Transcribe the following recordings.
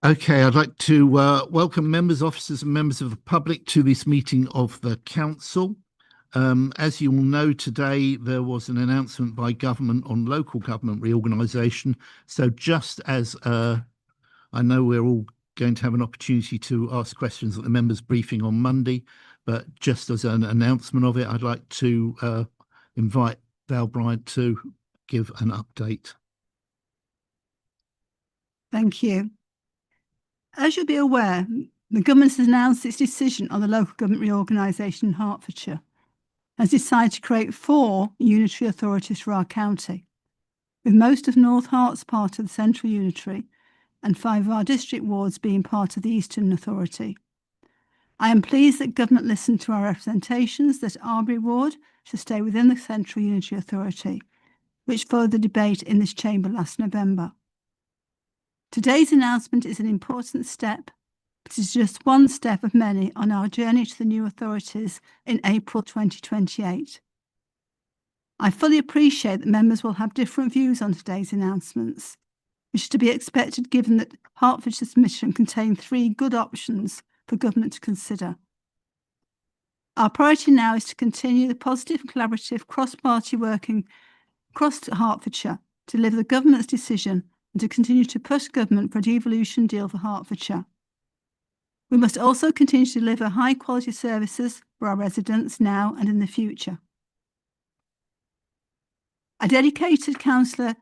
Okay, I'd like to welcome members, officers, and members of the public to this meeting of the council. As you all know, today there was an announcement by government on local government reorganisation. So just as I know we're all going to have an opportunity to ask questions at the members' briefing on Monday, but just as an announcement of it, I'd like to invite Val Bryant to give an update. Thank you. As you'll be aware, the government has announced its decision on the local government reorganisation in Hertfordshire, has decided to create 4 unitary authorities for our county, with most of North Herts part of the Central Unitary and 5 of our district wards being part of the Eastern Authority. I am pleased that government listened to our representations that Arbury Ward should stay within the Central Unitary Authority, which followed the debate in this chamber last November. Today's announcement is an important step, but it is just one step of many on our journey to the new authorities in April 2028. I fully appreciate that members will have different views on today's announcements, which is to be expected given that Hertfordshire's mission contained 3 good options for government to consider. Our priority now is to continue the positive and collaborative cross-party working across Hertfordshire to deliver the government's decision and to continue to push government for a devolution deal for Hertfordshire. We must also continue to deliver high-quality services for our residents now and in the future. A dedicated councillor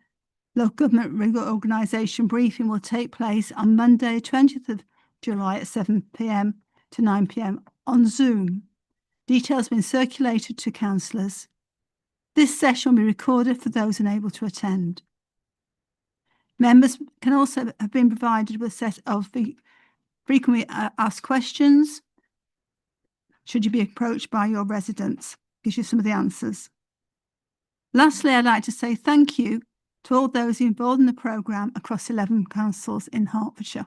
local government reorganisation briefing will take place on Monday, 20th of July at 7 p.m. to 9 p.m. on Zoom. Details have been circulated to councillors. This session will be recorded for those unable to attend. Members can also have been provided with a set of frequently asked questions. Should you be approached by your residents, gives you some of the answers. Lastly, I'd like to say thank you to all those involved in the programme across 11 councils in Hertfordshire.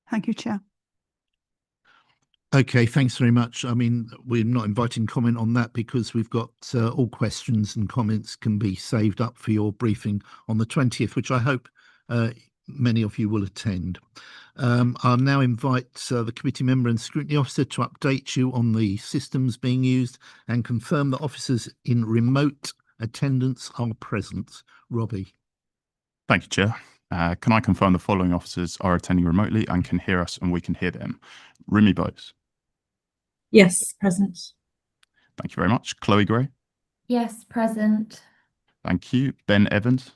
Thank you, Chair. Okay, thanks very much. I mean, we're not inviting comment on that because we've got all questions and comments can be saved up for your briefing on the 20th, which I hope many of you will attend. I'll now invite the committee member and scrutiny officer to update you on the systems being used and confirm that officers in remote attendance are present. Robbie. Thank you, Chair. Can I confirm the following officers are attending remotely and can hear us and we can hear them? Rumi Bose. Yes, present. Thank you very much. Chloe Gray. Yes, present. Thank you. Ben Evans.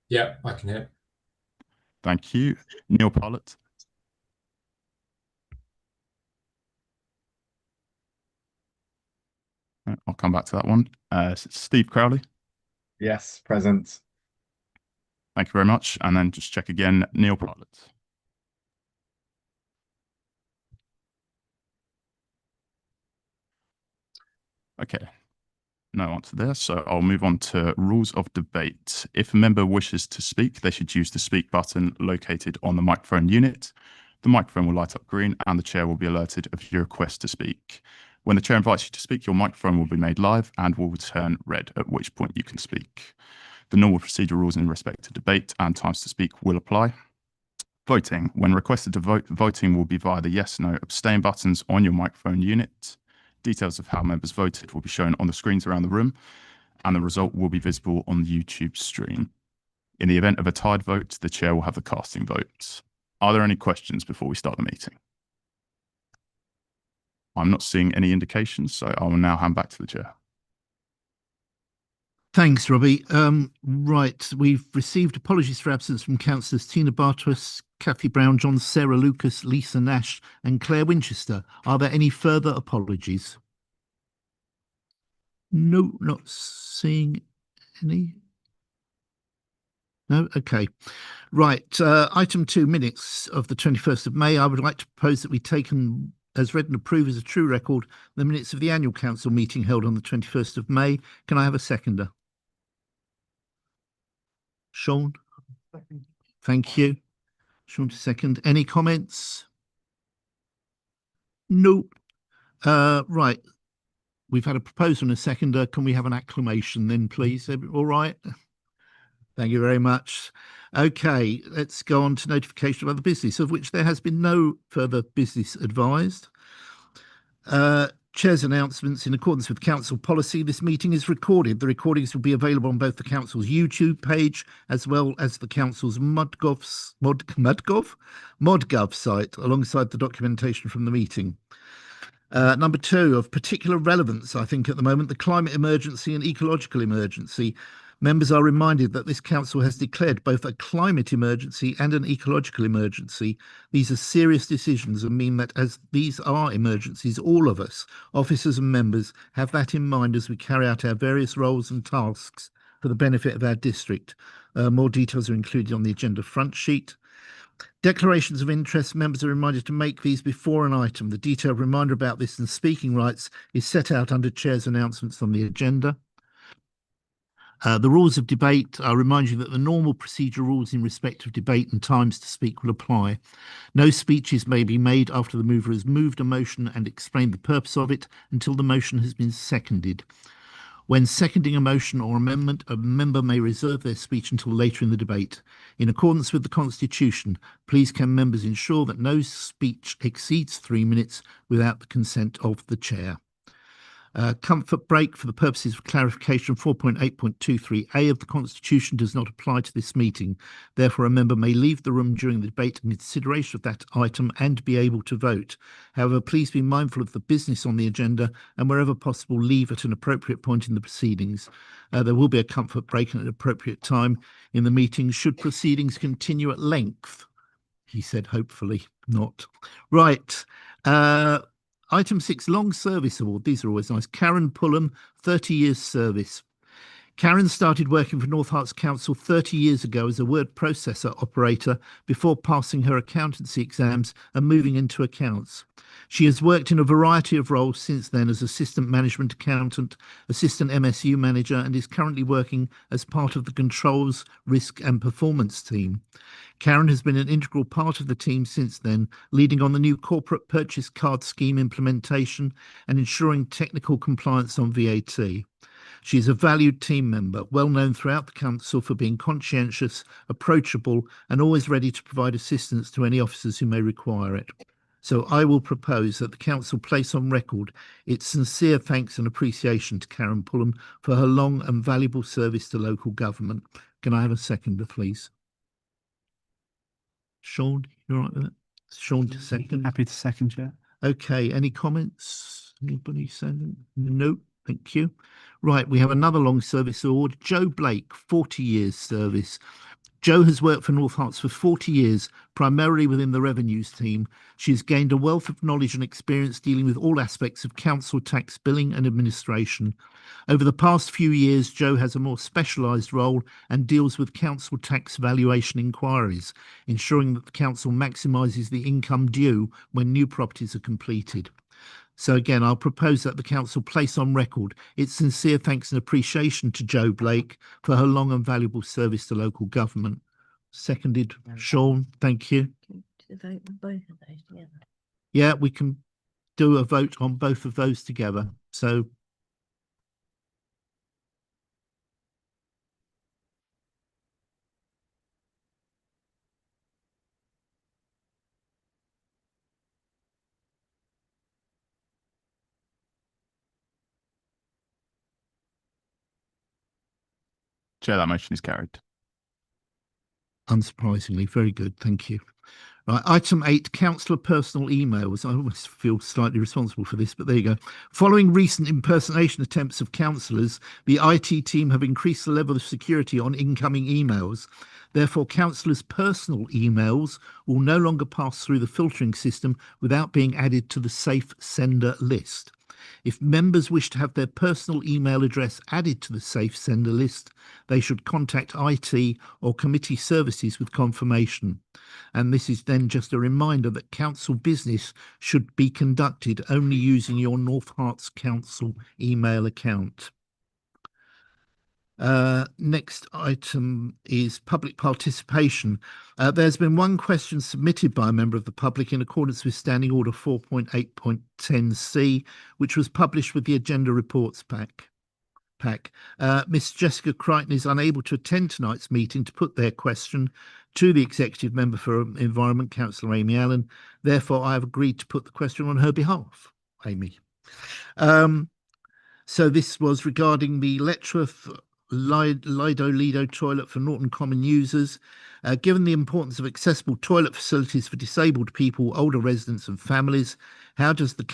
Yeah, I can hear. Thank you. Neil Parlett. I'll come back to that one. Steve Crowley. Yes, present. Thank you very much. And then just check again, Neil Parlett. Okay, no answer there. So I'll move on to rules of debate. If a member wishes to speak, they should use the speak button located on the microphone unit. The microphone will light up green and the chair will be alerted of your request to speak. When the chair invites you to speak, your microphone will be made live and will turn red, at which point you can speak. The normal procedural rules in respect to debate and times to speak will apply. Voting. When requested to vote, voting will be via the yes, no, abstain buttons on your microphone unit. Details of how members voted will be shown on the screens around the room, and the result will be visible on the YouTube stream. In the event of a tied vote, the chair will have the casting vote. Are there any questions before we start the meeting? I'm not seeing any indications, so I will now hand back to the chair. Thanks, Robbie. Right, we've received apologies for absence from councillors Tina Bartwas, Kathy Brown-John, Sarah Lucas, Lisa Nash and Claire Winchester. Are there any further apologies? No, not seeing any. No, okay. Right, item 2, minutes of the 21st of May. I would like to propose that we take as read and approved as a true record the minutes of the annual council meeting held on the 21st of May. Can I have a seconder? Sean? Thank you. Sean to second. Any comments? No. Right. We've had a proposal and a seconder. Can we have an acclamation then, please? All right. Thank you very much. Okay, let's go on to notification of other business, of which there has been no further business advised. Chair's announcements. In accordance with council policy, this meeting is recorded. The recordings will be available on both the council's YouTube page as well as the council's Modgov site, alongside the documentation from the meeting. Number 2, of particular relevance, I think, at the moment, the climate emergency and ecological emergency. Members are reminded that this council has declared both a climate emergency and an ecological emergency. These are serious decisions and mean that as these are emergencies, all of us, officers and members, have that in mind as we carry out our various roles and tasks for the benefit of our district. More details are included on the agenda front sheet. Declarations of interest, members are reminded to make these before an item. The detailed reminder about this and speaking rights is set out under Chair's announcements on the agenda. The rules of debate, I remind you that the normal procedure rules in respect of debate and times to speak will apply. No speeches may be made after the mover has moved a motion and explained the purpose of it until the motion has been seconded. When seconding a motion or amendment, a member may reserve their speech until later in the debate. In accordance with the Constitution, please can members ensure that no speech exceeds 3 minutes without the consent of the chair. Comfort break for the purposes of clarification. 4.8.23a of the Constitution does not apply to this meeting. Therefore, a member may leave the room during the debate in consideration of that item and be able to vote. However, please be mindful of the business on the agenda and wherever possible, leave at an appropriate point in the proceedings. There will be a comfort break at an appropriate time in the meeting should proceedings continue at length. He said, hopefully not. Right. Item 6, Long Service Award. These are always nice. Karen Pulham, 30 years service. Karen started working for North Herts Council 30 years ago as a word processor operator before passing her accountancy exams and moving into accounts. She has worked in a variety of roles since then as assistant management accountant, assistant MSU manager, and is currently working as part of the controls, risk and performance team. Karen has been an integral part of the team since then, leading on the new corporate purchase card scheme implementation and ensuring technical compliance on VAT. She is a valued team member, well known throughout the council for being conscientious, approachable, and always ready to provide assistance to any officers who may require it. So I will propose that the council place on record its sincere thanks and appreciation to Karen Pulham for her long and valuable service to local government. Can I have a seconder, please? Sean, you all right with that? Sean to second. Happy to second, Chair. Okay, any comments? Anybody saying? No, thank you. Right, we have another long service award. Joe Blake, 40 years service. Joe has worked for North Herts for 40 years, primarily within the revenues team. She has gained a wealth of knowledge and experience dealing with all aspects of council tax billing and administration. Over the past few years, Joe has a more specialised role and deals with council tax valuation inquiries, ensuring that the council maximises the income due when new properties are completed. So again, I'll propose that the council place on record its sincere thanks and appreciation to Joe Blake for her long and valuable service to local government. Seconded, Sean, thank you. To vote on both of those together. Yeah, we can do a vote on both of those together. So Chair, that motion is carried. unsurprisingly, very good. Thank you. Right, item 8, councillor personal emails. I almost feel slightly responsible for this, but there you go. Following recent impersonation attempts of councillors, the IT team have increased the level of security on incoming emails. Therefore, councillors' personal emails will no longer pass through the filtering system without being added to the safe sender list. If members wish to have their personal email address added to the safe sender list, they should contact IT or committee services with confirmation. And this is then just a reminder that council business should be conducted only using your North Herts Council email account. Next item is public participation. There's been one question submitted by a member of the public in accordance with Standing Order 4.8.10c, which was published with the agenda reports pack. Pack. Miss Jessica Crichton is unable to attend tonight's meeting to put their question to the Executive Member for Environment, Councillor Amy Allen. Therefore, I have agreed to put the question on her behalf. Amy. So this was regarding the Letchworth Lido toilet for Norton Common users. Given the importance of accessible toilet facilities for disabled people, older residents and families, how does the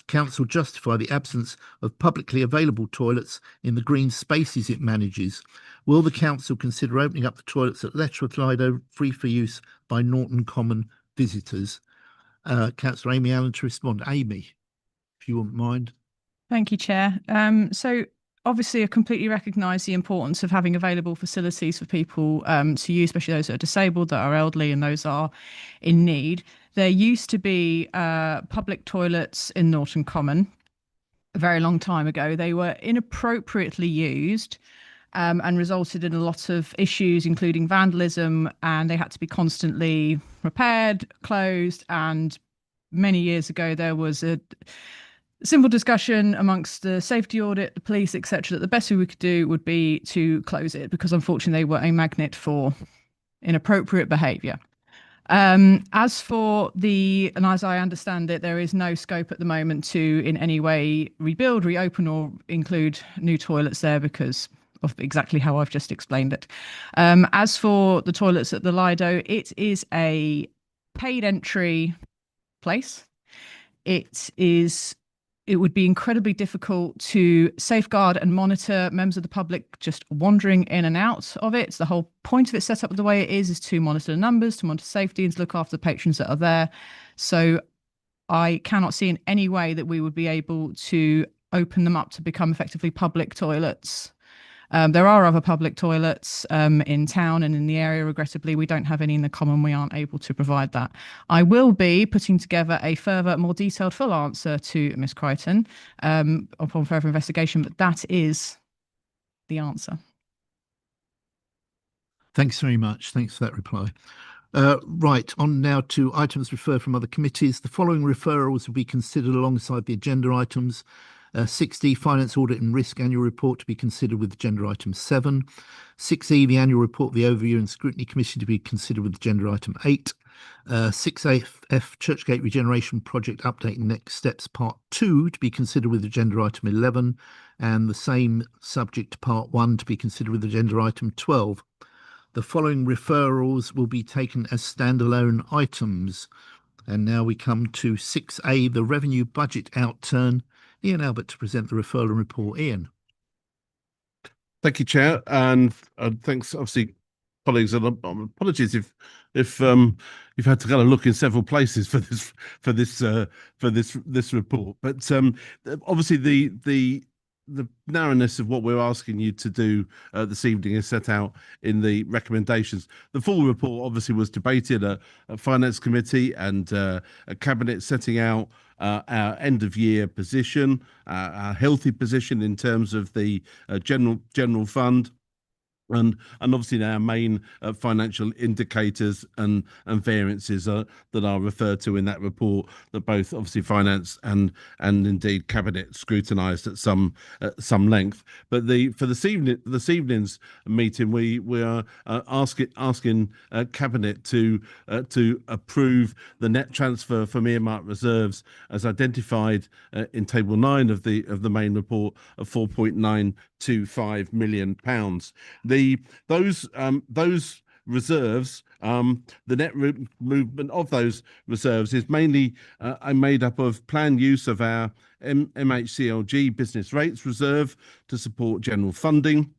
council justify the absence of publicly available toilets in the green spaces it manages? Will the council consider opening up the toilets at Letchworth Lido free for use by Norton Common visitors? Councillor Amy Allen to respond. Amy, if you wouldn't mind. Thank you, Chair. So obviously I completely recognise the importance of having available facilities for people to use, especially those that are disabled, that are elderly and those that are in need. There used to be public toilets in Norton Common a very long time ago. They were inappropriately used and resulted in a lot of issues, including vandalism, and they had to be constantly repaired, closed, and many years ago there was a simple discussion amongst the safety audit, the police, etc., that the best thing we could do would be to close it because unfortunately they were a magnet for inappropriate behaviour. As for and as I understand it, there is no scope at the moment to in any way rebuild, reopen or include new toilets there because of exactly how I've just explained it. As for the toilets at the Lido, it is a paid entry place. It would be incredibly difficult to safeguard and monitor members of the public just wandering in and out of it. The whole point of it set up the way it is to monitor the numbers, to monitor safety and to look after the patrons that are there. So I cannot see in any way that we would be able to open them up to become effectively public toilets. There are other public toilets in town and in the area. Regrettably, we don't have any in the common. We aren't able to provide that. I will be putting together a further, more detailed full answer to Ms. Crichton upon further investigation, but that is the answer. Thanks very much. Thanks for that reply. Right, on now to items referred from other committees. The following referrals will be considered alongside the agenda items. 6D, Finance Audit and Risk Annual Report to be considered with agenda item 7. 6E, the Annual Report of the Overview and Scrutiny Commission to be considered with agenda item 8. 6F, Churchgate Regeneration Project Update and Next Steps Part 2 to be considered with agenda item 11. And the same subject to Part 1 to be considered with agenda item 12. The following referrals will be taken as standalone items. And now we come to 6A, the Revenue Budget Outturn. Ian Albert to present the referral and report. Ian. Thank you, Chair, and thanks, obviously, colleagues. And apologies if you've had to kind of look in several places for this report. But obviously, the narrowness of what we're asking you to do this evening is set out in the recommendations. The full report obviously was debated at Finance Committee and a Cabinet, setting out our end of year position, our healthy position in terms of the general fund. And obviously our main financial indicators and variances that are referred to in that report that both obviously Finance and indeed Cabinet scrutinised at some length. But for this evening's meeting, we are asking Cabinet to approve the net transfer from earmarked reserves as identified in Table 9 of the main report of £4.925 million. Those reserves, the net movement of those reserves is mainly made up of planned use of our MHCLG business rates reserve to support general funding,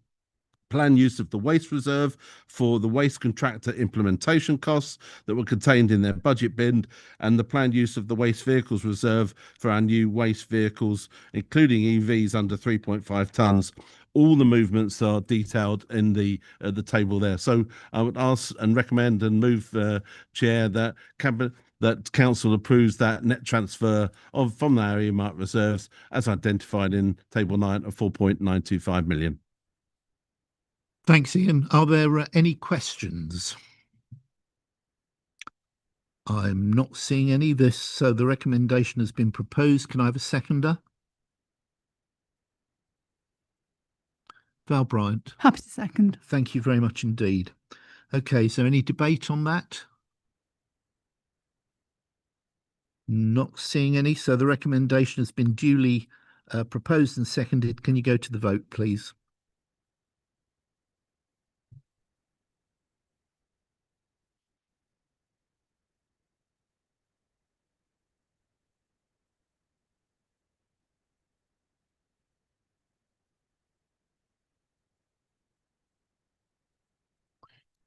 planned use of the waste reserve for the waste contractor implementation costs that were contained in their budget bin, and the planned use of the waste vehicles reserve for our new waste vehicles, including EVs under 3.5 tonnes. All the movements are detailed in the table there. So I would ask and recommend and move, Chair, that Council approves that net transfer from our earmarked reserves as identified in Table 9 of £4.925 million. Thanks, Ian. Are there any questions? I'm not seeing any. So the recommendation has been proposed. Can I have a seconder? Val Bryant. Happy to second. Thank you very much indeed. Okay, so any debate on that? Not seeing any. So the recommendation has been duly proposed and seconded. Can you go to the vote, please?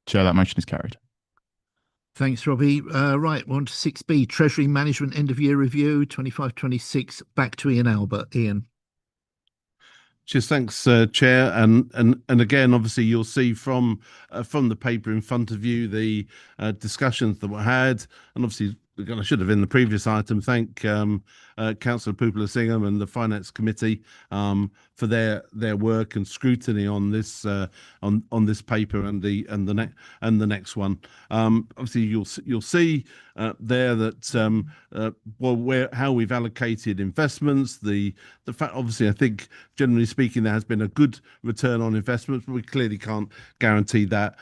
Chair, that motion is carried. Thanks, Robbie. Right, we're on to 6B, Treasury Management End of Year Review 25-26. Back to Ian Albert. Ian. Cheers, thanks, Chair. And again, obviously, you'll see from the paper in front of you the discussions that were had, and obviously, I should have in the previous item thank Councillor Pupula-Singham and the Finance Committee for their work and scrutiny on this on this paper and the next one. Obviously, you'll see there that how we've allocated investments. The fact, obviously, I think generally speaking, there has been a good return on investments, but we clearly can't guarantee that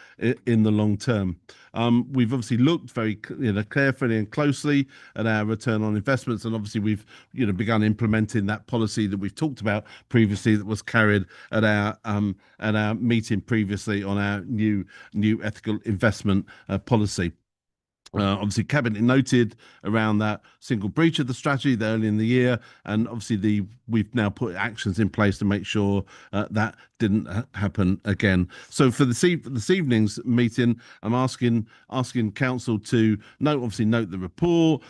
in the long term. We've obviously looked very carefully and closely at our return on investments, and obviously we've begun implementing that policy that we've talked about previously, that was carried at our meeting previously on our new ethical investment policy. Obviously, Cabinet noted around that single breach of the strategy there early in the year, and obviously we've now put actions in place to make sure that didn't happen again. So for this evening's meeting, I'm asking Council to note the report,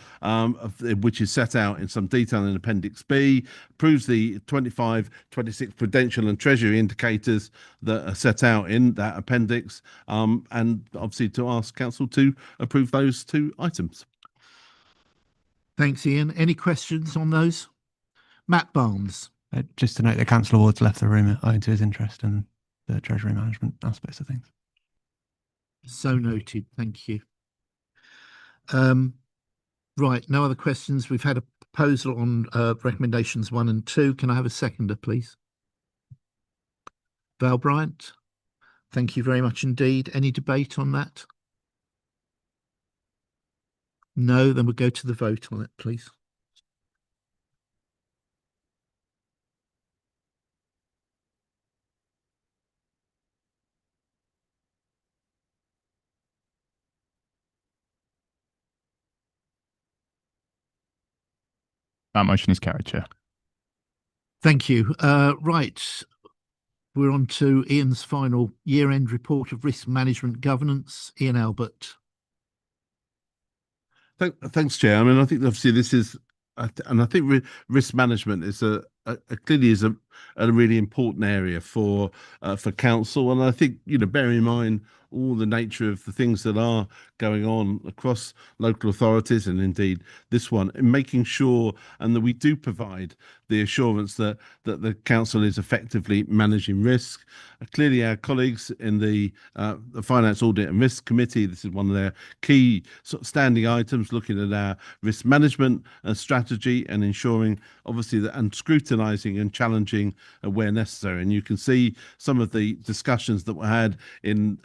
which is set out in some detail in Appendix B, approves the 25-26 prudential and treasury indicators that are set out in that appendix, and obviously to ask Council to approve those two items. Thanks, Ian. Any questions on those? Matt Barnes. Just to note that Councillor Ward's left the room owing to his interest in the treasury management aspects of things. So noted. Thank you. Right, no other questions. We've had a proposal on recommendations 1 and 2. Can I have a seconder, please? Val Bryant. Thank you very much indeed. Any debate on that? No, then we'll go to the vote on it, please. That motion is carried, Chair. Thank you. Right, we're on to Ian's final year-end report of risk management governance. Ian Albert. Thanks, Chair. I mean, I think obviously this is, and I think risk management is clearly is a really important area for Council, and I think bearing in mind all the nature of the things that are going on across local authorities, and indeed this one, and making sure and that we do provide the assurance that the Council is effectively managing risk. Clearly, our colleagues in the Finance Audit and Risk Committee, this is one of their key sort of standing items, looking at our risk management strategy and ensuring, obviously, that and scrutinising and challenging where necessary. And you can see some of the discussions that were had in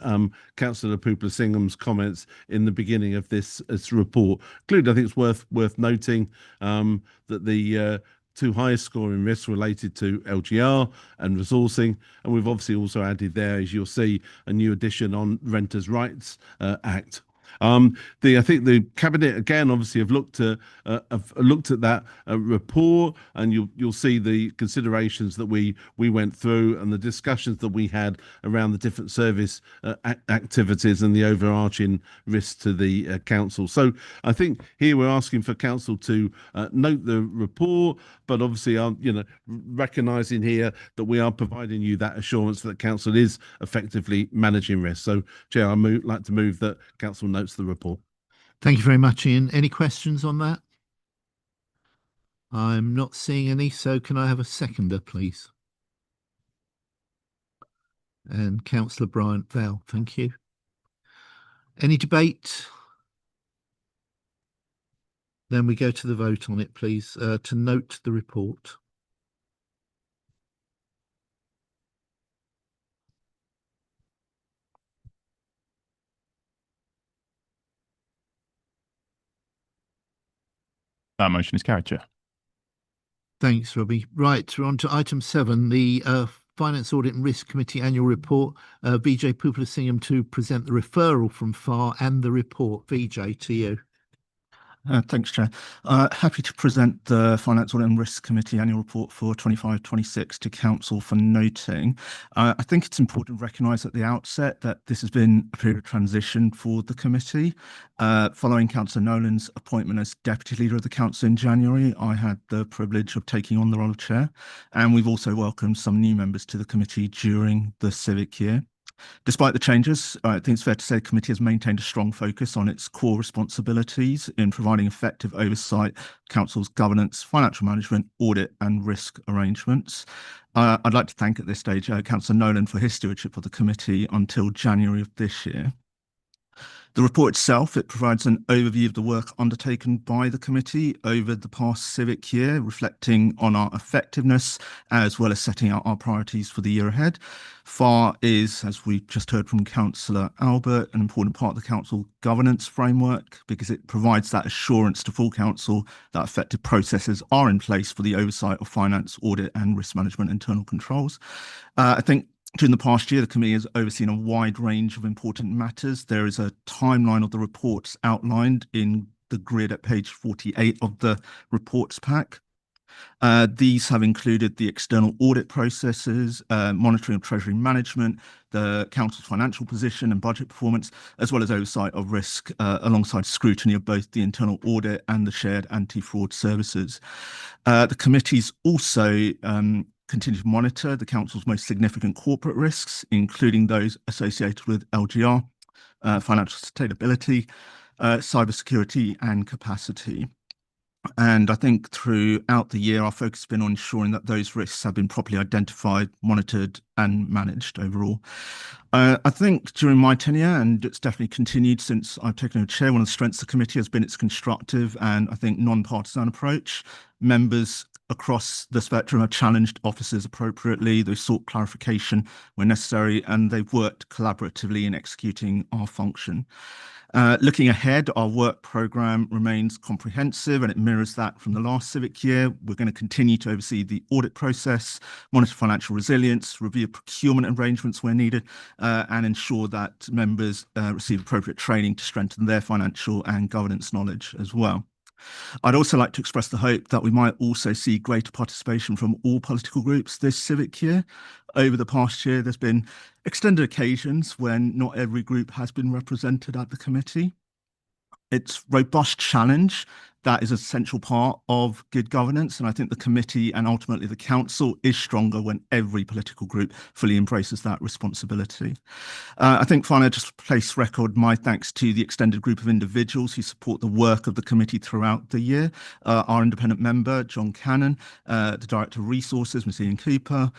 Councillor Pupula-Singham's comments in the beginning of this report. Clearly, I think it's worth noting that the two highest scoring risks related to LGR and resourcing, and we've obviously also added there, as you'll see, a new addition on Renters' Rights Act. I think the Cabinet again obviously have looked at that report, and you'll see the considerations that we went through and the discussions that we had around the different service activities and the overarching risks to the Council. So I think here we're asking for Council to note the report, but obviously recognising here that we are providing you that assurance that Council is effectively managing risk. So, Chair, I'd like to move that Council notes the report. Thank you very much, Ian. Any questions on that? I'm not seeing any, so can I have a seconder, please? And Councillor Bryant Val, thank you. Any debate? Then we go to the vote on it, please, to note the report. That motion is carried, Chair. Thanks, Robbie. Right, we're on to item 7, the Finance Audit and Risk Committee Annual Report. VJ Pupalasingham to present the referral from FAR and the report. VJ, to you. Thanks, Chair. Happy to present the Finance Audit and Risk Committee Annual Report for 25-26 to Council for noting. I think it's important to recognise at the outset that this has been a period of transition for the committee. Following Councillor Nolan's appointment as Deputy Leader of the Council in January, I had the privilege of taking on the role of Chair, and we've also welcomed some new members to the committee during the civic year. Despite the changes, I think it's fair to say the committee has maintained a strong focus on its core responsibilities in providing effective oversight of Council's governance, financial management, audit and risk arrangements. I'd like to thank at this stage Councillor Nolan for his stewardship of the committee until January of this year. The report itself, it provides an overview of the work undertaken by the committee over the past civic year, reflecting on our effectiveness as well as setting out our priorities for the year ahead. FAR is, as we just heard from Councillor Albert, an important part of the council governance framework because it provides that assurance to full council that effective processes are in place for the oversight of finance, audit and risk management internal controls. I think during the past year, the committee has overseen a wide range of important matters. There is a timeline of the reports outlined in the grid at page 48 of the reports pack. These have included the external audit processes, monitoring of treasury management, the council's financial position and budget performance, as well as oversight of risk alongside scrutiny of both the internal audit and the shared anti-fraud services. The committee's also continue to monitor the council's most significant corporate risks, including those associated with LGR, financial sustainability, cybersecurity and capacity. And I think throughout the year, our focus has been on ensuring that those risks have been properly identified, monitored and managed overall. I think during my tenure, and it's definitely continued since I've taken over chair, one of the strengths of the committee has been its constructive and I think non-partisan approach. Members across the spectrum have challenged officers appropriately, they've sought clarification where necessary, and they've worked collaboratively in executing our function. Looking ahead, our work programme remains comprehensive and it mirrors that from the last civic year. We're going to continue to oversee the audit process, monitor financial resilience, review procurement arrangements where needed, and ensure that members receive appropriate training to strengthen their financial and governance knowledge as well. I'd also like to express the hope that we might also see greater participation from all political groups this civic year. Over the past year, there's been extended occasions when not every group has been represented at the committee. It's robust challenge that is an essential part of good governance, and I think the committee and ultimately the council is stronger when every political group fully embraces that responsibility. I think finally, I just place record my thanks to the extended group of individuals who support the work of the committee throughout the year. Our independent member, John Cannon, the Director of Resources, Ms. Ian Cooper,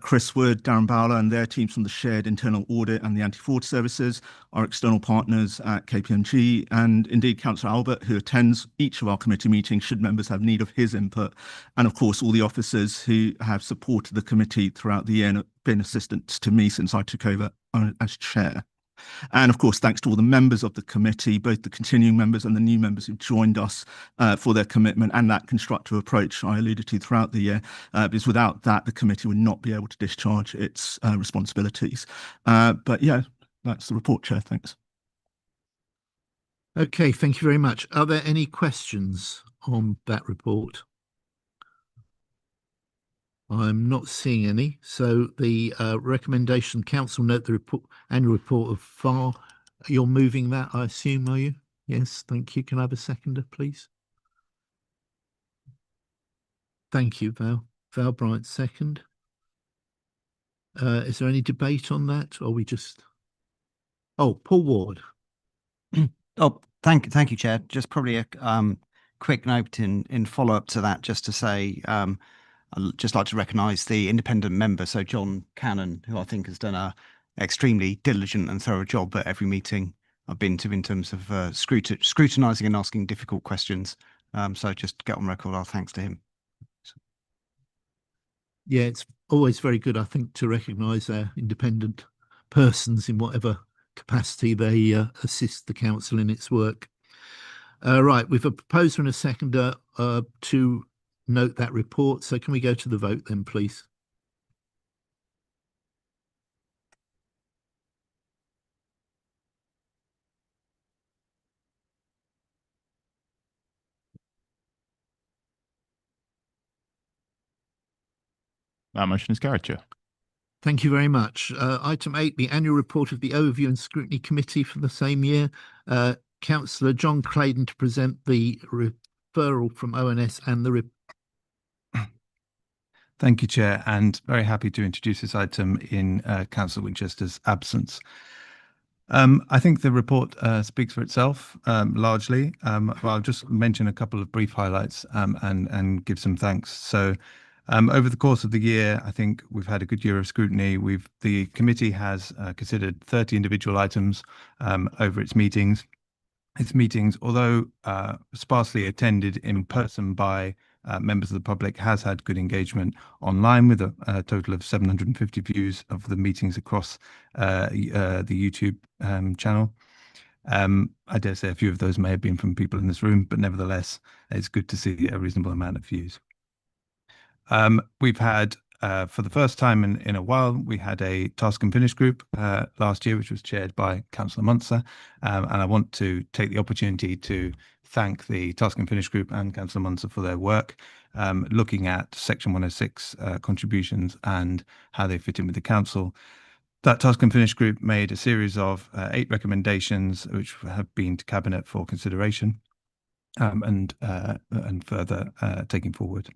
Chris Wood, Darren Bowler and their teams from the Shared Internal Audit and the Anti-Fraud Services, our external partners at KPMG, and indeed Councillor Albert, who attends each of our committee meetings should members have need of his input, and of course all the officers who have supported the committee throughout the year and have been assistants to me since I took over as chair. And of course, thanks to all the members of the committee, both the continuing members and the new members who've joined us for their commitment and that constructive approach I alluded to throughout the year, because without that, the committee would not be able to discharge its responsibilities. But yeah, that's the report, Chair. Thanks. Okay, thank you very much. Are there any questions on that report? I'm not seeing any. So the recommendation, council note the report, annual report of FAR. You're moving that, I assume, are you? Yes, thank you. Can I have a seconder, please? Thank you, Val. Val Bryant, second. Is there any debate on that, or we just... Oh, Paul Ward. Oh, thank you, Chair. Just probably a quick note in follow-up to that, just to say, I'd just like to recognise the independent member, so John Cannon, who I think has done a extremely diligent and thorough job at every meeting I've been to in terms of scrutinising and asking difficult questions. So just get on record our thanks to him. Yeah, it's always very good, I think, to recognise our independent persons in whatever capacity they assist the council in its work. Right, we've a proposer and a seconder to note that report. So can we go to the vote then, please? That motion is carried, Chair. Thank you very much. Item 8, the annual report of the Overview and Scrutiny Committee for the same year. Councillor John Claydon to present the referral from ONS and the Thank you, Chair, and very happy to introduce this item in Councillor Winchester's absence. I think the report speaks for itself largely. But I'll just mention a couple of brief highlights and give some thanks. So over the course of the year, I think we've had a good year of scrutiny. The committee has considered 30 individual items over its meetings. Although sparsely attended in person by members of the public, has had good engagement online with a total of 750 views of the meetings across the YouTube channel. I dare say a few of those may have been from people in this room, but nevertheless, it's good to see a reasonable amount of views. We've had, for the first time in a while, we had a task and finish group last year, which was chaired by Councillor Muntzer. And I want to take the opportunity to thank the task and finish group and Councillor Muntzer for their work, looking at Section 106 contributions and how they fit in with the council. That task and finish group made a series of 8 recommendations, which have been to Cabinet for consideration and further taking forward.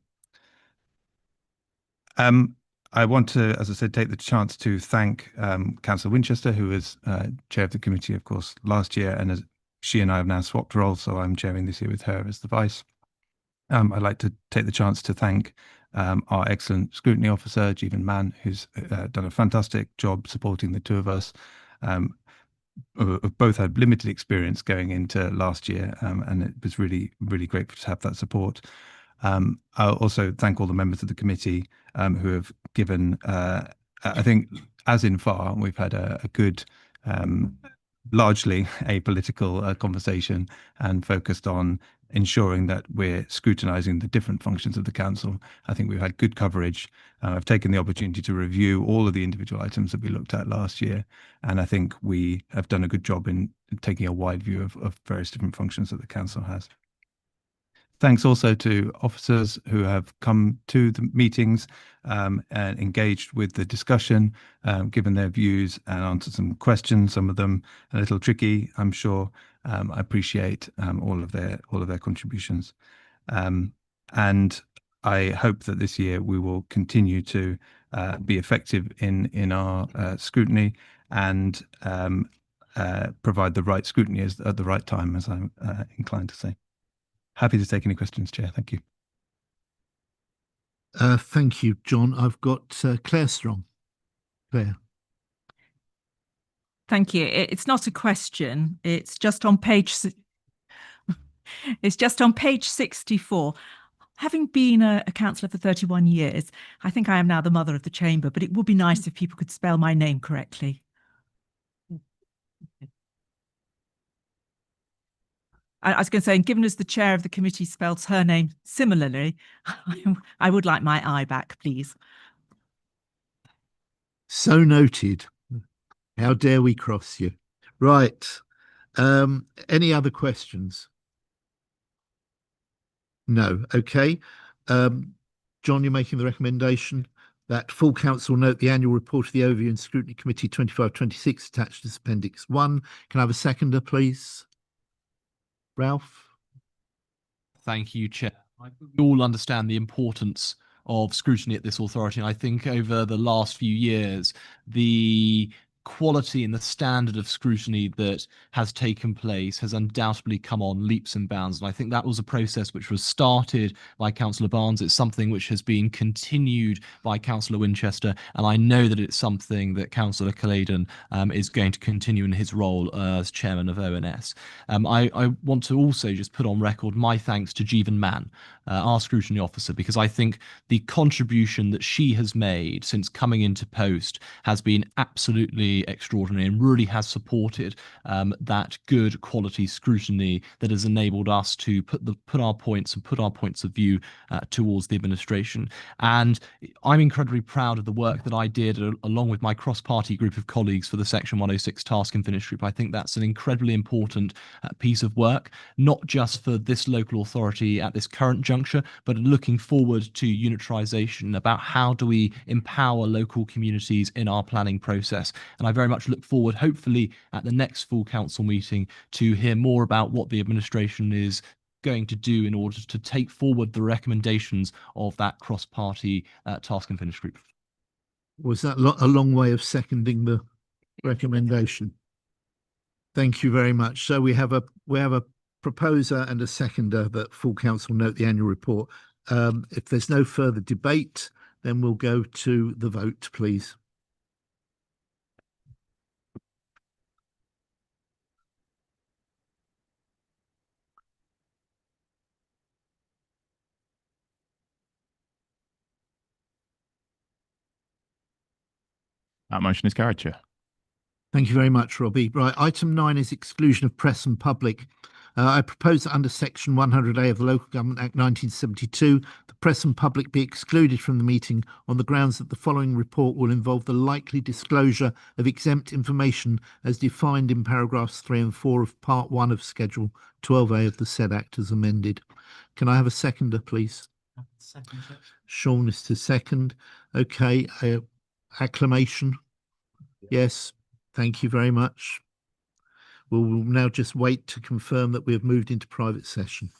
I want to, as I said, take the chance to thank Councillor Winchester, who was chair of the committee, of course, last year, and as she and I have now swapped roles, so I'm chairing this year with her as the vice. I'd like to take the chance to thank our excellent scrutiny officer, Jeevan Mann, who's done a fantastic job supporting the two of us. Both had limited experience going into last year, and it was really, really great to have that support. I'll also thank all the members of the committee who have given, I think, as in far, we've had a good, largely apolitical conversation and focused on ensuring that we're scrutinising the different functions of the council. I think we've had good coverage. I've taken the opportunity to review all of the individual items that we looked at last year, and I think we have done a good job in taking a wide view of various different functions that the council has. Thanks also to officers who have come to the meetings and engaged with the discussion, given their views and answered some questions, some of them a little tricky, I'm sure. I appreciate all of their contributions. And I hope that this year we will continue to be effective in our scrutiny and provide the right scrutiny at the right time, as I'm inclined to say. Happy to take any questions, Chair. Thank you. Thank you, John. I've got Claire Strong. Claire. Thank you. It's not a question. It's just on page 64. Having been a councillor for 31 years, I think I am now the mother of the chamber, but it would be nice if people could spell my name correctly. I was going to say, and given as the chair of the committee spells her name similarly, I would like my eye back, please. So noted. How dare we cross you? Right. Any other questions? No. Okay. John, you're making the recommendation that full council note the annual report of the Overview and Scrutiny Committee 25-26 attached as Appendix 1. Can I have a seconder, please? Ralph? Thank you, Chair. We all understand the importance of scrutiny at this authority, and I think over the last few years, the quality and the standard of scrutiny that has taken place has undoubtedly come on leaps and bounds. And I think that was a process which was started by Councillor Barnes. It's something which has been continued by Councillor Winchester. And I know that it's something that Councillor Claydon is going to continue in his role as chairman of ONS. I want to also just put on record my thanks to Jeevan Mann, our scrutiny officer, because I think the contribution that she has made since coming into post has been absolutely very extraordinary and really has supported that good quality scrutiny that has enabled us to put our points of view towards the administration. And I'm incredibly proud of the work that I did along with my cross-party group of colleagues for the Section 106 Task and Finish Group. I think that's an incredibly important piece of work, not just for this local authority at this current juncture, but looking forward to unitarisation, about how do we empower local communities in our planning process. And I very much look forward, hopefully at the next full council meeting, to hear more about what the administration is going to do in order to take forward the recommendations of that cross-party Task and Finish Group. Was that a long way of seconding the recommendation? Thank you very much. So we have a proposer and a seconder that full council note the annual report. If there's no further debate, then we'll go to the vote, please. That motion is carried, Chair. Thank you very much, Robbie. Right, item 9 is exclusion of press and public. I propose that under Section 100A of the Local Government Act 1972, the press and public be excluded from the meeting on the grounds that the following report will involve the likely disclosure of exempt information as defined in paragraphs 3 and 4 of Part 1 of Schedule 12A of the said Act as amended. Can I have a seconder, please? Second. Sean is to second. Okay, acclamation? Yes, thank you very much. We'll now just wait to confirm that we have moved into private session.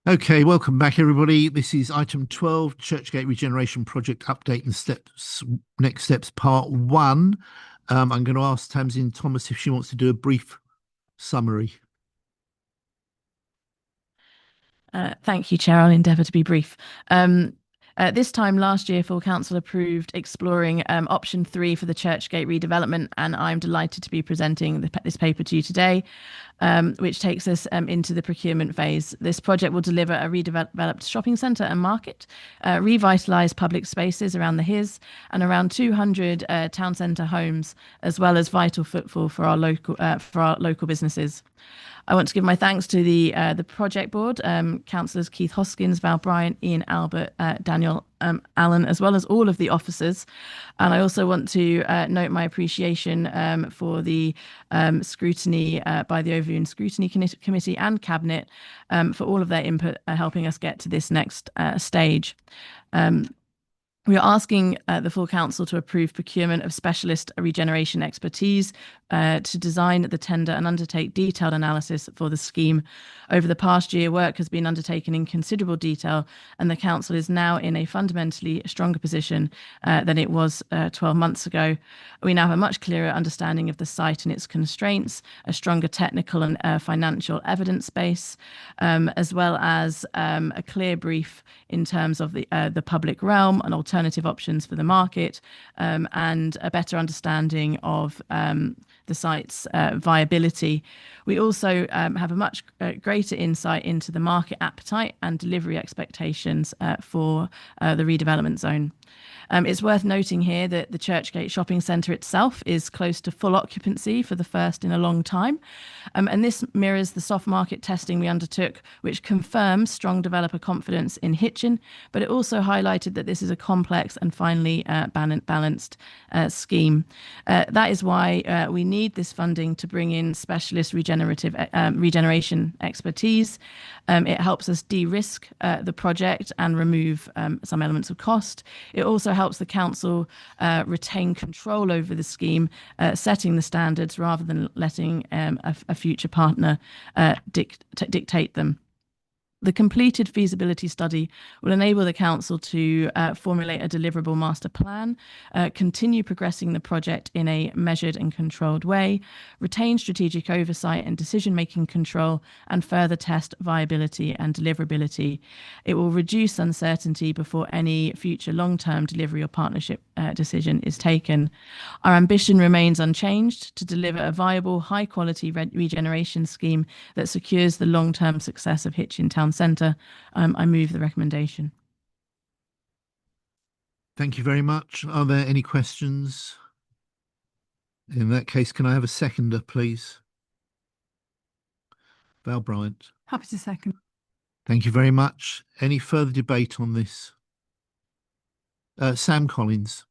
Okay, welcome back, everybody. This is item 12, Churchgate Regeneration Project Update and Next Steps, Part 1. I'm going to ask Tamsin Thomas if she wants to do a brief summary. Thank you, Chair. I'll endeavour to be brief. This time last year, full council approved exploring option 3 for the Churchgate redevelopment, and I'm delighted to be presenting this paper to you today, which takes us into the procurement phase. This project will deliver a redeveloped shopping centre and market, revitalise public spaces around the HIS, and around 200 town centre homes, as well as vital footfall for our local businesses. I want to give my thanks to the project board, councillors Keith Hoskins, Val Bryant, Ian Albert, Daniel Allen, as well as all of the officers. And I also want to note my appreciation for the scrutiny by the Overview and Scrutiny Committee and Cabinet for all of their input helping us get to this next stage. We are asking the full council to approve procurement of specialist regeneration expertise to design the tender and undertake detailed analysis for the scheme. Over the past year, work has been undertaken in considerable detail, and the council is now in a fundamentally stronger position than it was 12 months ago. We now have a much clearer understanding of the site and its constraints, a stronger technical and financial evidence base, as well as a clear brief in terms of the public realm and alternative options for the market, and a better understanding of the site's viability. We also have a much greater insight into the market appetite and delivery expectations for the redevelopment zone. It's worth noting here that the Churchgate Shopping Centre itself is close to full occupancy for the first in a long time. And this mirrors the soft market testing we undertook, which confirms strong developer confidence in Hitchin, but it also highlighted that this is a complex and finely balanced scheme. That is why we need this funding to bring in specialist regeneration expertise. It helps us de-risk the project and remove some elements of cost. It also helps the council retain control over the scheme, setting the standards rather than letting a future partner dictate them. The completed feasibility study will enable the council to formulate a deliverable master plan, continue progressing the project in a measured and controlled way, retain strategic oversight and decision-making control, and further test viability and deliverability. It will reduce uncertainty before any future long-term delivery or partnership decision is taken. Our ambition remains unchanged to deliver a viable, high-quality regeneration scheme that secures the long-term success of Hitchin Town Centre. I move the recommendation. Thank you very much. Are there any questions? In that case, can I have a seconder, please? Val Bryant. Happy to second. Thank you very much. Any further debate on this? Sam Collins.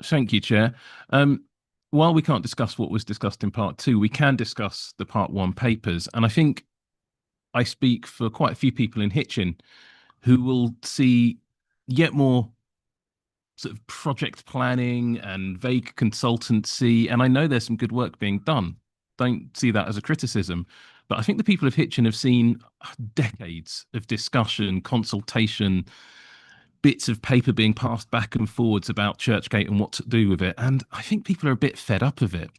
Thank you, Chair. While we can't discuss what was discussed in part 2, we can discuss the part 1 papers. And I think I speak for quite a few people in Hitchin who will see yet more sort of project planning and vague consultancy. And I know there's some good work being done. Don't see that as a criticism. But I think the people of Hitchin have seen decades of discussion, consultation, bits of paper being passed back and forwards about Churchgate and what to do with it. And I think people are a bit fed up of it.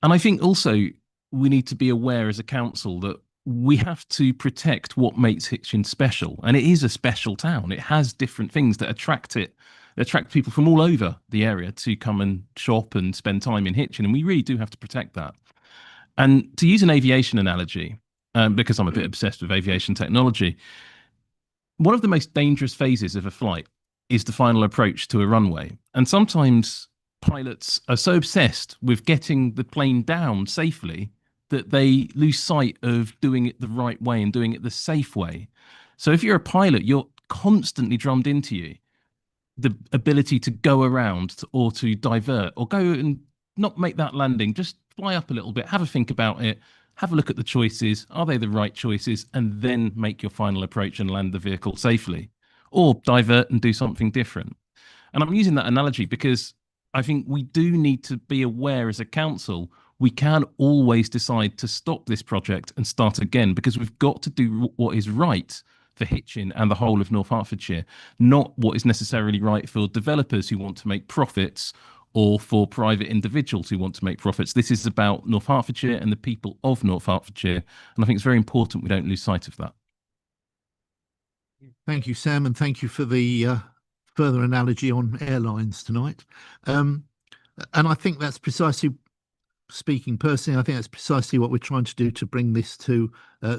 And I think also we need to be aware as a council that we have to protect what makes Hitchin special. And it is a special town. It has different things that attract people from all over the area to come and shop and spend time in Hitchin. And we really do have to protect that. And to use an aviation analogy, because I'm a bit obsessed with aviation technology, one of the most dangerous phases of a flight is the final approach to a runway. And sometimes pilots are so obsessed with getting the plane down safely that they lose sight of doing it the right way and doing it the safe way. So if you're a pilot, you're constantly drummed into you the ability to go around or to divert or go and not make that landing, just fly up a little bit, have a think about it, have a look at the choices. Are they the right choices? And then make your final approach and land the vehicle safely, or divert and do something different. And I'm using that analogy because I think we do need to be aware as a council, we can always decide to stop this project and start again, because we've got to do what is right for Hitchin and the whole of North Hertfordshire, not what is necessarily right for developers who want to make profits or for private individuals who want to make profits. This is about North Hertfordshire and the people of North Hertfordshire. And I think it's very important we don't lose sight of that. Thank you, Sam, and thank you for the further analogy on airlines tonight. And I think that's precisely, speaking personally, I think that's precisely what we're trying to do to bring this to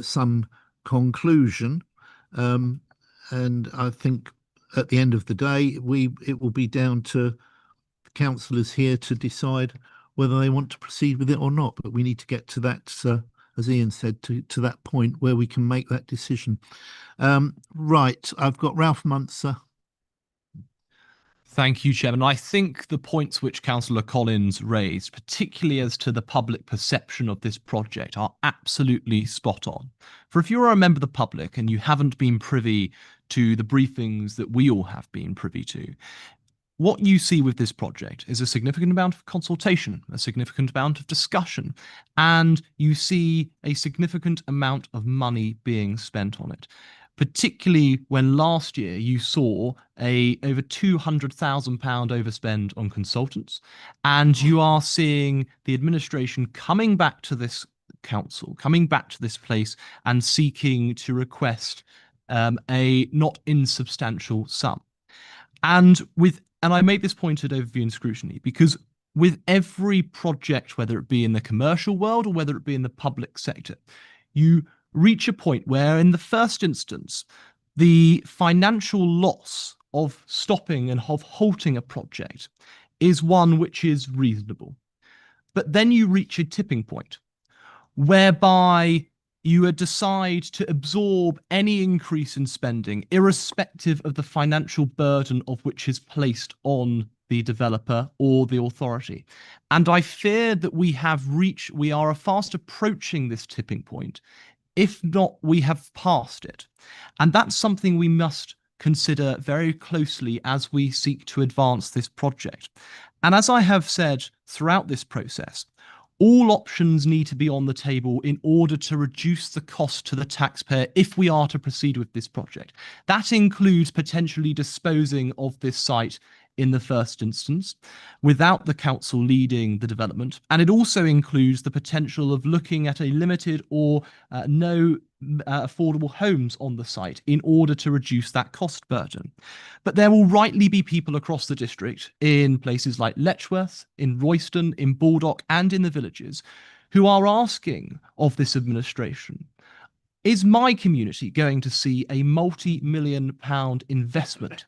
some conclusion. And I think at the end of the day, it will be down to the councillors here to decide whether they want to proceed with it or not. But we need to get to that, as Ian said, to that point where we can make that decision. Right, I've got Ralph Muntzer. Thank you, Chairman. I think the points which Councillor Collins raised, particularly as to the public perception of this project, are absolutely spot on. For if you're a member of the public and you haven't been privy to the briefings that we all have been privy to, what you see with this project is a significant amount of consultation, a significant amount of discussion, and you see a significant amount of money being spent on it. Particularly when last year you saw over £200,000 overspend on consultants, and you are seeing the administration coming back to this council, coming back to this place and seeking to request a not insubstantial sum. And I made this point at overview and scrutiny because with every project, whether it be in the commercial world or whether it be in the public sector, you reach a point where in the first instance, the financial loss of stopping and of halting a project is one which is reasonable. But then you reach a tipping point whereby you decide to absorb any increase in spending, irrespective of the financial burden of which is placed on the developer or the authority. And I fear that we are fast approaching this tipping point. If not, we have passed it. And that's something we must consider very closely as we seek to advance this project. And as I have said throughout this process, all options need to be on the table in order to reduce the cost to the taxpayer if we are to proceed with this project. That includes potentially disposing of this site in the first instance without the council leading the development. And it also includes the potential of looking at a limited or no affordable homes on the site in order to reduce that cost burden. But there will rightly be people across the district in places like Letchworth, in Royston, in Baldock and in the villages who are asking of this administration, is my community going to see a multi-million-pound investment?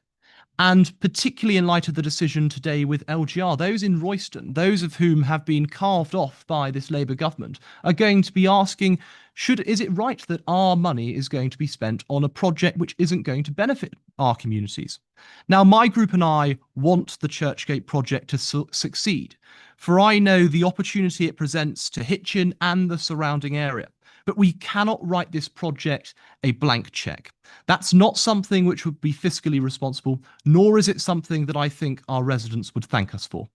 And particularly in light of the decision today with LGR, those in Royston, those of whom have been carved off by this Labour government, are going to be asking, is it right that our money is going to be spent on a project which isn't going to benefit our communities? Now, my group and I want the Churchgate project to succeed, for I know the opportunity it presents to Hitchin and the surrounding area. But we cannot write this project a blank check. That's not something which would be fiscally responsible, nor is it something that I think our residents would thank us for.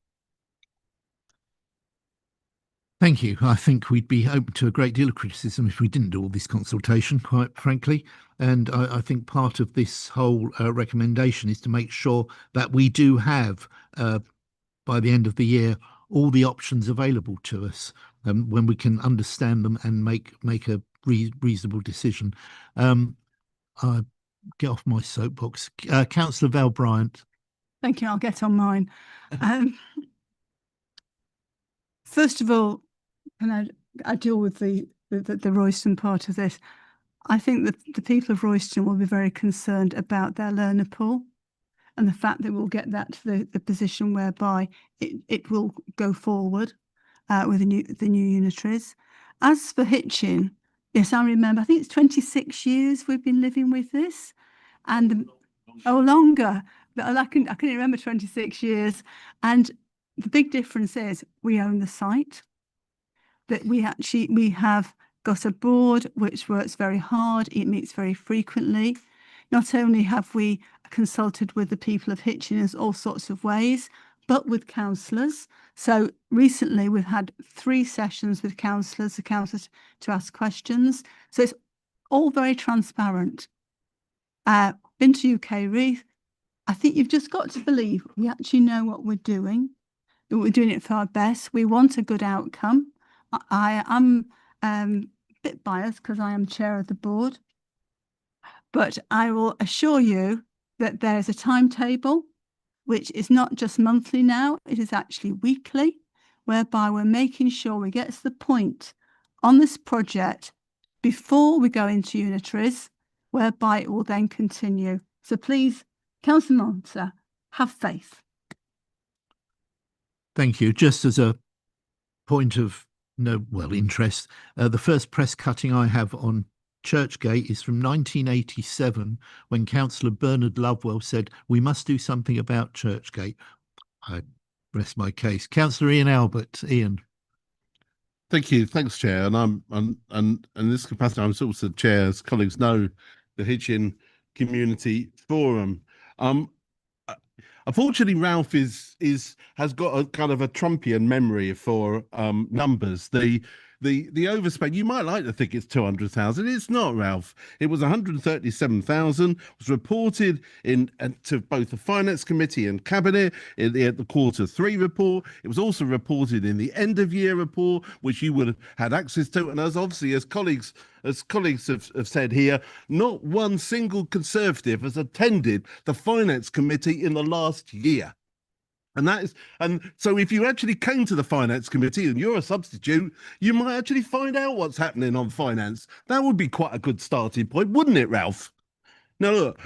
Thank you. I think we'd be open to a great deal of criticism if we didn't do all this consultation, quite frankly. And I think part of this whole recommendation is to make sure that we do have, by the end of the year, all the options available to us. when we can understand them and make a reasonable decision. I get off my soapbox. Councillor Val Bryant. Thank you. I'll get on mine. First of all, can I deal with the Royston part of this? I think that the people of Royston will be very concerned about their learner pool and the fact that we'll get that to the position whereby it will go forward with the new unitaries. As for Hitchin, yes, I remember, I think it's 26 years we've been living with this, and longer, but I can remember 26 years. And the big difference is we own the site, that we have got a board which works very hard, it meets very frequently. Not only have we consulted with the people of Hitchin in all sorts of ways, but with councillors. So recently we've had 3 sessions with councillors, the councillors to ask questions. So it's all very transparent. Been to UK Reef. I think you've just got to believe we actually know what we're doing. We're doing it for our best. We want a good outcome. I am a bit biased because I am chair of the board, but I will assure you that there is a timetable which is not just monthly now, it is actually weekly, whereby we're making sure we get to the point on this project before we go into unitaries, whereby it will then continue. So please, Councillor Monser, have faith. Thank you. Just as a point of interest, the first press cutting I have on Churchgate is from 1987, when Councillor Bernard Lovewell said, "We must do something about Churchgate." I rest my case. Councillor Ian Albert. Ian. Thank you. Thanks, Chair. And and in this capacity, I'm also chair, as colleagues know, the Hitchin Community Forum. Unfortunately, Ralph has got a kind of a Trumpian memory for numbers. The overspend, you might like to think it's 200,000. It's not, Ralph. It was 137,000. Was reported to both the Finance Committee and Cabinet in the Q3 report. It was also reported in the end of year report, which you would have had access to. And as obviously as colleagues have said here, not one single Conservative has attended the Finance Committee in the last year. And so if you actually came to the Finance Committee and you're a substitute, you might actually find out what's happening on finance. That would be quite a good starting point, wouldn't it, Ralph? Now, look,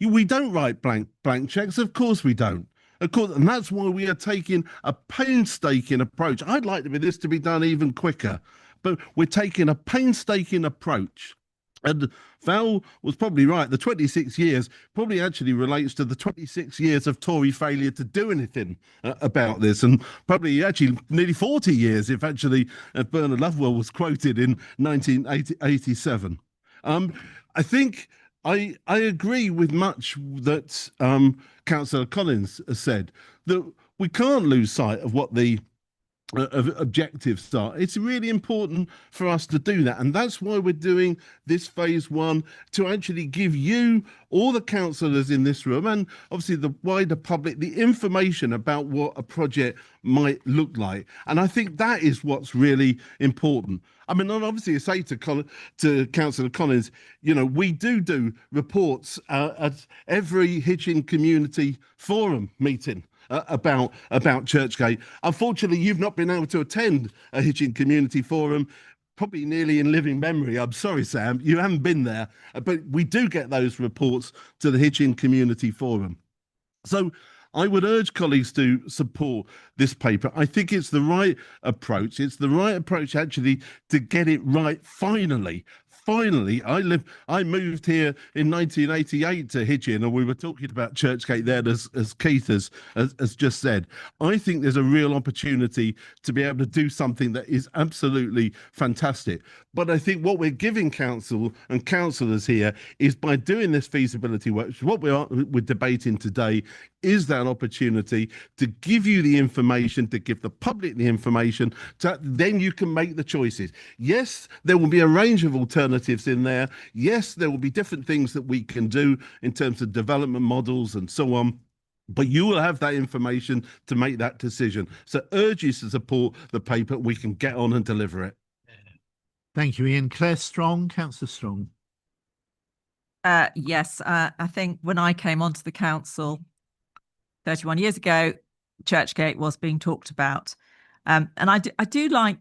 we don't write blank checks. Of course we don't. Of course, and that's why we are taking a painstaking approach. I'd like this to be done even quicker, but we're taking a painstaking approach. And Val was probably right. The 26 years probably actually relates to the 26 years of Tory failure to do anything about this, and probably actually nearly 40 years if actually Bernard Lovewell was quoted in 1987. I think I agree with much that Councillor Collins has said, that we can't lose sight of what the objectives are. It's really important for us to do that, and that's why we're doing this phase 1, to actually give you, all the councillors in this room, and obviously the wider public, the information about what a project might look like. And I think that is what's really important. I mean, obviously I say to Councillor Collins, we do reports at every Hitchin Community Forum meeting about Churchgate. Unfortunately, you've not been able to attend a Hitchin Community Forum, probably nearly in living memory. I'm sorry, Sam, you haven't been there, but we do get those reports to the Hitchin Community Forum. So I would urge colleagues to support this paper. I think it's the right approach. It's the right approach actually to get it right finally. Finally, I moved here in 1988 to Hitchin, and we were talking about Churchgate then, as Keith has just said. I think there's a real opportunity to be able to do something that is absolutely fantastic. But I think what we're giving council and councillors here is, by doing this feasibility work, which is what we're debating today, is that opportunity to give you the information, to give the public the information, then you can make the choices. Yes, there will be a range of alternatives in there. Yes, there will be different things that we can do in terms of development models and so on. But you will have that information to make that decision. So urge you to support the paper. We can get on and deliver it. Thank you, Ian. Claire Strong, Councillor Strong. Yes, I think when I came onto the council 31 years ago, Churchgate was being talked about. And I do like,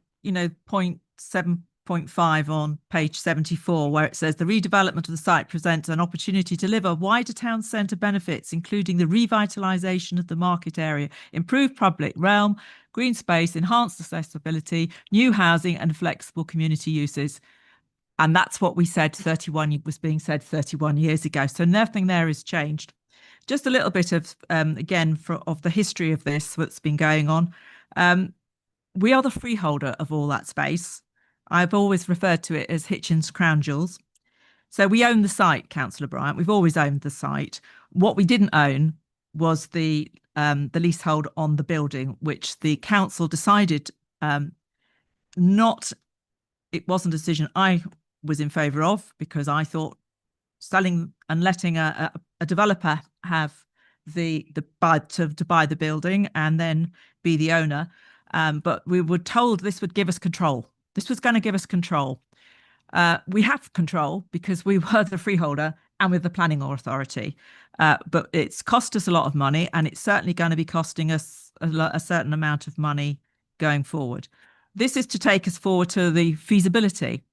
point 7.5 on page 74, where it says the redevelopment of the site presents an opportunity to deliver wider town centre benefits, including the revitalisation of the market area, improved public realm, green space, enhanced accessibility, new housing and flexible community uses. And that's what we said was being said 31 years ago. So nothing there has changed. Just a little bit of, again, of the history of this, what's been going on. We are the freeholder of all that space. I've always referred to it as Hitchin's Crown Jewels. So we own the site, Councillor Bryant. We've always owned the site. What we didn't own was the leasehold on the building, which the council decided not. It wasn't a decision I was in favour of, because I thought selling and letting a developer have to buy the building and then be the owner. But we were told this would give us control. This was going to give us control. We have control because we were the freeholder and with the planning authority. But it's cost us a lot of money, and it's certainly going to be costing us a certain amount of money going forward. This is to take us forward to the feasibility.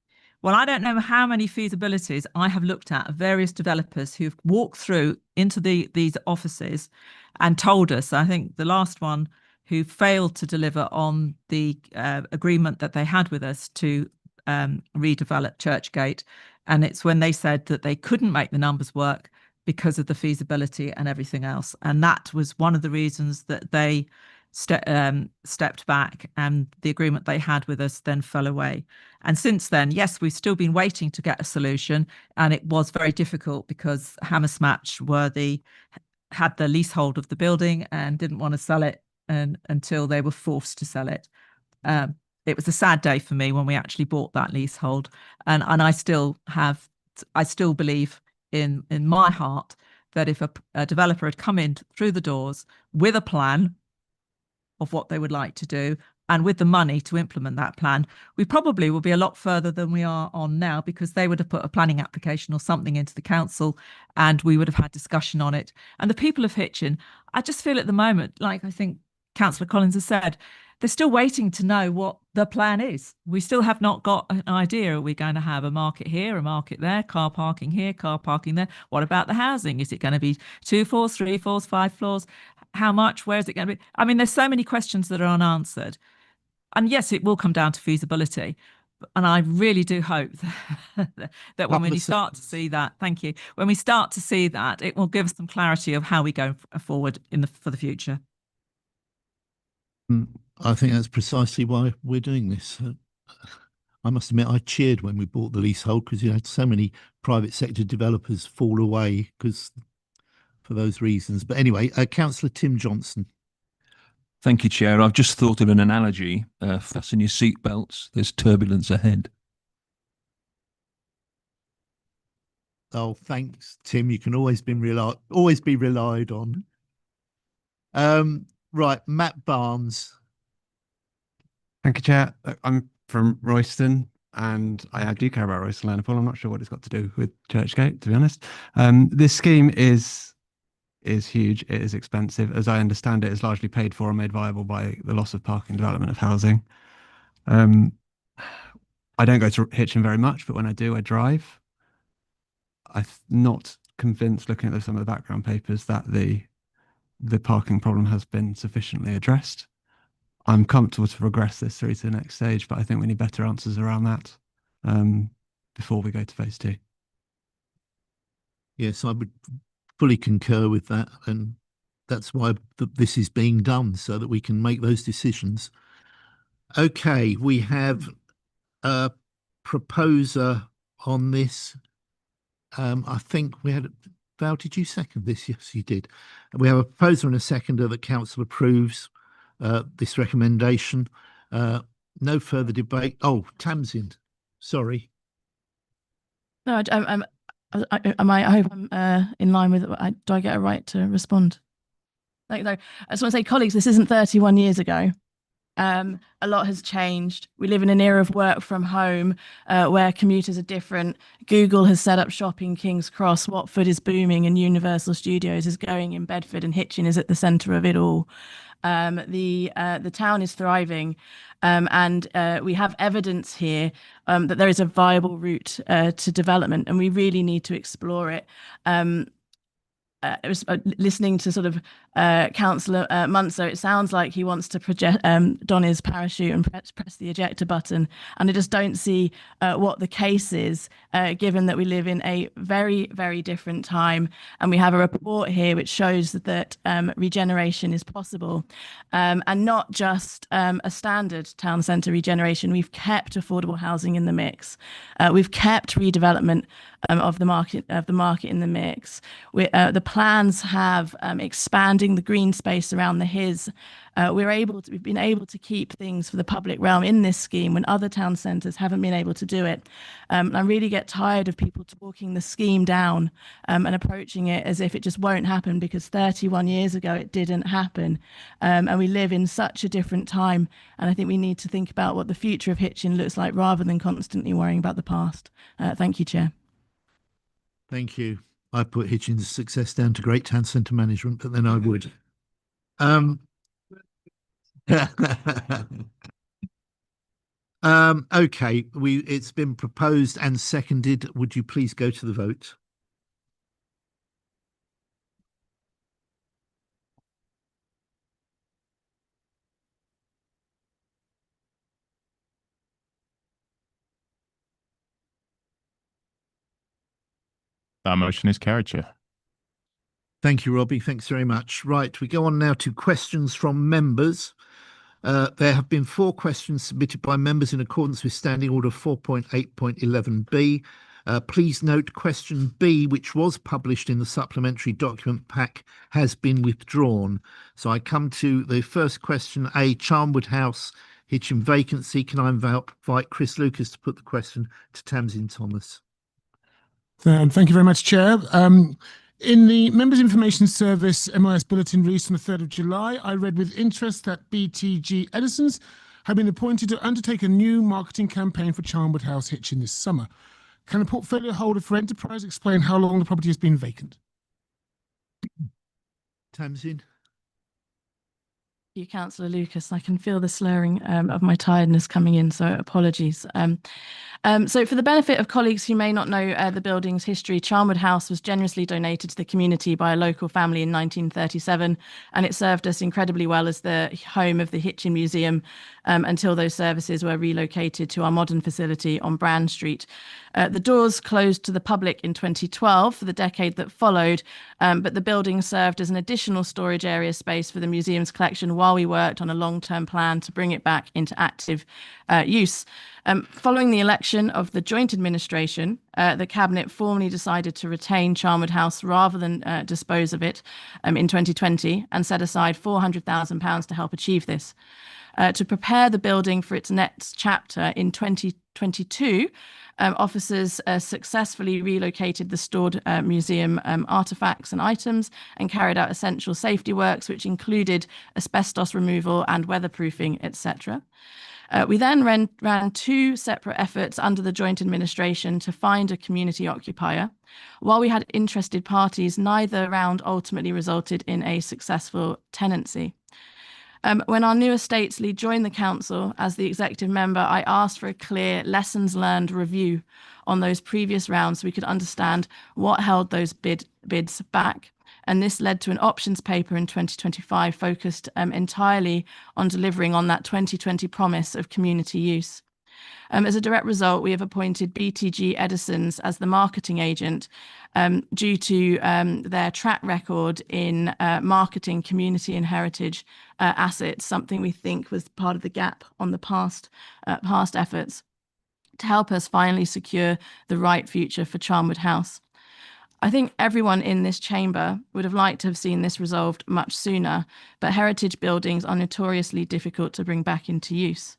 Well, I don't know how many feasibilities I have looked at of various developers who've walked through into these offices and told us, I think the last one who failed to deliver on the agreement that they had with us to redevelop Churchgate. And it's when they said that they couldn't make the numbers work because of the feasibility and everything else. And that was one of the reasons that they stepped back, and the agreement they had with us then fell away. And since then, yes, we've still been waiting to get a solution, and it was very difficult because Hammersmatch had the leasehold of the building and didn't want to sell it until they were forced to sell it. It was a sad day for me when we actually bought that leasehold, and I still believe in my heart that if a developer had come in through the doors with a plan of what they would like to do and with the money to implement that plan, we probably will be a lot further than we are on now, because they would have put a planning application or something into the council and we would have had discussion on it. And the people of Hitchin, I just feel at the moment, like I think Councillor Collins has said, they're still waiting to know what the plan is. We still have not got an idea. Are we going to have a market here, a market there, car parking here, car parking there? What about the housing? Is it going to be 2 floors, 3 floors, 5 floors? How much? Where is it going to be? I mean, there's so many questions that are unanswered. And yes, it will come down to feasibility. And I really do hope that when we start to see that, thank you, when we start to see that, it will give us some clarity of how we go forward for the future. I think that's precisely why we're doing this. I must admit, I cheered when we bought the leasehold, because you had so many private sector developers fall away for those reasons. But anyway, Councillor Tim Johnson. Thank you, Chair. I've just thought of an analogy. Fasten your seatbelts. There's turbulence ahead. Oh, thanks, Tim. You can always be relied on. Right, Matt Barnes. Thank you, Chair. I'm from Royston, and I do care about Royston Lenopole. I'm not sure what it's got to do with Churchgate, to be honest. This scheme is huge. It is expensive. As I understand it, it's largely paid for and made viable by the loss of parking, development of housing. I don't go to Hitchin very much, but when I do, I drive. I'm not convinced, looking at some of the background papers, that the parking problem has been sufficiently addressed. I'm comfortable to progress this through to the next stage, but I think we need better answers around that before we go to phase 2. Yes, I would fully concur with that, and that's why this is being done, so that we can make those decisions. Okay, we have a proposer on this. I think we had Val, did you second this? Yes, you did. We have a proposer and a seconder that council approves this recommendation. No further debate. Oh, Tamsin, sorry. No, I hope I'm in line with. Do I get a right to respond? Like, though, I just want to say, colleagues, this isn't 31 years ago. A lot has changed. We live in an era of work from home where commuters are different. Google has set up shop in King's Cross. Watford is booming and Universal Studios is going in Bedford, and Hitchin is at the centre of it all. The town is thriving, and we have evidence here that there is a viable route to development, and we really need to explore it. Listening to sort of Councillor Munzer, it sounds like he wants to don his parachute and press the ejector button, and I just don't see what the case is, given that we live in a very, very different time, and we have a report here which shows that regeneration is possible, and not just a standard town centre regeneration. We've kept affordable housing in the mix. We've kept redevelopment of the market in the mix. The plans have expanding the green space around the HIS. We've been able to keep things for the public realm in this scheme when other town centres haven't been able to do it. I really get tired of people talking the scheme down and approaching it as if it just won't happen because 31 years ago it didn't happen. And we live in such a different time. And I think we need to think about what the future of Hitchin looks like rather than constantly worrying about the past. Thank you, Chair. Thank you. I put Hitchin's success down to great town centre management, but then I would. Okay, it's been proposed and seconded. Would you please go to the vote? That motion is carried, Chair. Thank you, Robbie. Thanks very much. Right, we go on now to questions from members. There have been 4 questions submitted by members in accordance with Standing Order 4.8.11b. Please note question B, which was published in the supplementary document pack, has been withdrawn. So I come to the first question, A, Charnwood House, Hitchin vacancy. Can I invite Chris Lucas to put the question to Tamsin Thomas? Thank you very much, Chair. In the Members' Information Service MIS Bulletin released on the 3rd of July, I read with interest that BTG Edisons have been appointed to undertake a new marketing campaign for Charnwood House, Hitchin this summer. Can a portfolio holder for enterprise explain how long the property has been vacant? Tamsin. You, Councillor Lucas. I can feel the slurring of my tiredness coming in, so apologies. So for the benefit of colleagues who may not know the building's history, Charnwood House was generously donated to the community by a local family in 1937, and it served us incredibly well as the home of the Hitchin Museum until those services were relocated to our modern facility on Brand Street. The doors closed to the public in 2012 for the decade that followed, but the building served as an additional storage area space for the museum's collection while we worked on a long-term plan to bring it back into active use. Following the election of the joint administration, the Cabinet formally decided to retain Charnwood House rather than dispose of it in 2020 and set aside £400,000 to help achieve this. To prepare the building for its next chapter in 2022, officers successfully relocated the stored museum artefacts and items and carried out essential safety works, which included asbestos removal and weatherproofing, etc. We then ran 2 separate efforts under the joint administration to find a community occupier. While we had interested parties, neither round ultimately resulted in a successful tenancy. When our new estates lead joined the council as the executive member, I asked for a clear lessons learned review on those previous rounds so we could understand what held those bids back. And this led to an options paper in 2025 focused entirely on delivering on that 2020 promise of community use. As a direct result, we have appointed BTG Edisons as the marketing agent due to their track record in marketing community and heritage assets, something we think was part of the gap on the past efforts, to help us finally secure the right future for Charnwood House. I think everyone in this chamber would have liked to have seen this resolved much sooner, but heritage buildings are notoriously difficult to bring back into use.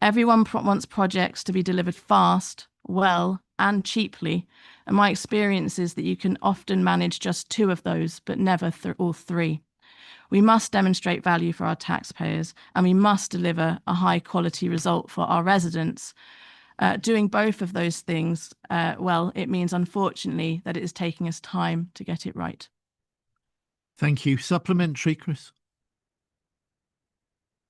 Everyone wants projects to be delivered fast, well, and cheaply, and my experience is that you can often manage just 2 of those, but never all 3. We must demonstrate value for our taxpayers, and we must deliver a high quality result for our residents. Doing both of those things, well, it means unfortunately that it is taking us time to get it right. Thank you. Supplementary, Chris?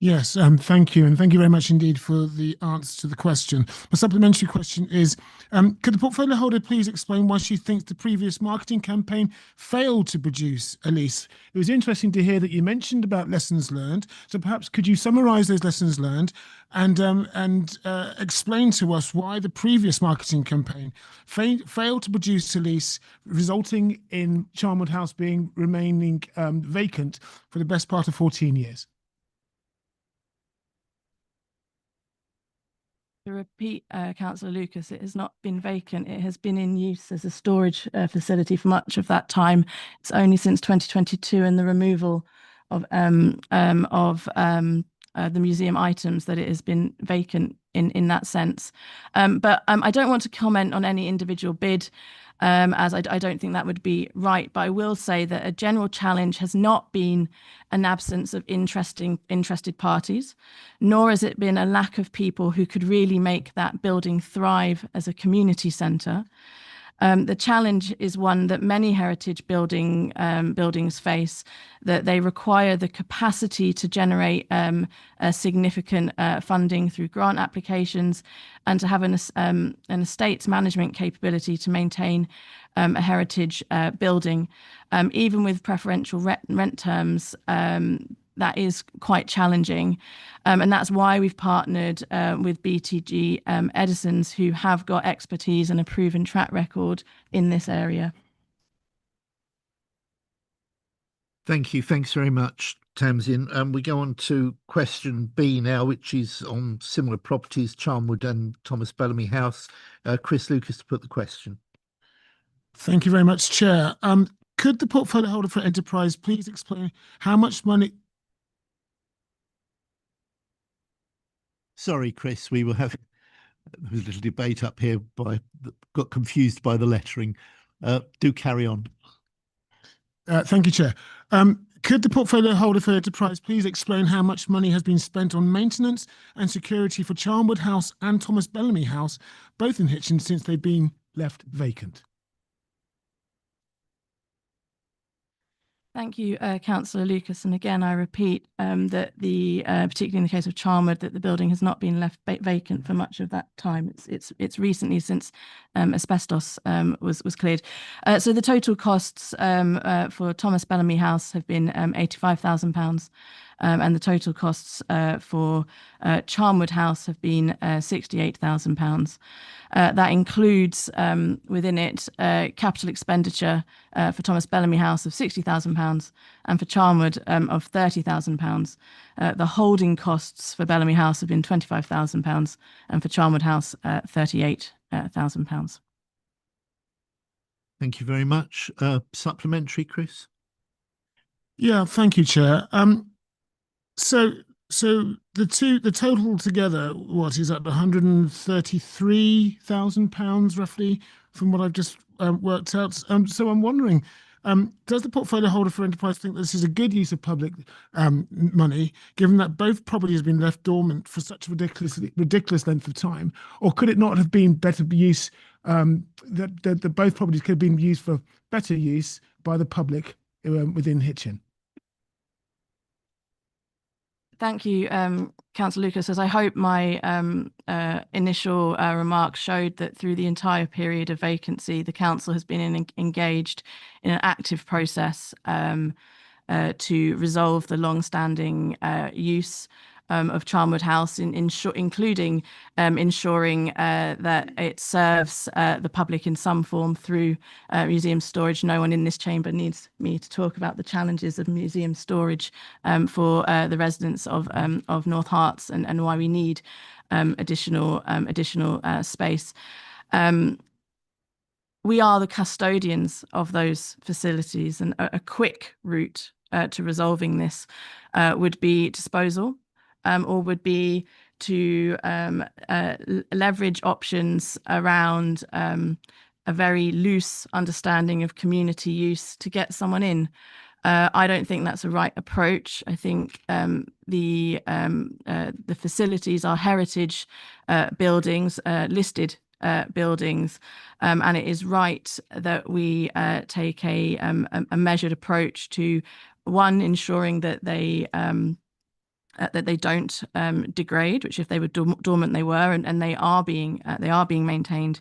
Yes, thank you. And thank you very much indeed for the answer to the question. My supplementary question is, could the portfolio holder please explain why she thinks the previous marketing campaign failed to produce a lease? It was interesting to hear that you mentioned about lessons learned. So perhaps could you summarize those lessons learned and explain to us why the previous marketing campaign failed to produce a lease, resulting in Charnwood House remaining vacant for the best part of 14 years? To repeat, Councillor Lucas, it has not been vacant. It has been in use as a storage facility for much of that time. It's only since 2022 and the removal of the museum items that it has been vacant in that sense. But I don't want to comment on any individual bid, as I don't think that would be right. But I will say that a general challenge has not been an absence of interested parties, nor has it been a lack of people who could really make that building thrive as a community centre. The challenge is one that many heritage buildings face, that they require the capacity to generate a significant funding through grant applications and to have an estates management capability to maintain a heritage building. Even with preferential rent terms, that is quite challenging. And that's why we've partnered with BTG Edisons, who have got expertise and a proven track record in this area. Thank you. Thanks very much, Tamsin. We go on to question B now, which is on similar properties, Charnwood and Thomas Bellamy House. Chris Lucas to put the question. Thank you very much, Chair. Could the portfolio holder for Enterprise please explain how much money... Sorry, Chris, there was a little debate up here, got confused by the lettering. Do carry on. Thank you, Chair. Could the portfolio holder for Enterprise please explain how much money has been spent on maintenance and security for Charnwood House and Thomas Bellamy House, both in Hitchin, since they've been left vacant? Thank you, Councillor Lucas. And again, I repeat that particularly in the case of Charnwood, that the building has not been left vacant for much of that time. It's recently since asbestos was cleared. So the total costs for Thomas Bellamy House have been £85,000. And the total costs for Charnwood House have been £68,000. That includes within it capital expenditure for Thomas Bellamy House of £60,000 and for Charnwood of £30,000. The holding costs for Bellamy House have been £25,000 and for Charnwood House £38,000. Thank you very much. Supplementary, Chris? Yeah, thank you, Chair. So the total together, what is that, £133,000 roughly, from what I've just worked out. So I'm wondering, does the portfolio holder for Enterprise think this is a good use of public money, given that both properties have been left dormant for such a ridiculous length of time? Or could it not have been better use, that both properties could have been used for better use by the public within Hitchin? Thank you, Councillor Lucas. As I hope my initial remarks showed, that through the entire period of vacancy, the council has been engaged in an active process to resolve the long-standing use of Charnwood House, including ensuring that it serves the public in some form through museum storage. No one in this chamber needs me to talk about the challenges of museum storage for the residents of North Herts and why we need additional space. We are the custodians of those facilities, and a quick route to resolving this would be disposal. Or would be to leverage options around a very loose understanding of community use to get someone in. I don't think that's a right approach. I think the facilities are heritage buildings, listed buildings, and it is right that we take a measured approach to ensuring that they don't degrade, which if they were dormant they were, and they are being maintained,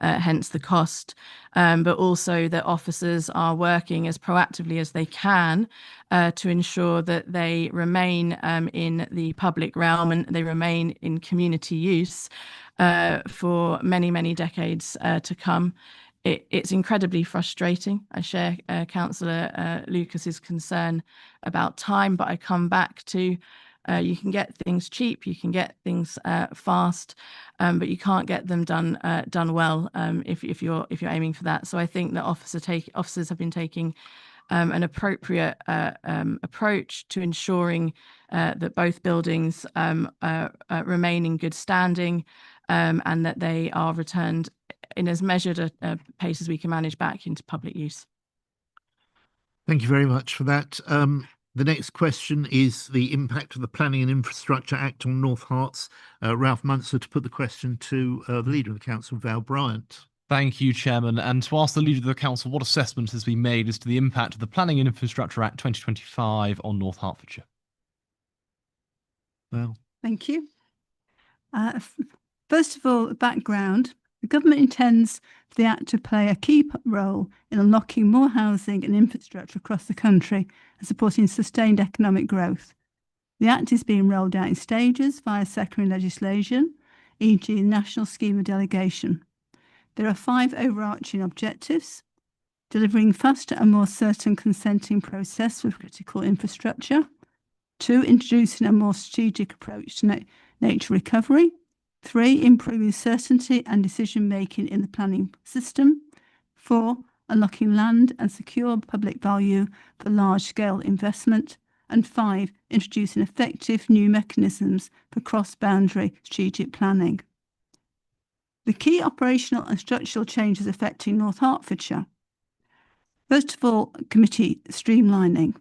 hence the cost, but also that officers are working as proactively as they can to ensure that they remain in the public realm and they remain in community use for many decades to come. It's incredibly frustrating. I share Councillor Lucas's concern about time, but I come back to you can get things cheap, you can get things fast, but you can't get them done well if you're aiming for that. So I think that officers have been taking an appropriate approach to ensuring that both buildings remain in good standing and that they are returned in as measured a pace as we can manage back into public use. Thank you very much for that. The next question is the impact of the Planning and Infrastructure Act on North Herts. Ralph Munster to put the question to the Leader of the Council, Val Bryant. Thank you, Chairman. And to ask the Leader of the Council what assessment has been made as to the impact of the Planning and Infrastructure Act 2025 on North Hertfordshire. Well, thank you. First of all, background. The government intends for the Act to play a key role in unlocking more housing and infrastructure across the country and supporting sustained economic growth. The Act is being rolled out in stages via secondary legislation, e.g. the National Scheme of Delegation. There are 5 overarching objectives: delivering faster and more certain consenting process for critical infrastructure, 2, introducing a more strategic approach to nature recovery, 3, improving certainty and decision-making in the planning system, 4, unlocking land and secure public value for large-scale investment, and 5, introducing effective new mechanisms for cross-boundary strategic planning. The key operational and structural changes affecting North Hertfordshire. First of all, committee streamlining.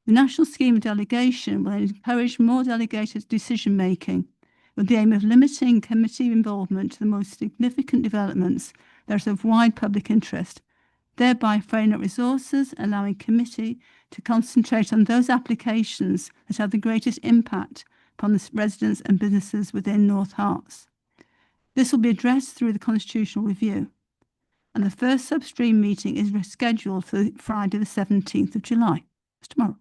The National Scheme of Delegation will encourage more delegated decision-making with the aim of limiting committee involvement to the most significant developments that are of wide public interest, thereby freeing up resources, allowing committee to concentrate on those applications that have the greatest impact upon the residents and businesses within North Herts. This will be addressed through the constitutional review, and the first substream meeting is scheduled for Friday the 17th of July, that's tomorrow.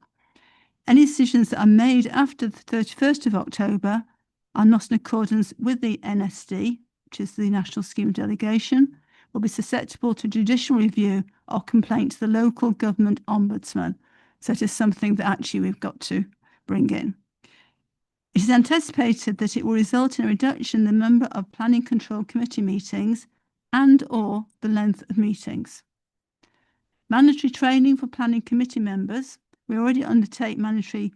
Any decisions that are made after the 31st of October are not in accordance with the NSD, which is the National Scheme of Delegation, will be susceptible to judicial review or complaint to the local government ombudsman. So it is something that actually we've got to bring in. It is anticipated that it will result in a reduction in the number of Planning Control Committee meetings and/or the length of meetings. Mandatory training for Planning Committee members. We already undertake mandatory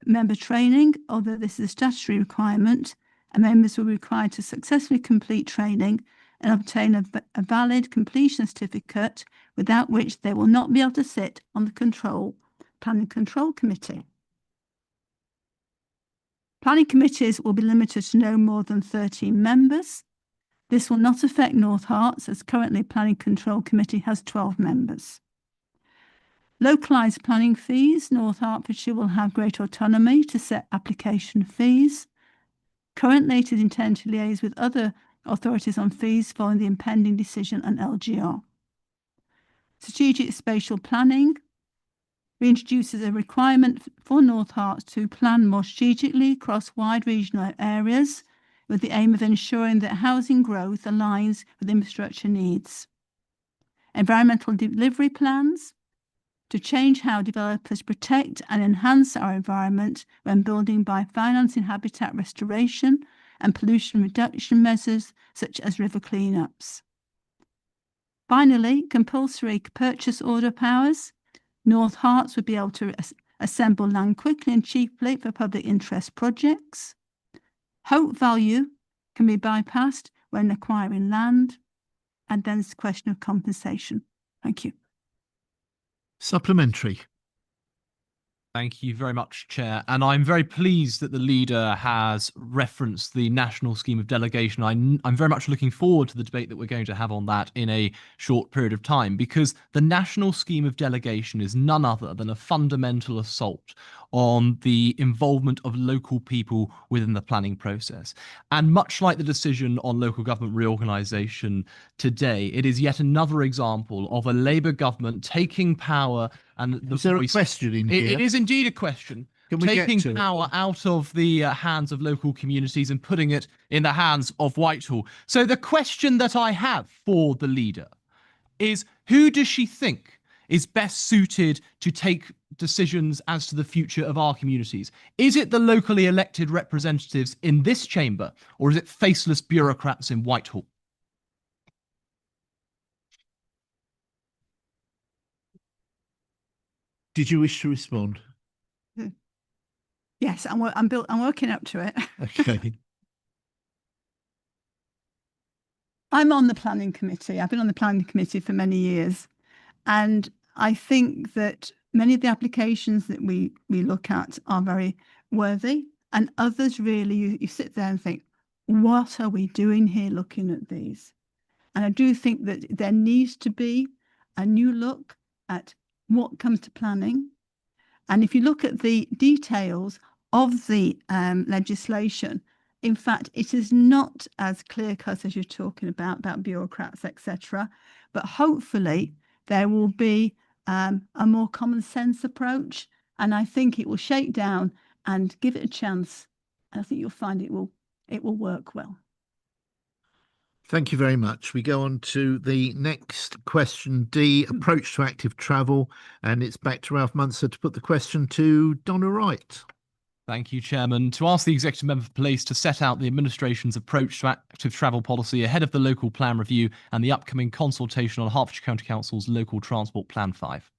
member training, although this is a statutory requirement, and members will be required to successfully complete training and obtain a valid completion certificate, without which they will not be able to sit on the Planning Control Committee. Planning committees will be limited to no more than 13 members. This will not affect North Herts, as currently Planning Control Committee has 12 members. Localised planning fees. North Hertfordshire will have great autonomy to set application fees. Currently, it is intended to liaise with other authorities on fees following the impending decision on LGR. Strategic spatial planning reintroduces a requirement for North Herts to plan more strategically across wide regional areas, with the aim of ensuring that housing growth aligns with infrastructure needs. Environmental delivery plans to change how developers protect and enhance our environment when building by financing habitat restoration and pollution reduction measures such as river cleanups. Finally, compulsory purchase order powers. North Herts would be able to assemble land quickly and cheaply for public interest projects. Hope value can be bypassed when acquiring land, and then it's a question of compensation. Thank you. Supplementary. Thank you very much, Chair. And I'm very pleased that the leader has referenced the national scheme of delegation. I'm very much looking forward to the debate that we're going to have on that in a short period of time, because the national scheme of delegation is none other than a fundamental assault on the involvement of local people within the planning process. And much like the decision on local government reorganisation today, it is yet another example of a Labour government taking power and the Is there a voice. question in here? It is indeed a question. Can we get Taking to it? power out of the hands of local communities and putting it in the hands of Whitehall. So the question that I have for the leader is, who does she think is best suited to take decisions as to the future of our communities? Is it the locally elected representatives in this chamber, or is it faceless bureaucrats in Whitehall? Did you wish to respond? Yes, I'm working up to it. Okay. I'm on the planning committee. I've been on the planning committee for many years. And I think that many of the applications that we look at are very worthy. And others really, you sit there and think, what are we doing here looking at these? And I do think that there needs to be a new look at what comes to planning. And if you look at the details of the legislation, in fact, it is not as clear-cut as you're talking about bureaucrats, etc. But hopefully there will be a more common sense approach. And I think it will shake down and give it a chance. And I think you'll find it will work well. Thank you very much. We go on to the next question, D, approach to active travel. And it's back to Ralph Munster to put the question to Donna Wright. Thank you, Chairman. To ask the Executive Member for Police to set out the administration's approach to active travel policy ahead of the local plan review and the upcoming consultation on Hertfordshire County Council's Local Transport Plan 5.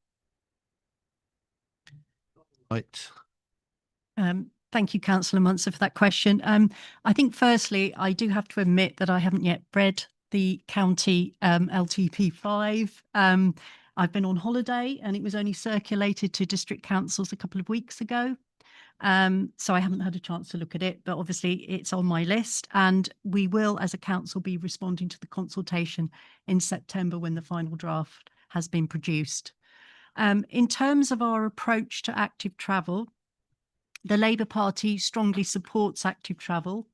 Right. Thank you, Councillor Munster, for that question. I think firstly, I do have to admit that I haven't yet read the county LTP5. I've been on holiday and it was only circulated to district councils a couple of weeks ago. So I haven't had a chance to look at it, but obviously it's on my list, and we will, as a council, be responding to the consultation in September when the final draft has been produced. In terms of our approach to active travel, the Labour Party strongly supports active travel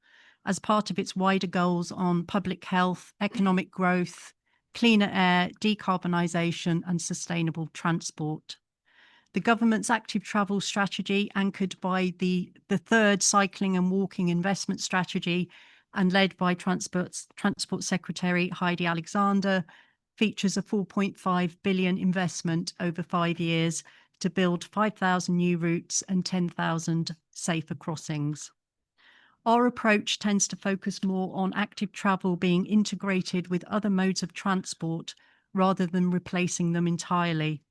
as part of its wider goals on public health, economic growth, cleaner air, decarbonisation and sustainable transport. The government's active travel strategy, anchored by the third cycling and walking investment strategy and led by Transport Secretary Heidi Alexander, features a 4.5 billion investment over 5 years to build 5,000 new routes and 10,000 safer crossings. Our approach tends to focus more on active travel being integrated with other modes of transport rather than replacing them entirely,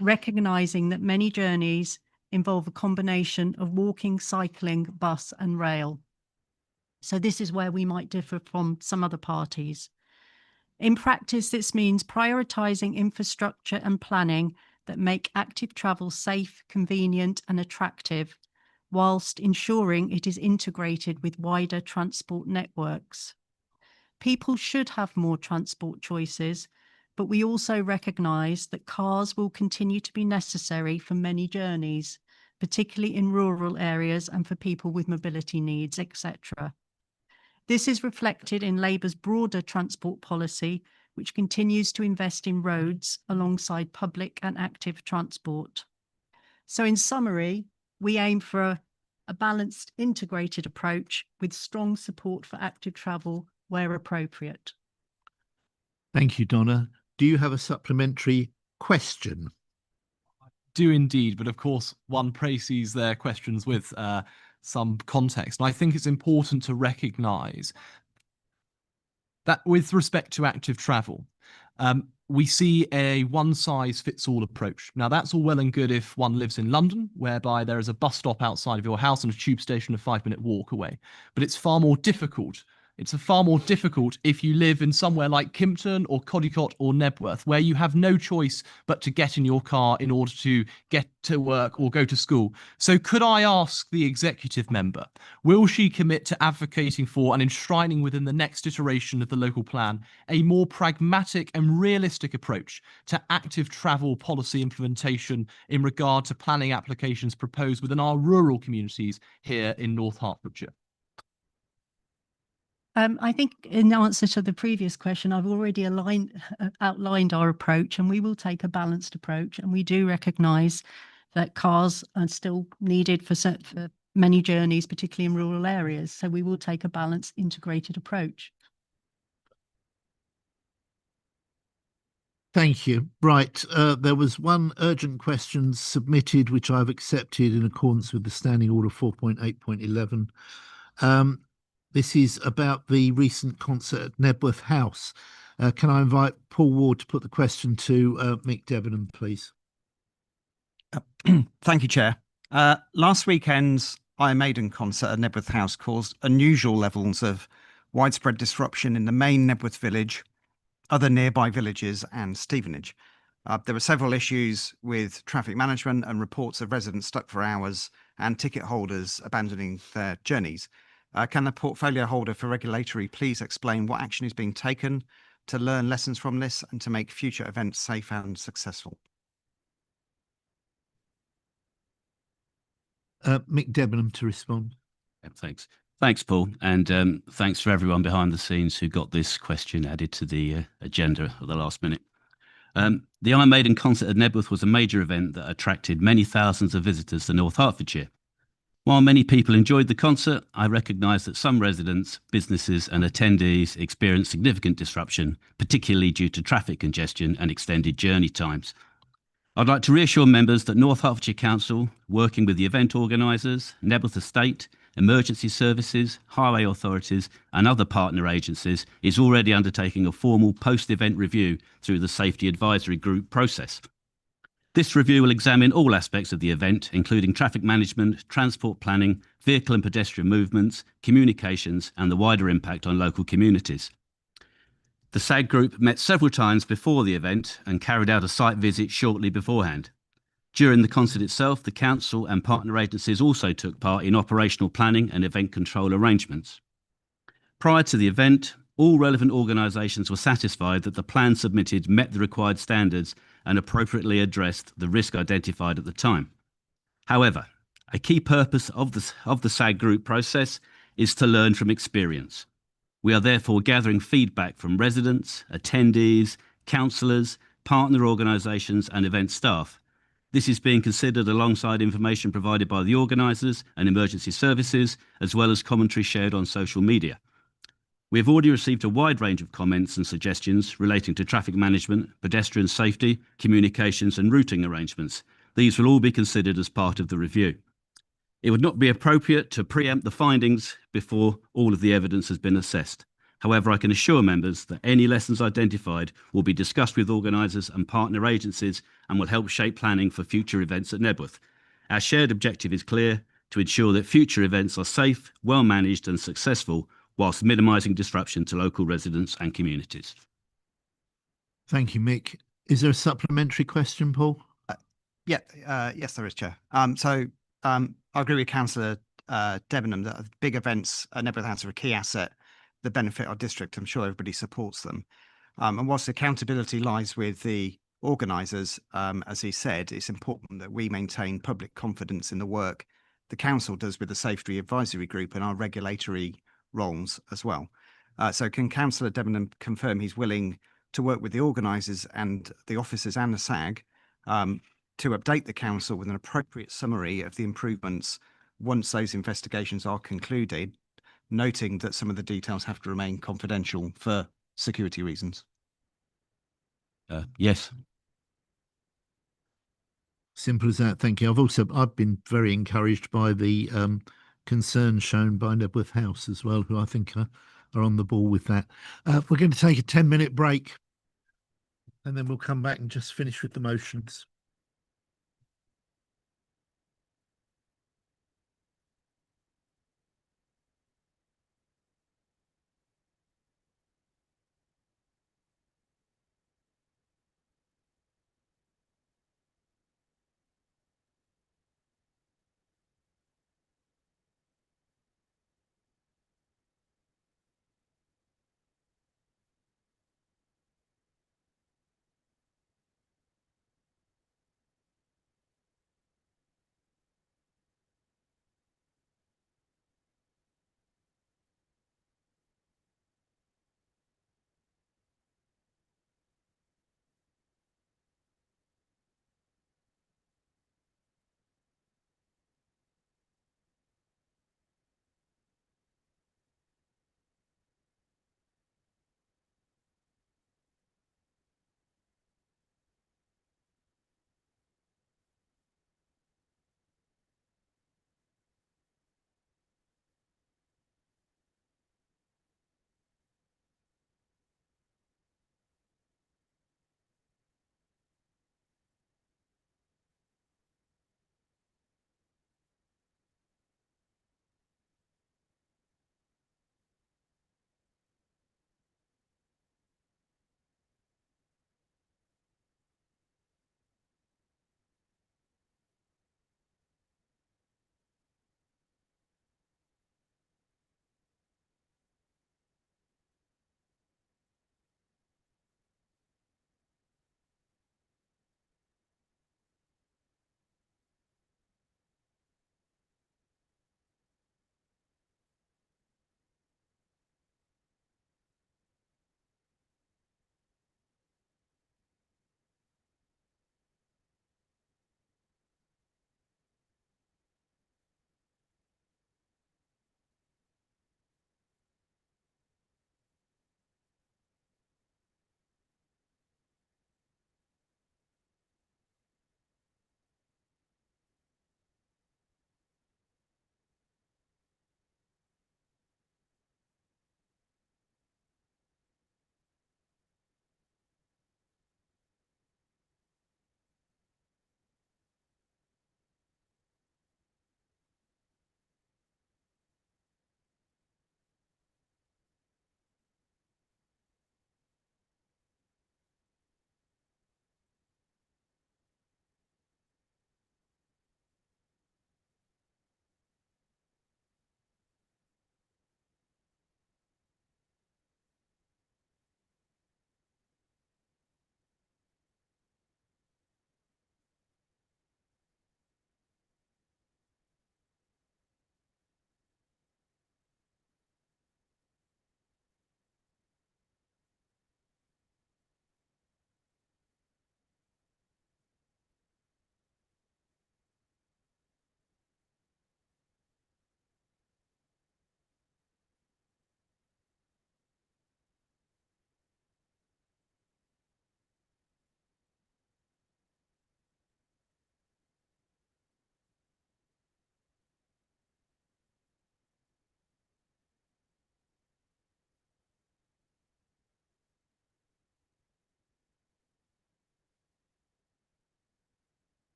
recognising that many journeys involve a combination of walking, cycling, bus and rail. So this is where we might differ from some other parties. In practice, this means prioritising infrastructure and planning that make active travel safe, convenient and attractive, whilst ensuring it is integrated with wider transport networks. People should have more transport choices, but we also recognise that cars will continue to be necessary for many journeys, particularly in rural areas and for people with mobility needs, etc. This is reflected in Labour's broader transport policy, which continues to invest in roads alongside public and active transport. So in summary, we aim for a balanced, integrated approach with strong support for active travel where appropriate. Thank you, Donna. Do you have a supplementary question? I do indeed, but of course one precedes their questions with some context. And I think it's important to recognise that with respect to active travel, we see a one-size-fits-all approach. Now, that's all well and good if one lives in London, whereby there is a bus stop outside of your house and a tube station a 5-minute walk away. But it's far more difficult It's far more difficult if you live in somewhere like Kimpton or Codicott or Nebworth, where you have no choice but to get in your car in order to get to work or go to school. So could I ask the executive member, will she commit to advocating for and enshrining within the next iteration of the local plan a more pragmatic and realistic approach to active travel policy implementation in regard to planning applications proposed within our rural communities here in North Hertfordshire? I think in answer to the previous question, I've already outlined our approach, and we will take a balanced approach. And we do recognise that cars are still needed for many journeys, particularly in rural areas. So we will take a balanced, integrated approach. Thank you. Right. There was one urgent question submitted, which I've accepted in accordance with the Standing Order 4.8.11. This is about the recent concert at Nebworth House. Can I invite Paul Ward to put the question to Mick Debenham, please? Thank you, Chair. Last weekend's Iron Maiden concert at Nebworth House caused unusual levels of widespread disruption in the main Nebworth village, other nearby villages and Stevenage. There were several issues with traffic management and reports of residents stuck for hours and ticket holders abandoning their journeys. Can the portfolio holder for regulatory please explain what action is being taken to learn lessons from this and to make future events safe and successful? Mick Debenham to respond. Thanks. Thanks, Paul. And thanks for everyone behind the scenes who got this question added to the agenda at the last minute. The Iron Maiden concert at Nebworth was a major event that attracted many thousands of visitors to North Hertfordshire. While many people enjoyed the concert, I recognise that some residents, businesses and attendees experienced significant disruption, particularly due to traffic congestion and extended journey times. I'd like to reassure members that North Hertfordshire Council, working with the event organisers, Nebworth Estate, emergency services, highway authorities and other partner agencies, is already undertaking a formal post-event review through the Safety Advisory Group process. This review will examine all aspects of the event, including traffic management, transport planning, vehicle and pedestrian movements, communications, and the wider impact on local communities. The SAG Group met several times before the event and carried out a site visit shortly beforehand. During the concert itself, the Council and partner agencies also took part in operational planning and event control arrangements. Prior to the event, all relevant organisations were satisfied that the plan submitted met the required standards and appropriately addressed the risk identified at the time. However, a key purpose of the SAG Group process is to learn from experience. We are therefore gathering feedback from residents, attendees, councillors, partner organisations and event staff. This is being considered alongside information provided by the organisers and emergency services, as well as commentary shared on social media. We have already received a wide range of comments and suggestions relating to traffic management, pedestrian safety, communications and routing arrangements. These will all be considered as part of the review. It would not be appropriate to preempt the findings before all of the evidence has been assessed. However, I can assure members that any lessons identified will be discussed with organisers and partner agencies and will help shape planning for future events at Nebworth. Our shared objective is clear: to ensure that future events are safe, well managed and successful, whilst minimising disruption to local residents and communities. Thank you, Mick. Is there a supplementary question, Paul? Yes, there is, Chair. I agree with Councillor Debenham that big events at Nebworth House are a key asset that benefit our district. I'm sure everybody supports them. And whilst accountability lies with the organisers, as he said, it's important that we maintain public confidence in the work the Council does with the Safety Advisory Group and our regulatory roles as well. So can Councillor Debenham confirm he's willing to work with the organisers and the officers and the SAG to update the Council with an appropriate summary of the improvements once those investigations are concluded, noting that some of the details have to remain confidential for security reasons? Yes. Simple as that. Thank you. I've been very encouraged by the concern shown by Nebworth House as well, who I think are on the ball with that. We're going to take a 10-minute break and then we'll come back and just finish with the motions.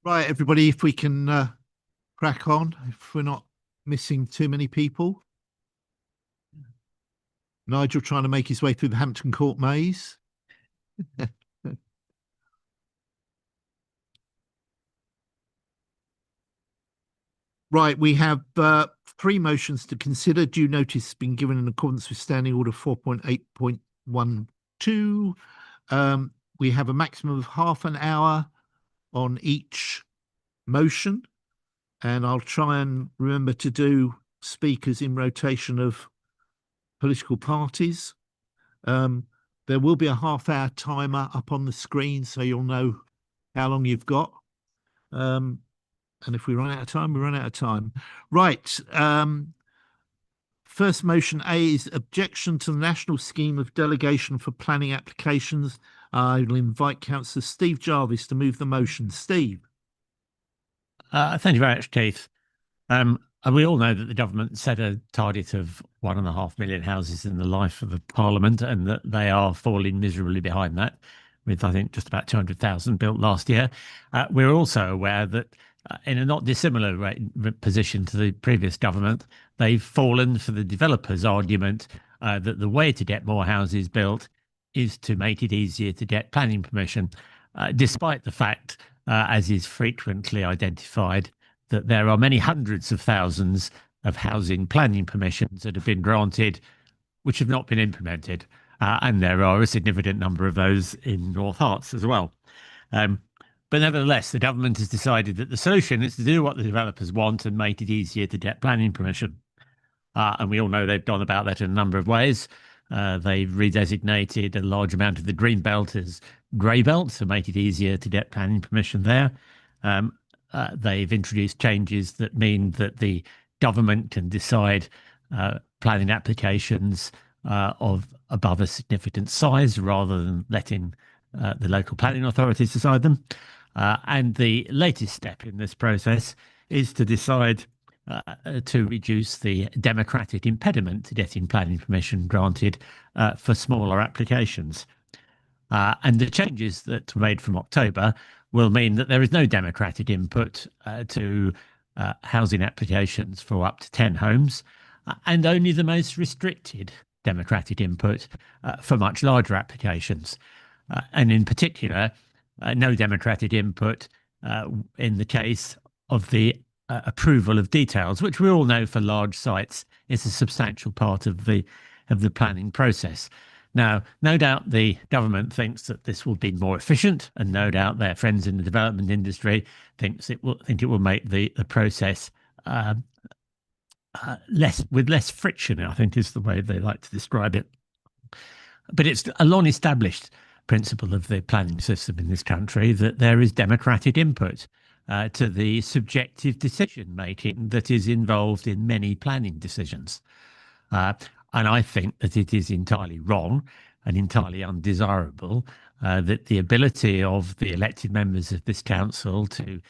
Right, everybody, if we can crack on, if we're not missing too many people. Nigel trying to make his way through the Hampton Court maze. Right, we have 3 motions to consider. Due notice has been given in accordance with Standing Order 4.8.12. We have a maximum of half an hour on each motion, and I'll try and remember to do speakers in rotation of political parties. There will be a half-hour timer up on the screen, so you'll know how long you've got. And if we run out of time, we run out of time. Right. First motion A is objection to the National Scheme of Delegation for Planning Applications. I will invite Councillor Steve Jarvis to move the motion. Steve. Thank you very much, Keith. We all know that the government set a target of 1.5 million houses in the life of the Parliament, and that they are falling miserably behind that, with, I think, just about 200,000 built last year. We're also aware that in a not dissimilar position to the previous government, they've fallen for the developers' argument that the way to get more houses built is to make it easier to get planning permission, despite the fact, as is frequently identified, that there are many hundreds of thousands of housing planning permissions that have been granted which have not been implemented. And there are a significant number of those in North Herts as well. But nevertheless, the government has decided that the solution is to do what the developers want and make it easier to get planning permission. And we all know they've gone about that in a number of ways. They've redesignated a large amount of the green belt as grey belt to make it easier to get planning permission there. They've introduced changes that mean that the government can decide planning applications of above a significant size rather than letting the local planning authorities decide them. And the latest step in this process is to decide to reduce the democratic impediment to getting planning permission granted for smaller applications. And the changes that were made from October will mean that there is no democratic input to housing applications for up to 10 homes, and only the most restricted democratic input for much larger applications. And in particular, no democratic input in the case of the approval of details, which we all know for large sites is a substantial part of the planning process. Now, no doubt the government thinks that this will be more efficient, and no doubt their friends in the development industry think it will make the process with less friction, I think is the way they like to describe it. But it's a long established principle of the planning system in this country that there is democratic input to the subjective decision making that is involved in many planning decisions. And I think that it is entirely wrong and entirely undesirable that the ability of the elected members of this council to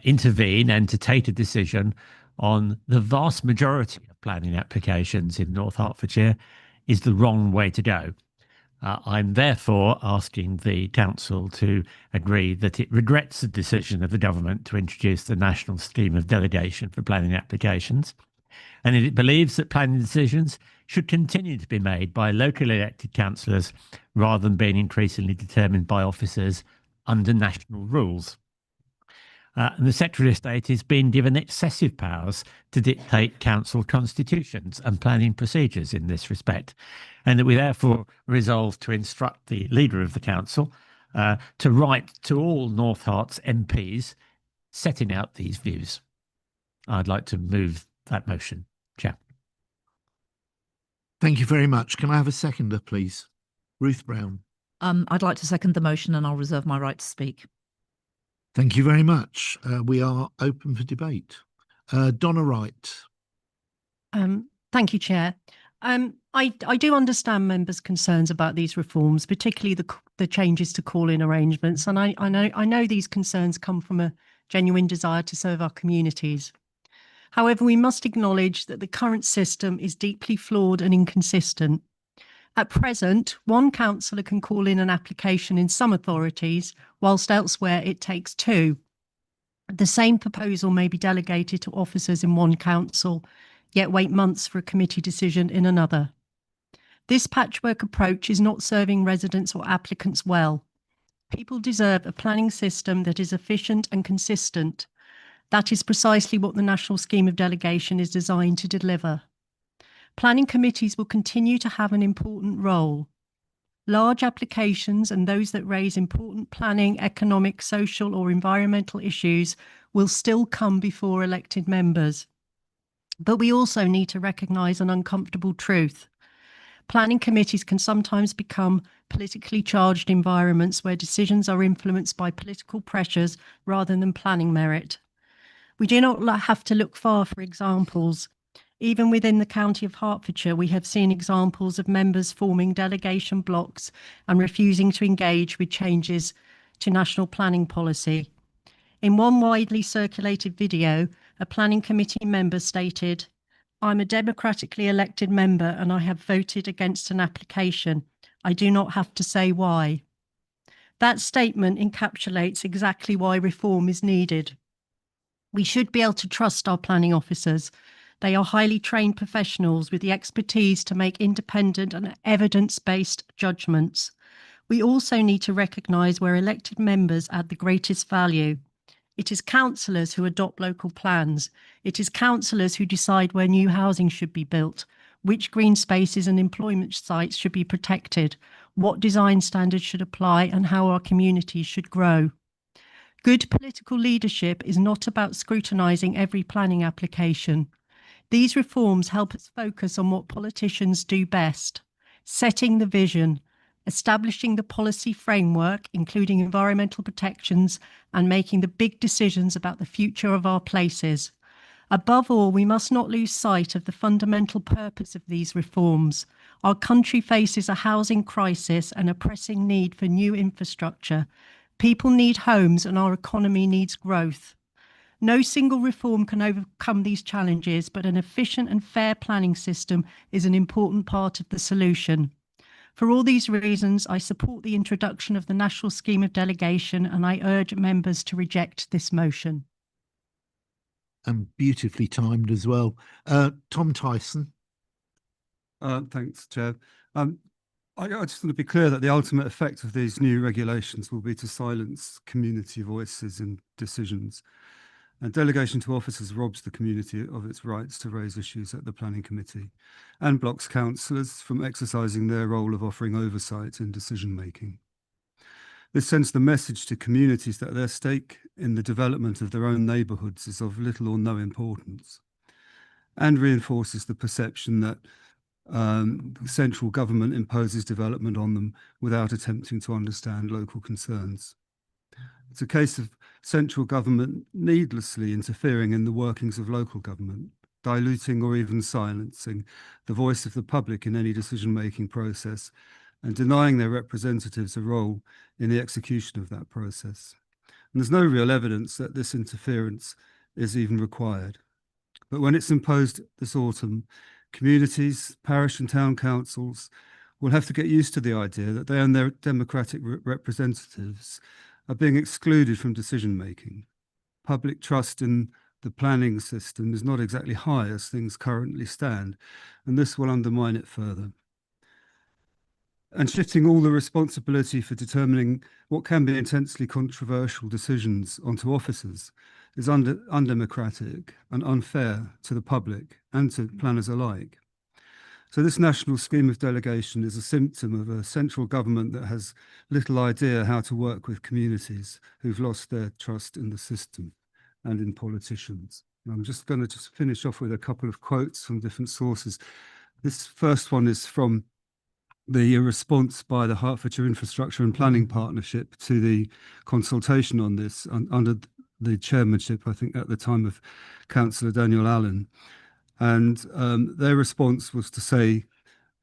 intervene and to take a decision on the vast majority of planning applications in North Hertfordshire is the wrong way to go. I'm therefore asking the council to agree that it regrets the decision of the government to introduce the National Scheme of Delegation for planning applications, and it believes that planning decisions should continue to be made by locally elected councillors rather than being increasingly determined by officers under national rules. And the Secretary of State is being given excessive powers to dictate council constitutions and planning procedures in this respect, and that we therefore resolve to instruct the leader of the council to write to all North Herts MPs setting out these views. I'd like to move that motion, Chair. Thank you very much. Can I have a seconder, please? Ruth Brown. I'd like to second the motion, and I'll reserve my right to speak. Thank you very much. We are open for debate. Donna Wright. Thank you, Chair. I do understand members' concerns about these reforms, particularly the changes to call-in arrangements, and I know these concerns come from a genuine desire to serve our communities. However, we must acknowledge that the current system is deeply flawed and inconsistent, At present, one councillor can call in an application in some authorities, whilst elsewhere it takes two. The same proposal may be delegated to officers in one council, yet wait months for a committee decision in another. This patchwork approach is not serving residents or applicants well. People deserve a planning system that is efficient and consistent. That is precisely what the National Scheme of Delegation is designed to deliver. Planning committees will continue to have an important role. Large applications and those that raise important planning, economic, social or environmental issues will still come before elected members. But we also need to recognise an uncomfortable truth. Planning committees can sometimes become politically charged environments where decisions are influenced by political pressures rather than planning merit. We do not have to look far for examples. Even within the county of Hertfordshire, we have seen examples of members forming delegation blocks and refusing to engage with changes to national planning policy. In one widely circulated video, a planning committee member stated, "I'm a democratically elected member and I have voted against an application. I do not have to say why." That statement encapsulates exactly why reform is needed. We should be able to trust our planning officers. They are highly trained professionals with the expertise to make independent and evidence-based judgments. We also need to recognise where elected members add the greatest value. It is councillors who adopt local plans. It is councillors who decide where new housing should be built, which green spaces and employment sites should be protected, what design standards should apply, and how our communities should grow. Good political leadership is not about scrutinising every planning application. These reforms help us focus on what politicians do best: setting the vision, establishing the policy framework, including environmental protections, and making the big decisions about the future of our places. Above all, we must not lose sight of the fundamental purpose of these reforms. Our country faces a housing crisis and a pressing need for new infrastructure. People need homes and our economy needs growth. No single reform can overcome these challenges, but an efficient and fair planning system is an important part of the solution. For all these reasons, I support the introduction of the National Scheme of Delegation, and I urge members to reject this motion. And beautifully timed as well. Tom Tyson. Thanks, Chair. I just want to be clear that the ultimate effect of these new regulations will be to silence community voices in decisions. And delegation to officers robs the community of its rights to raise issues at the planning committee and blocks councillors from exercising their role of offering oversight in decision making. This sends the message to communities that their stake in the development of their own neighbourhoods is of little or no importance, and reinforces the perception that central government imposes development on them without attempting to understand local concerns. It's a case of central government needlessly interfering in the workings of local government, diluting or even silencing the voice of the public in any decision-making process, and denying their representatives a role in the execution of that process. And there's no real evidence that this interference is even required. But when it's imposed this autumn, communities, parish and town councils will have to get used to the idea that they and their democratic representatives are being excluded from decision-making. Public trust in the planning system is not exactly high as things currently stand, and this will undermine it further. And shifting all the responsibility for determining what can be intensely controversial decisions onto officers is undemocratic and unfair to the public and to planners alike. So this national scheme of delegation is a symptom of a central government that has little idea how to work with communities who've lost their trust in the system and in politicians. And I'm just going to finish off with a couple of quotes from different sources. This first one is from the response by the Hertfordshire Infrastructure and Planning Partnership to the consultation on this under the chairmanship, I think at the time, of Councillor Daniel Allen. And their response was to say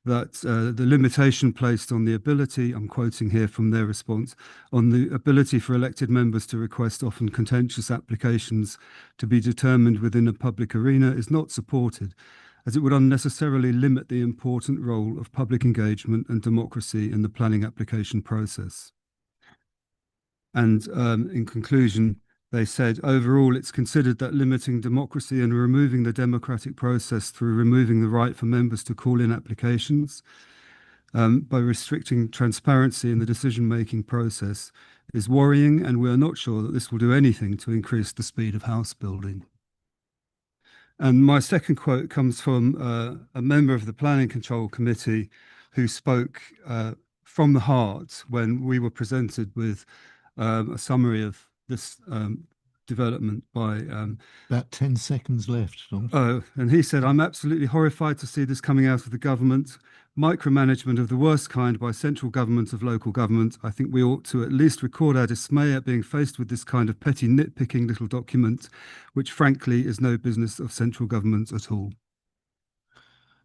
that the limitation placed on the ability, I'm quoting here from their response, on the ability for elected members to request often contentious applications to be determined within a public arena is not supported, as it would unnecessarily limit the important role of public engagement and democracy in the planning application process. And in conclusion, they said, overall, it's considered that limiting democracy and removing the democratic process through removing the right for members to call in applications by restricting transparency in the decision-making process is worrying, and we are not sure that this will do anything to increase the speed of house building. And my second quote comes from a member of the Planning Control Committee who spoke from the heart when we were presented with a summary of this development by about 10 seconds left. Oh, and he said, "I'm absolutely horrified to see this coming out of the government. Micromanagement of the worst kind by central government of local government. I think we ought to at least record our dismay at being faced with this kind of petty nitpicking little document, which frankly is no business of central government at all."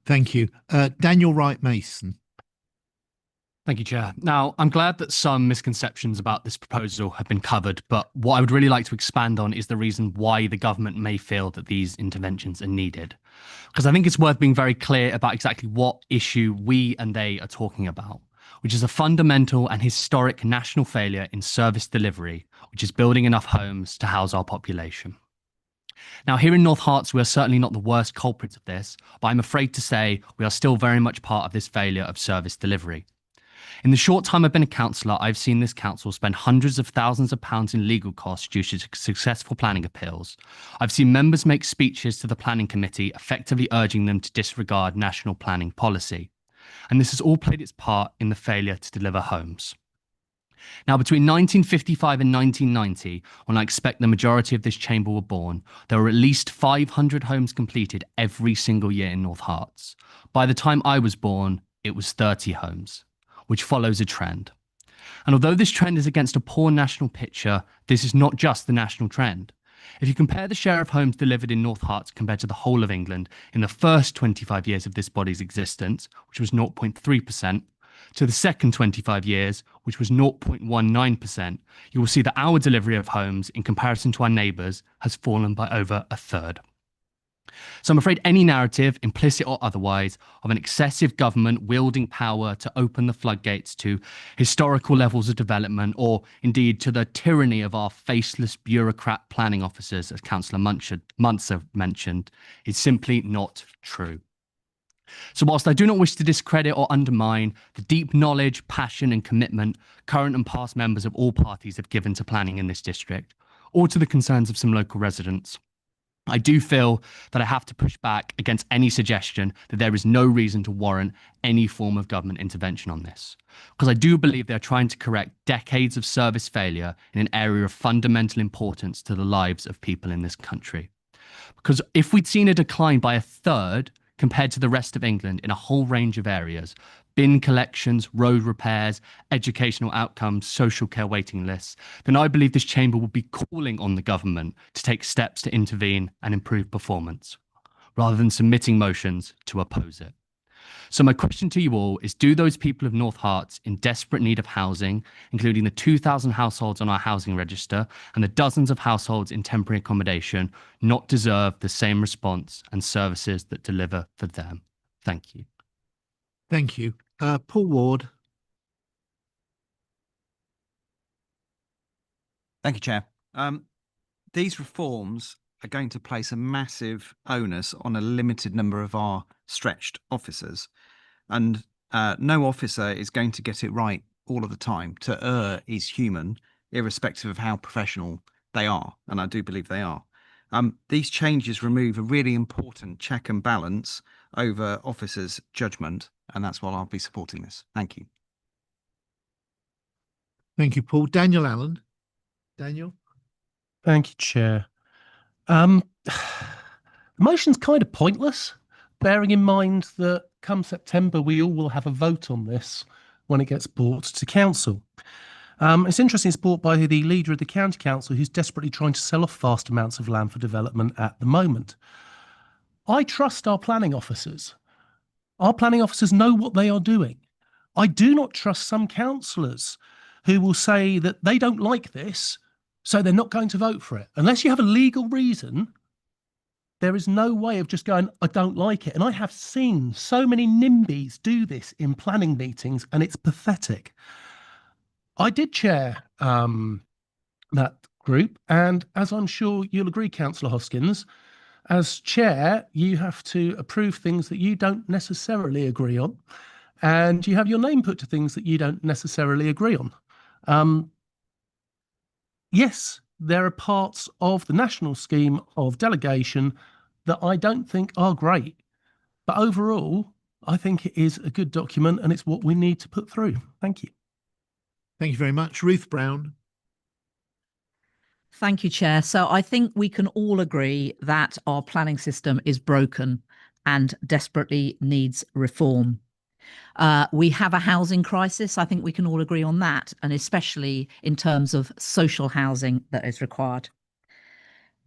Thank you. Daniel Wright Mason. Thank you, Chair. Now, I'm glad that some misconceptions about this proposal have been covered, but what I would really like to expand on is the reason why the government may feel that these interventions are needed. Because I think it's worth being very clear about exactly what issue we and they are talking about, which is a fundamental and historic national failure in service delivery, which is building enough homes to house our population. Now, here in North Herts, we are certainly not the worst culprits of this, but I'm afraid to say we are still very much part of this failure of service delivery. In the short time I've been a councillor, I've seen this council spend hundreds of thousands of pounds in legal costs due to successful planning appeals. I've seen members make speeches to the planning committee effectively urging them to disregard national planning policy. And this has all played its part in the failure to deliver homes. Now, between 1955 and 1990, when I expect the majority of this chamber were born, there were at least 500 homes completed every single year in North Herts. By the time I was born, it was 30 homes, which follows a trend. And although this trend is against a poor national picture, this is not just the national trend. If you compare the share of homes delivered in North Herts compared to the whole of England in the first 25 years of this body's existence, which was 0.3%, to the second 25 years, which was 0.19%, you will see that our delivery of homes in comparison to our neighbours has fallen by over a third. So I'm afraid any narrative, implicit or otherwise, of an excessive government wielding power to open the floodgates to historical levels of development, or indeed to the tyranny of our faceless bureaucrat planning officers, as Councillor Muntzer mentioned, is simply not true. So whilst I do not wish to discredit or undermine the deep knowledge, passion and commitment current and past members of all parties have given to planning in this district, or to the concerns of some local residents, I do feel that I have to push back against any suggestion that there is no reason to warrant any form of government intervention on this. Because I do believe they're trying to correct decades of service failure in an area of fundamental importance to the lives of people in this country. Because if we'd seen a decline by a third compared to the rest of England in a whole range of areas, bin collections, road repairs, educational outcomes, social care waiting lists, then I believe this chamber will be calling on the government to take steps to intervene and improve performance, rather than submitting motions to oppose it. So my question to you all is, do those people of North Herts in desperate need of housing, including the 2,000 households on our housing register and the dozens of households in temporary accommodation, not deserve the same response and services that deliver for them? Thank you. Thank you. Paul Ward. Thank you, Chair. These reforms are going to place a massive onus on a limited number of our stretched officers. And no officer is going to get it right all of the time. To err is human, irrespective of how professional they are. And I do believe they are. These changes remove a really important check and balance over officers' judgment. And that's why I'll be supporting this. Thank you. Thank you, Paul. Daniel Allen. Daniel. Thank you, Chair. The motion's kind of pointless, bearing in mind that come September, we all will have a vote on this when it gets brought to council. It's interesting, it's brought by the leader of the county council, who's desperately trying to sell off vast amounts of land for development at the moment. I trust our planning officers. Our planning officers know what they are doing. I do not trust some councillors who will say that they don't like this, so they're not going to vote for it. Unless you have a legal reason, There is no way of just going, I don't like it. And I have seen so many NIMBYs do this in planning meetings, and it's pathetic. I did chair that group, and as I'm sure you'll agree, Councillor Hoskins, as chair, you have to approve things that you don't necessarily agree on, and you have your name put to things that you don't necessarily agree on. Yes, there are parts of the national scheme of delegation that I don't think are great, but overall, I think it is a good document and it's what we need to put through. Thank you. Thank you very much. Ruth Brown. Thank you, Chair. So I think we can all agree that our planning system is broken and desperately needs reform. We have a housing crisis. I think we can all agree on that, and especially in terms of social housing that is required.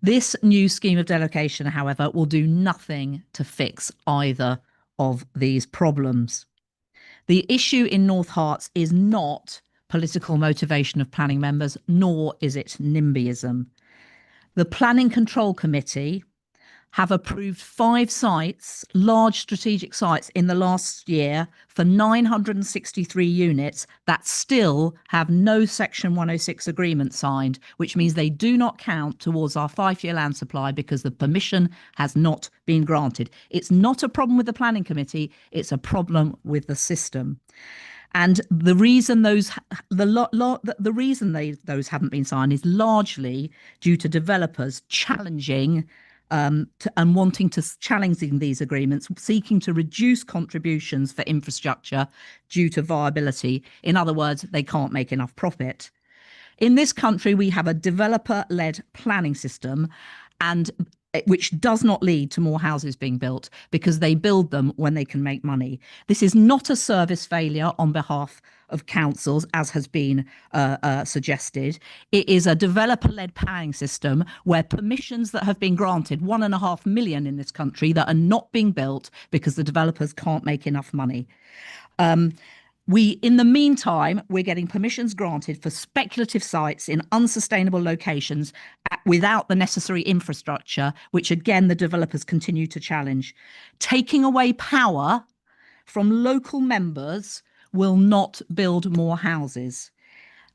This new scheme of delegation, however, will do nothing to fix either of these problems. The issue in North Herts is not political motivation of planning members, nor is it NIMBYism. The Planning Control Committee have approved 5 sites, large strategic sites, in the last year for 963 units that still have no Section 106 agreement signed, which means they do not count towards our 5-year land supply because the permission has not been granted. It's not a problem with the Planning Committee, it's a problem with the system. And the reason those haven't been signed is largely due to developers challenging and wanting to challenging these agreements, seeking to reduce contributions for infrastructure due to viability. In other words, they can't make enough profit. In this country, we have a developer-led planning system, and which does not lead to more houses being built because they build them when they can make money. This is not a service failure on behalf of councils, as has been suggested. It is a developer-led planning system where permissions that have been granted, 1.5 million in this country, that are not being built because the developers can't make enough money. In the meantime, we're getting permissions granted for speculative sites in unsustainable locations without the necessary infrastructure, which again, the developers continue to challenge. Taking away power from local members will not build more houses.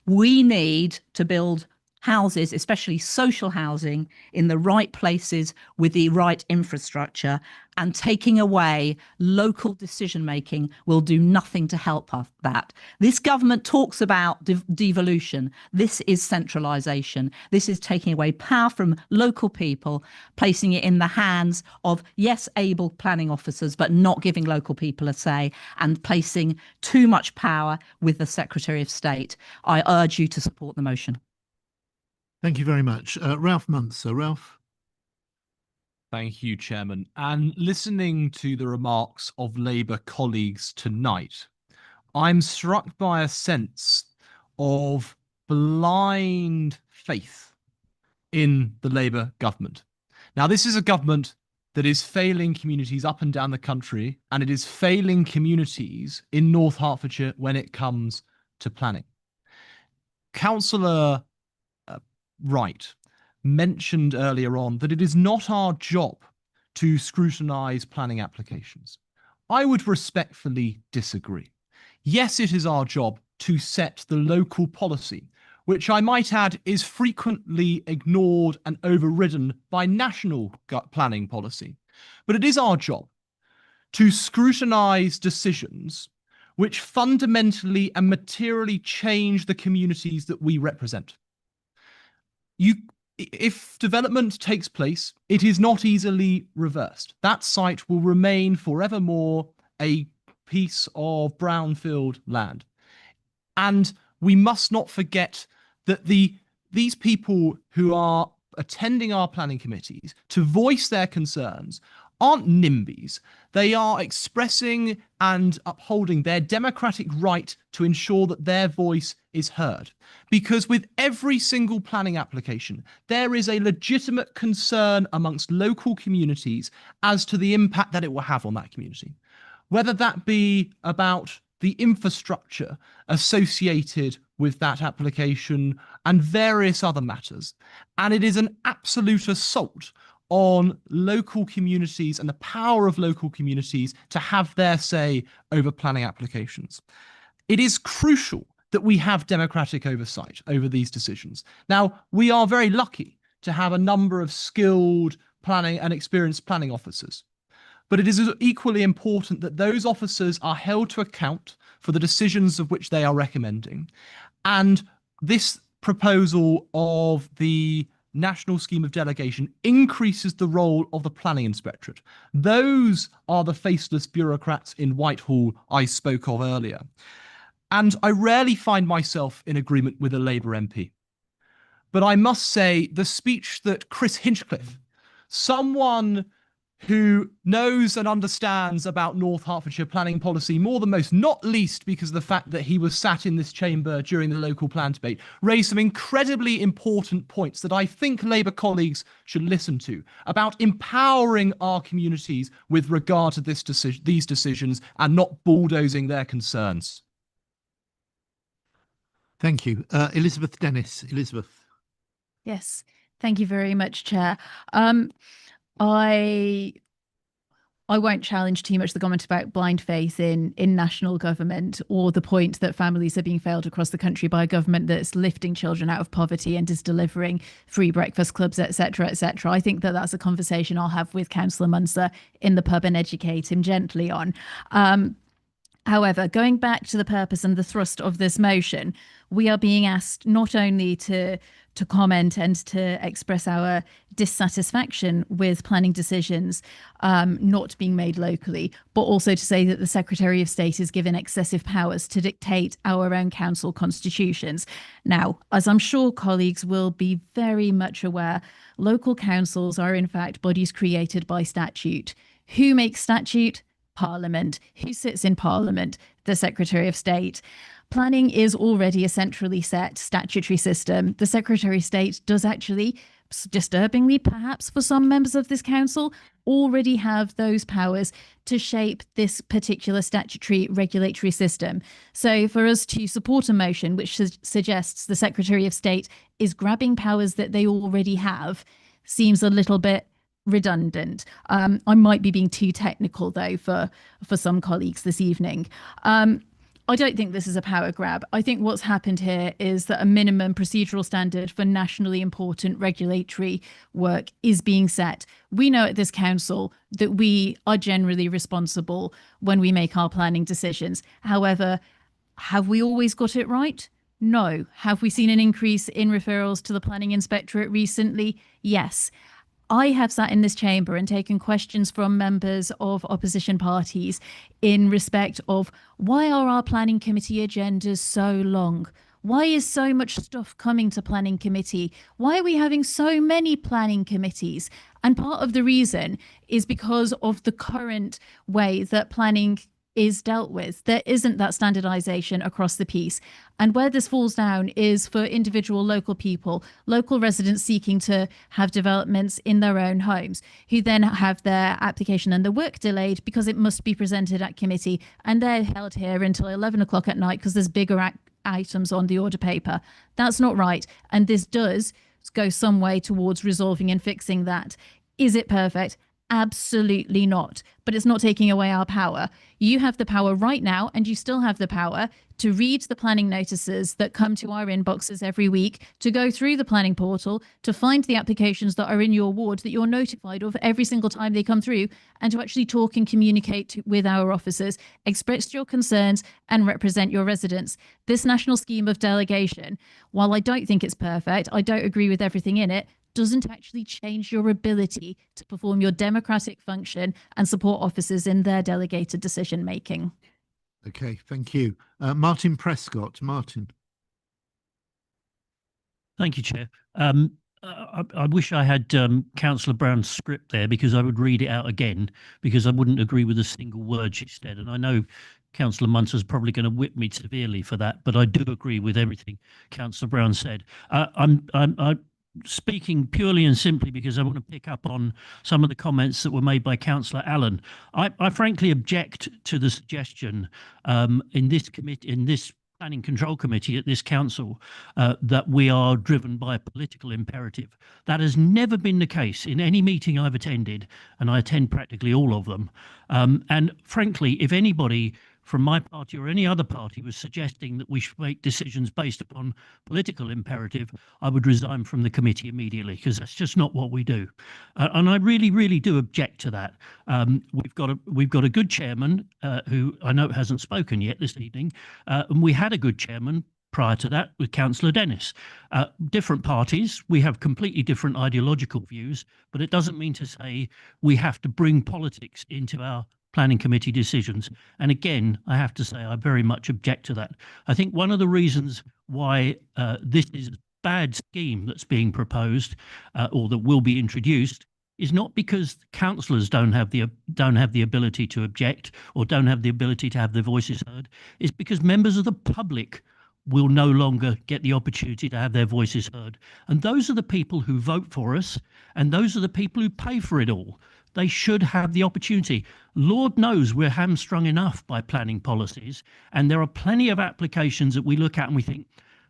We need to build houses, especially social housing, in the right places with the right infrastructure, and taking away local decision making will do nothing to help us that. This government talks about devolution. This is centralisation. This is taking away power from local people, placing it in the hands of, yes, able planning officers, but not giving local people a say, and placing too much power with the Secretary of State. I urge you to support the motion. Thank you very much. Ralph Muntzer. Ralph. Thank you, Chairman. And listening to the remarks of Labour colleagues tonight, I'm struck by a sense of blind faith in the Labour government. Now, this is a government that is failing communities up and down the country, and it is failing communities in North Hertfordshire when it comes to planning. Councillor Wright mentioned earlier on that it is not our job to scrutinise planning applications. I would respectfully disagree. Yes, it is our job to set the local policy, which I might add is frequently ignored and overridden by national planning policy. But it is our job to scrutinise decisions which fundamentally and materially change the communities that we represent. If development takes place, it is not easily reversed. That site will remain forevermore a piece of brownfield land. And we must not forget that these people who are attending our planning committees to voice their concerns aren't NIMBYs. They are expressing and upholding their democratic right to ensure that their voice is heard. Because with every single planning application, there is a legitimate concern amongst local communities as to the impact that it will have on that community. Whether that be about the infrastructure associated with that application and various other matters. And it is an absolute assault on local communities and the power of local communities to have their say over planning applications. It is crucial that we have democratic oversight over these decisions. Now, we are very lucky to have a number of skilled planning and experienced planning officers. But it is equally important that those officers are held to account for the decisions of which they are recommending. And this proposal of the National Scheme of Delegation increases the role of the Planning Inspectorate. Those are the faceless bureaucrats in Whitehall I spoke of earlier. And I rarely find myself in agreement with a Labour MP. But I must say the speech that Chris Hinchcliffe, someone who knows and understands about North Hertfordshire planning policy more than most, not least because of the fact that he was sat in this chamber during the local plan debate, raised some incredibly important points that I think Labour colleagues should listen to about empowering our communities with regard to these decisions and not bulldozing their concerns. Thank you. Elizabeth Dennis. Elizabeth. Yes, thank you very much, Chair. I won't challenge too much the comment about blind faith in national government, or the point that families are being failed across the country by a government that's lifting children out of poverty and is delivering free breakfast clubs, etc., etc. I think that that's a conversation I'll have with Councillor Munster in the pub and educate him gently on. However, going back to the purpose and the thrust of this motion, we are being asked not only to comment and to express our dissatisfaction with planning decisions not being made locally, but also to say that the Secretary of State is given excessive powers to dictate our own council constitutions. Now, as I'm sure colleagues will be very much aware, local councils are in fact bodies created by statute. Who makes statute? Parliament. Who sits in Parliament? The Secretary of State. Planning is already a centrally set statutory system. The Secretary of State does actually, disturbingly perhaps for some members of this council, already have those powers to shape this particular statutory regulatory system. So for us to support a motion which suggests the Secretary of State is grabbing powers that they already have seems a little bit redundant. I might be being too technical though for some colleagues this evening. I don't think this is a power grab. I think what's happened here is that a minimum procedural standard for nationally important regulatory work is being set. We know at this council that we are generally responsible when we make our planning decisions. However, have we always got it right? No. Have we seen an increase in referrals to the Planning Inspectorate recently? Yes. I have sat in this chamber and taken questions from members of opposition parties in respect of why are our planning committee agendas so long? Why is so much stuff coming to planning committee? Why are we having so many planning committees? And part of the reason is because of the current way that planning is dealt with. There isn't that standardization across the piece. And where this falls down is for individual local people, local residents seeking to have developments in their own homes, who then have their application and the work delayed because it must be presented at committee. And they're held here until 11 o'clock at night because there's bigger items on the order paper. That's not right. And this does go some way towards resolving and fixing that. Is it perfect? Absolutely not. But it's not taking away our power. You have the power right now, and you still have the power to read the planning notices that come to our inboxes every week, to go through the planning portal, to find the applications that are in your ward that you're notified of every single time they come through, and to actually talk and communicate with our officers, express your concerns and represent your residents. This national scheme of delegation, while I don't think it's perfect, I don't agree with everything in it, doesn't actually change your ability to perform your democratic function and support officers in their delegated decision making. Okay, thank you. Martin Prescott. Martin. Thank you, Chair. I wish I had Councillor Brown's script there, because I would read it out again, because I wouldn't agree with a single word she said. And I know Councillor Munster's probably going to whip me severely for that, but I do agree with everything Councillor Brown said. I'm speaking purely and simply because I want to pick up on some of the comments that were made by Councillor Allen. I frankly object to the suggestion in this Planning Control Committee at this council that we are driven by a political imperative. That has never been the case in any meeting I've attended, and I attend practically all of them. And frankly, if anybody from my party or any other party was suggesting that we should make decisions based upon political imperative, I would resign from the committee immediately, because that's just not what we do. And I really, really do object to that. We've got a good chairman who I know hasn't spoken yet this evening, and we had a good chairman prior to that with Councillor Dennis. Different parties, we have completely different ideological views, but it doesn't mean to say we have to bring politics into our planning committee decisions. And again, I have to say I very much object to that. I think one of the reasons why this is a bad scheme that's being proposed or that will be introduced is not because councillors don't have the ability to object or don't have the ability to have their voices heard. It's because members of the public will no longer get the opportunity to have their voices heard. And those are the people who vote for us, and those are the people who pay for it all. They should have the opportunity. Lord knows we're hamstrung enough by planning policies, and there are plenty of applications that we look at and we think,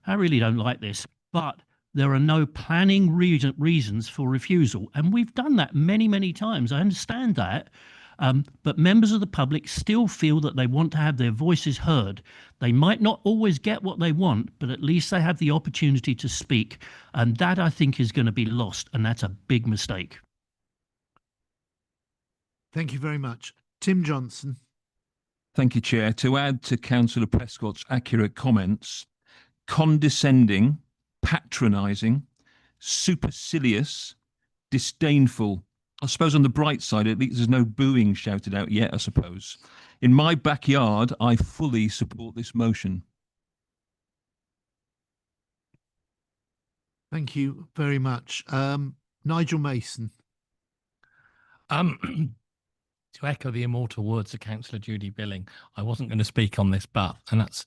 I really don't like this, but there are no planning reasons for refusal. And we've done that many, many times. I understand that. But members of the public still feel that they want to have their voices heard. They might not always get what they want, but at least they have the opportunity to speak. And that, I think, is going to be lost, and that's a big mistake. Thank you very much. Tim Johnson. Thank you, Chair. To add to Councillor Prescott's accurate comments, condescending, patronising, supercilious, disdainful. I suppose on the bright side, at least there's no booing shouted out yet, I suppose. In my backyard, I fully support this motion. Thank you very much. Nigel Mason. To echo the immortal words of Councillor Judy Billing, I wasn't going to speak on this, and that's,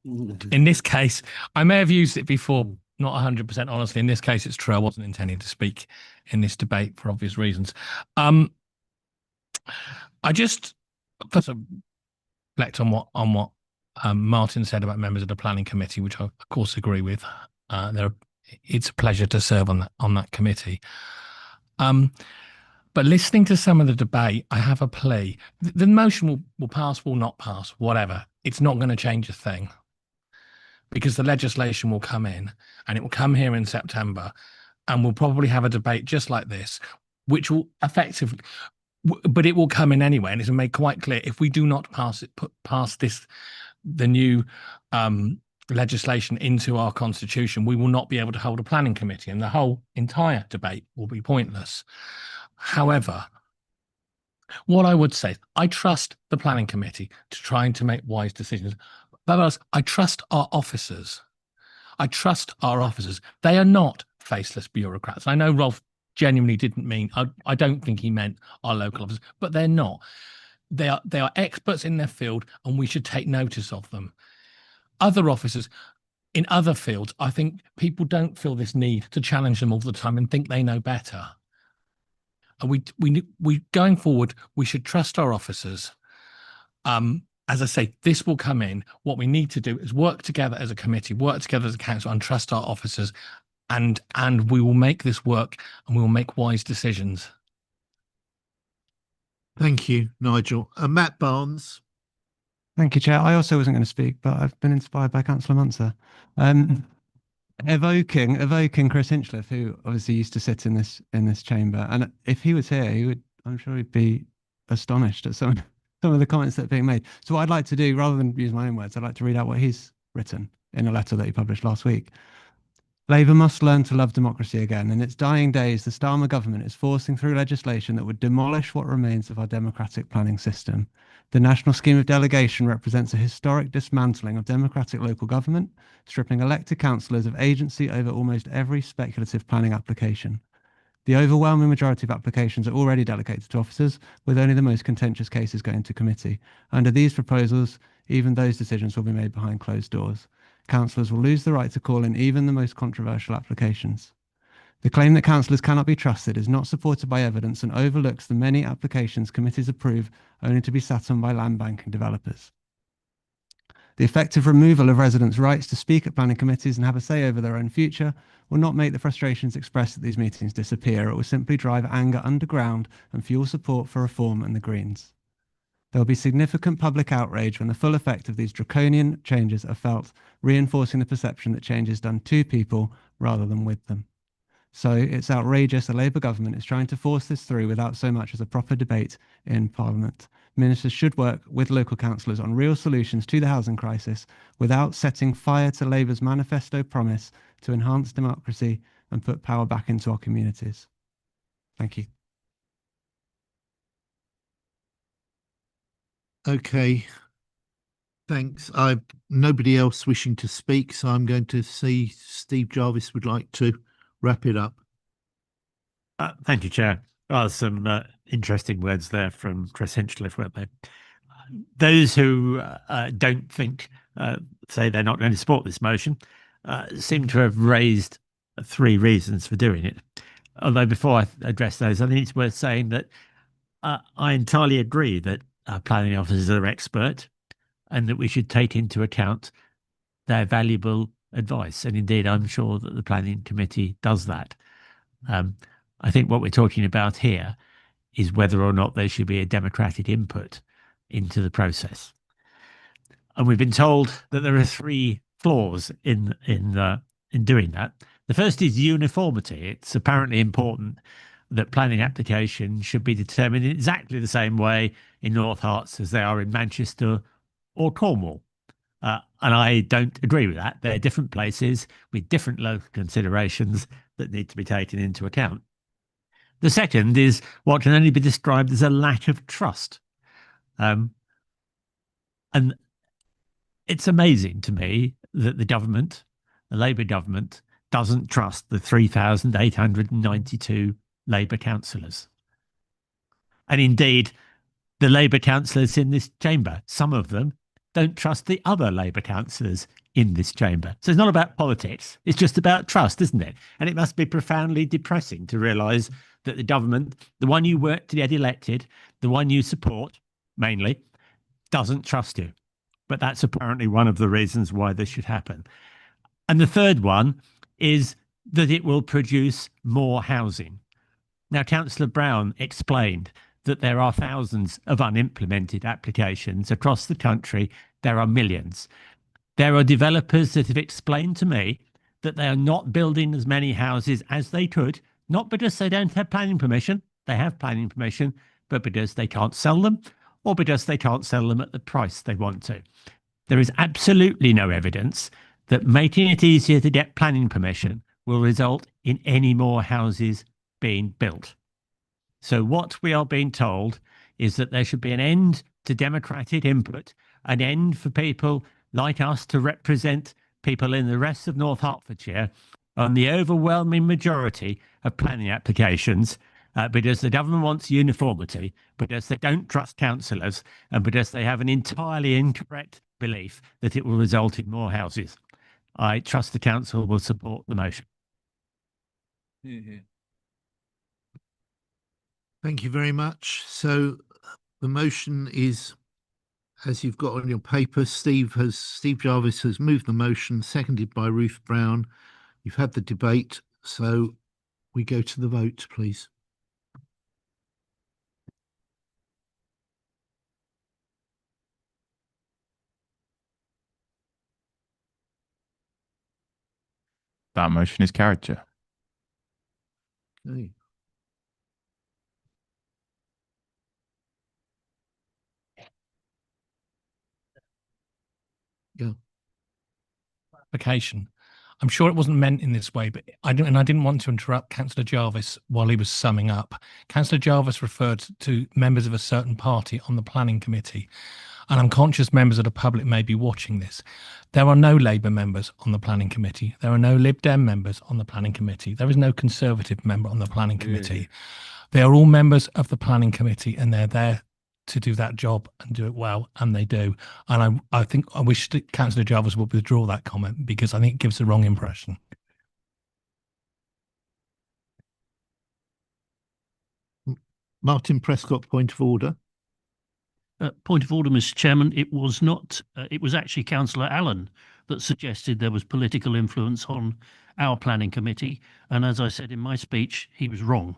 in this case, I may have used it before, not 100% honestly. In this case, it's true. I wasn't intending to speak in this debate for obvious reasons. I just first reflect on what Martin said about members of the planning committee, which I of course agree with. It's a pleasure to serve on that committee. But listening to some of the debate, I have a plea. The motion will pass, will not pass, whatever. It's not going to change a thing, because the legislation will come in, and it will come here in September, and we'll probably have a debate just like this, which will effectively, but it will come in anyway, and it's made quite clear if we do not pass the new legislation into our constitution, we will not be able to hold a planning committee, and the whole entire debate will be pointless. However, what I would say, I trust the planning committee to trying to make wise decisions. But I trust our officers. I trust our officers. They are not faceless bureaucrats. I know Rolf genuinely didn't mean, I don't think he meant our local officers, but they're not. They are experts in their field, and we should take notice of them. Other officers in other fields, I think people don't feel this need to challenge them all the time and think they know better. And we going forward, we should trust our officers. As I say, this will come in. What we need to do is work together as a committee, work together as a council, and trust our officers, and we will make this work, and we will make wise decisions. Thank you, Nigel. Matt Barnes. Thank you, Chair. I also wasn't going to speak, but I've been inspired by Councillor Munster. Evoking Chris Hinchliffe, who obviously used to sit in this chamber, and if he was here, I'm sure he'd be astonished at some of the comments that are being made. So what I'd like to do, rather than use my own words, I'd like to read out what he's written in a letter that he published last week. Labour must learn to love democracy again. In its dying days, the Starmer government is forcing through legislation that would demolish what remains of our democratic planning system. The national scheme of delegation represents a historic dismantling of democratic local government, stripping elected councillors of agency over almost every speculative planning application. The overwhelming majority of applications are already delegated to officers, with only the most contentious cases going to committee. Under these proposals, even those decisions will be made behind closed doors. Councillors will lose the right to call in even the most controversial applications. The claim that councillors cannot be trusted is not supported by evidence and overlooks the many applications committees approve only to be sat on by land bank and developers. The effective removal of residents' rights to speak at planning committees and have a say over their own future will not make the frustrations expressed at these meetings disappear. It will simply drive anger underground and fuel support for reform and the Greens. There will be significant public outrage when the full effect of these draconian changes are felt, reinforcing the perception that change is done to people rather than with them. So it's outrageous a Labour government is trying to force this through without so much as a proper debate in Parliament. Ministers should work with local councillors on real solutions to the housing crisis without setting fire to Labour's manifesto promise to enhance democracy and put power back into our communities. Thank you. Okay. Thanks. Nobody else wishing to speak, so I'm going to see Steve Jarvis would like to wrap it up. Thank you, Chair. Some interesting words there from Chris Hinchliffe, weren't they? Those who don't think, say they're not going to support this motion, seem to have raised 3 reasons for doing it. Although before I address those, I think it's worth saying that I entirely agree that planning officers are expert and that we should take into account their valuable advice. And indeed, I'm sure that the planning committee does that. I think what we're talking about here is whether or not there should be a democratic input into the process. And we've been told that there are 3 flaws in doing that. The first is uniformity. It's apparently important that planning applications should be determined in exactly the same way in North Herts as they are in Manchester or Cornwall. And I don't agree with that. They're different places with different local considerations that need to be taken into account. The second is what can only be described as a lack of trust. And it's amazing to me that the government, the Labour government, doesn't trust the 3,892 Labour councillors. And indeed, the Labour councillors in this chamber, some of them don't trust the other Labour councillors in this chamber. So it's not about politics. It's just about trust, isn't it? And it must be profoundly depressing to realise that the government, the one you work to get elected, the one you support mainly, doesn't trust you. But that's apparently one of the reasons why this should happen. And the third one is that it will produce more housing. Now, Councillor Brown explained that there are thousands of unimplemented applications across the country. There are millions. There are developers that have explained to me that they are not building as many houses as they could, not because they don't have planning permission, they have planning permission, but because they can't sell them or because they can't sell them at the price they want to. There is absolutely no evidence that making it easier to get planning permission will result in any more houses being built. So what we are being told is that there should be an end to democratic input, an end for people like us to represent people in the rest of North Hertfordshire on the overwhelming majority of planning applications, because the government wants uniformity, because they don't trust councillors, and because they have an entirely incorrect belief that it will result in more houses. I trust the council will support the motion. Thank you very much. So the motion is, as you've got on your paper, Steve Jarvis has moved the motion, seconded by Ruth Brown. You've had the debate, so we go to the vote, please. That motion is carried, Chair. Okay. Yeah. Application. I'm sure it wasn't meant in this way, but I didn't want to interrupt Councillor Jarvis while he was summing up. Councillor Jarvis referred to members of a certain party on the planning committee, and I'm conscious members of the public may be watching this. There are no Labour members on the planning committee. There are no Lib Dem members on the planning committee. There is no Conservative member on the planning committee. They are all members of the planning committee, and they're there to do that job and do it well, and they do. And I think I wish that Councillor Jarvis would withdraw that comment, because I think it gives the wrong impression. Martin Prescott, point of order. Point of order, Mr. Chairman. It was not. It was actually Councillor Allen that suggested there was political influence on our planning committee, and as I said in my speech, he was wrong.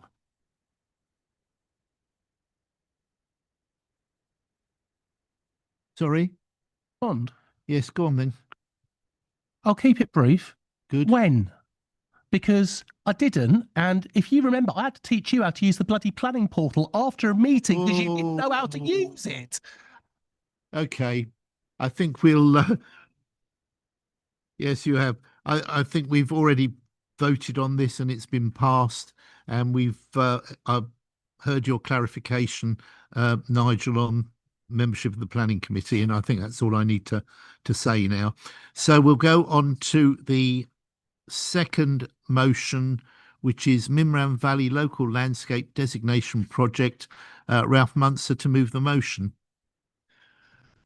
Sorry. Bond. Yes, go on then. I'll keep it brief. Good. When? Because I didn't, and if you remember, I had to teach you how to use the bloody planning portal after a meeting because you didn't know how to use it. Okay, I think we'll. Yes, you have. I think we've already voted on this and it's been passed, and I've heard your clarification, Nigel, on membership of the planning committee, and I think that's all I need to say now. So we'll go on to the second motion, which is Mimram Valley Local Landscape Designation Project. Ralph Munster to move the motion.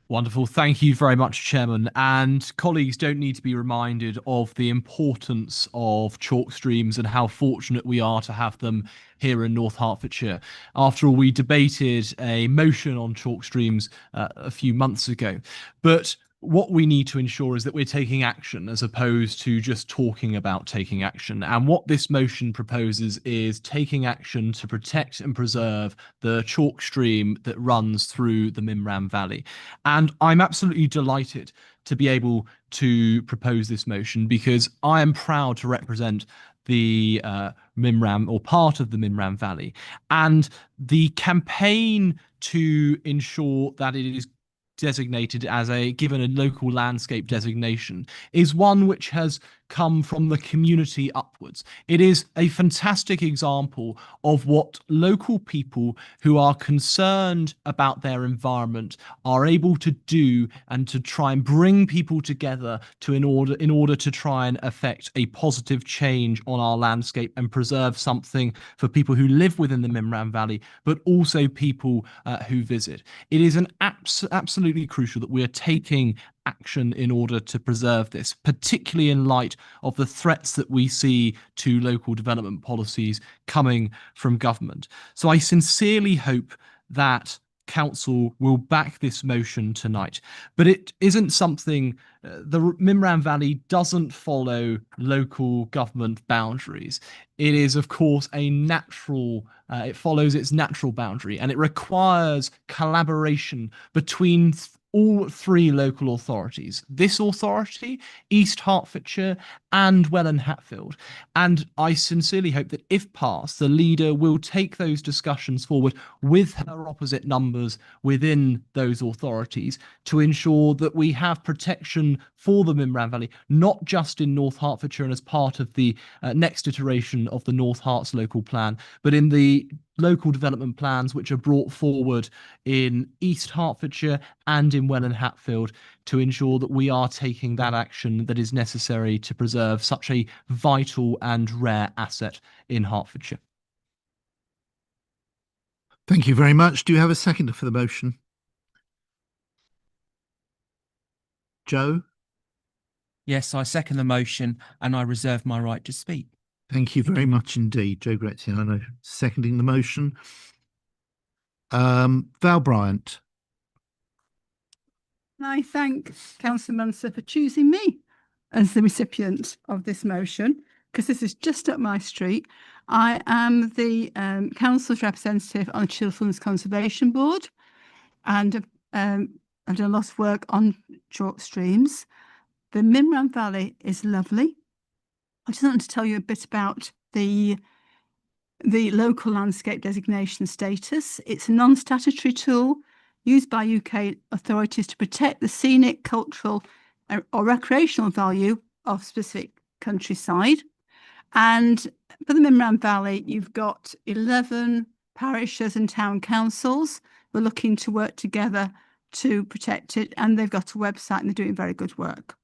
Wonderful. Thank you very much, Chairman. And colleagues don't need to be reminded of the importance of chalk streams and how fortunate we are to have them here in North Hertfordshire. After all, we debated a motion on chalk streams a few months ago. But what we need to ensure is that we're taking action as opposed to just talking about taking action. And what this motion proposes is taking action to protect and preserve the chalk stream that runs through the Mimram Valley. And I'm absolutely delighted to be able to propose this motion because I am proud to represent the Mimram, or part of the Mimram Valley. And the campaign to ensure that it is designated as given a local landscape designation is one which has come from the community upwards. It is a fantastic example of what local people who are concerned about their environment are able to do, and to try and bring people together to in order to try and affect a positive change on our landscape and preserve something for people who live within the Mimram Valley, but also people who visit. It is absolutely crucial that we are taking action in order to preserve this, particularly in light of the threats that we see to local development policies coming from government. So I sincerely hope that Council will back this motion tonight. But it isn't something, the Mimram Valley doesn't follow local government boundaries. It is, of course, a natural, it follows its natural boundary, and it requires collaboration between all three local authorities: this authority, East Hertfordshire, and Welland Hatfield. And I sincerely hope that if passed, the leader will take those discussions forward with her opposite numbers within those authorities to ensure that we have protection for the Mimram Valley, not just in North Hertfordshire and as part of the next iteration of the North Herts local plan, but in the local development plans which are brought forward in East Hertfordshire and in Welland Hatfield, to ensure that we are taking that action that is necessary to preserve such a vital and rare asset in Hertfordshire. Thank you very much. Do you have a seconder for the motion? Joe? Yes, I second the motion and I reserve my right to speak. Thank you very much indeed. Joe Graziano seconding the motion. Val Bryant. I thank Councillor Munster for choosing me as the recipient of this motion, because this is just up my street. I am the council's representative on the Chilterns Conservation Board, and I've done a lot of work on chalk streams. The Mimram Valley is lovely. I just want to tell you a bit about the local landscape designation status. It's a non-statutory tool used by UK authorities to protect the scenic, cultural or recreational value of specific countryside. And for the Mimram Valley, you've got 11 parishes and town councils who are looking to work together to protect it, and they've got a website and they're doing very good work.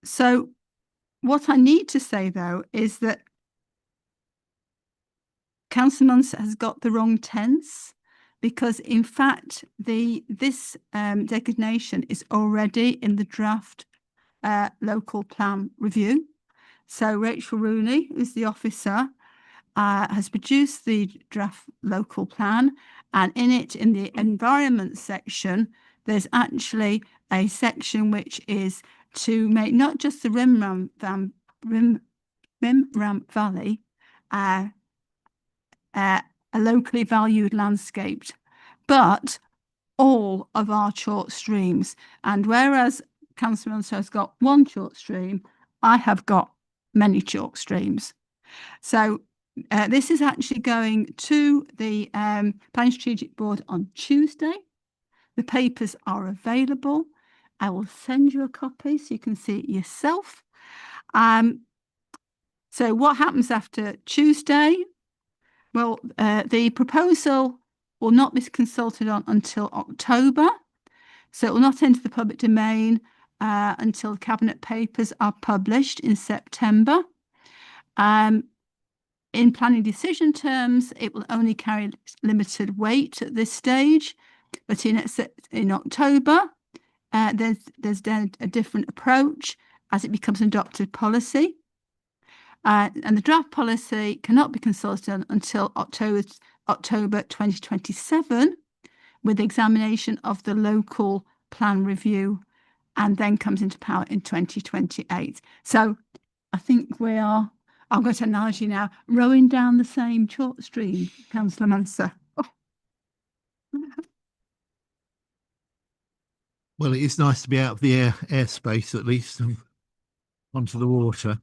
So what I need to say, though, is that Councillor Munster has got the wrong tense, because in fact this designation is already in the draft local plan review. So Rachel Rooney is the officer, has produced the draft local plan, and in it, in the environment section, there's actually a section which is to make not just the Rimram Valley a locally valued landscape, but all of our chalk streams. And whereas Councillor Munster has got one chalk stream, I have got many chalk streams. So this is actually going to the Planning Strategic Board on Tuesday. The papers are available. I will send you a copy so you can see it yourself. So what happens after Tuesday? Well, the proposal will not be consulted on until October. So it will not enter the public domain until Cabinet papers are published in September. In planning decision terms, it will only carry limited weight at this stage, but in October, there's then a different approach as it becomes an adopted policy. And the draft policy cannot be consulted on until October 2027, with the examination of the local plan review, and then comes into power in 2028. So I think we are, I've got an analogy now, rowing down the same chalk stream, Councillor Munster. Well, it is nice to be out of the airspace at least, and onto the water.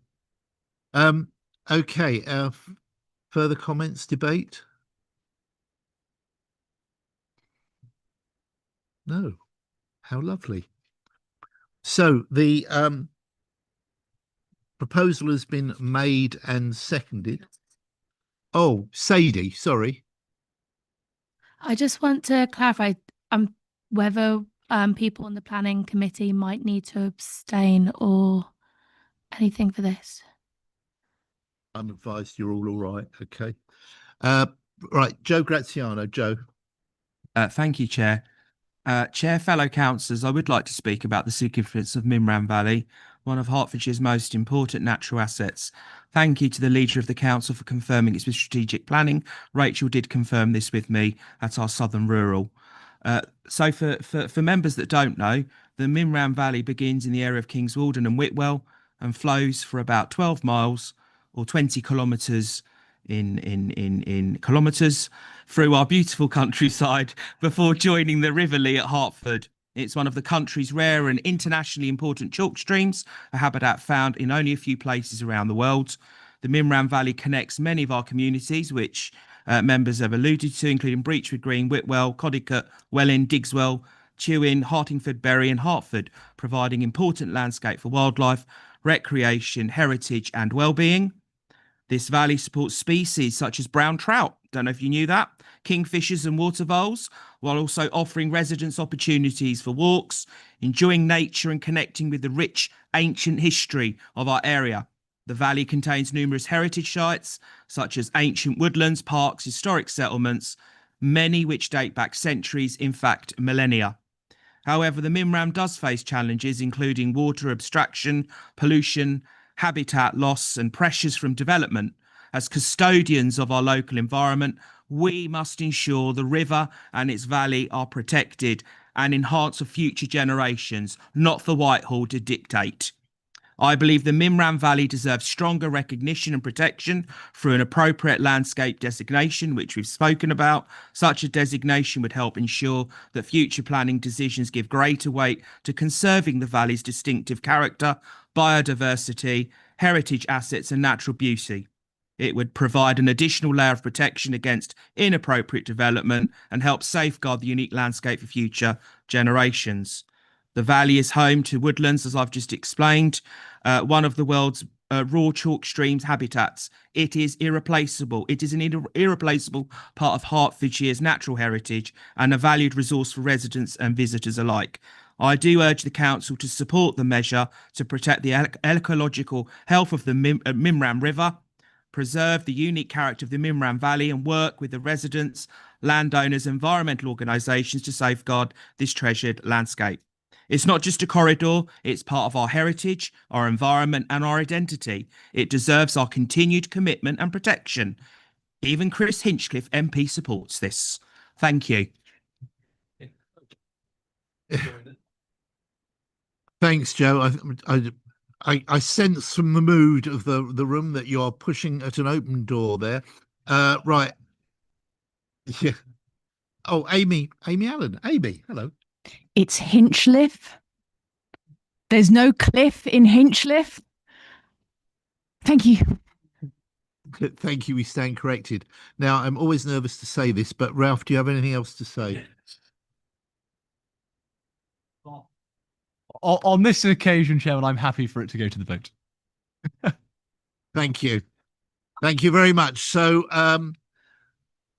Okay, further comments, debate? No. How lovely. So the proposal has been made and seconded. Oh, Sadie, sorry. I just want to clarify whether people on the planning committee might need to abstain or anything for this. I'm advised you're all right. Okay. Right, Joe Graziano. Joe. Thank you, Chair. Chair, fellow councillors, I would like to speak about the significance of Mimram Valley, one of Hertfordshire's most important natural assets. Thank you to the Leader of the Council for confirming it's with strategic planning. Rachel did confirm this with me at our Southern Rural. So for members that don't know, the Mimram Valley begins in the area of Kings Walden and Whitwell and flows for about 12 miles or 20 kilometres in kilometres through our beautiful countryside before joining the River Lee at Hertford. It's one of the country's rare and internationally important chalk streams, a habitat found in only a few places around the world. The Mimram Valley connects many of our communities, which members have alluded to, including Breachwood Green, Whitwell, Codicut, Welwyn, Digswell, Chewin, Hartingford, Bury and Hertford, providing important landscape for wildlife, recreation, heritage and well-being. This valley supports species such as brown trout, don't know if you knew that, kingfishers and water voles, while also offering residents opportunities for walks, enjoying nature and connecting with the rich ancient history of our area. The valley contains numerous heritage sites, such as ancient woodlands, parks, historic settlements, many which date back centuries, in fact, millennia. However, the Mimram does face challenges, including water abstraction, pollution, habitat loss and pressures from development. As custodians of our local environment, we must ensure the river and its valley are protected and enhanced for future generations, not for Whitehall to dictate. I believe the Mimram Valley deserves stronger recognition and protection through an appropriate landscape designation, which we've spoken about. Such a designation would help ensure that future planning decisions give greater weight to conserving the valley's distinctive character, biodiversity, heritage assets and natural beauty. It would provide an additional layer of protection against inappropriate development and help safeguard the unique landscape for future generations. The valley is home to woodlands, as I've just explained, one of the world's raw chalk streams habitats. It is irreplaceable. It is an irreplaceable part of Hertfordshire's natural heritage and a valued resource for residents and visitors alike. I do urge the council to support the measure to protect the ecological health of the Mimram River, preserve the unique character of the Mimram Valley and work with the residents, landowners, environmental organisations to safeguard this treasured landscape. It's not just a corridor, it's part of our heritage, our environment and our identity. It deserves our continued commitment and protection. Even Chris Hinchcliffe MP supports this. Thank you. Thanks, Joe. I sense from the mood of the room that you're pushing at an open door there. Right. Yeah. Oh, Amy Allen. Amy, hello. It's Hinchliffe. There's no cliff in Hinchliffe. Thank you. Thank you. We stand corrected. Now, I'm always nervous to say this, but Ralph, do you have anything else to say? On this occasion, Chairman, I'm happy for it to go to the vote. Thank you. Thank you very much. So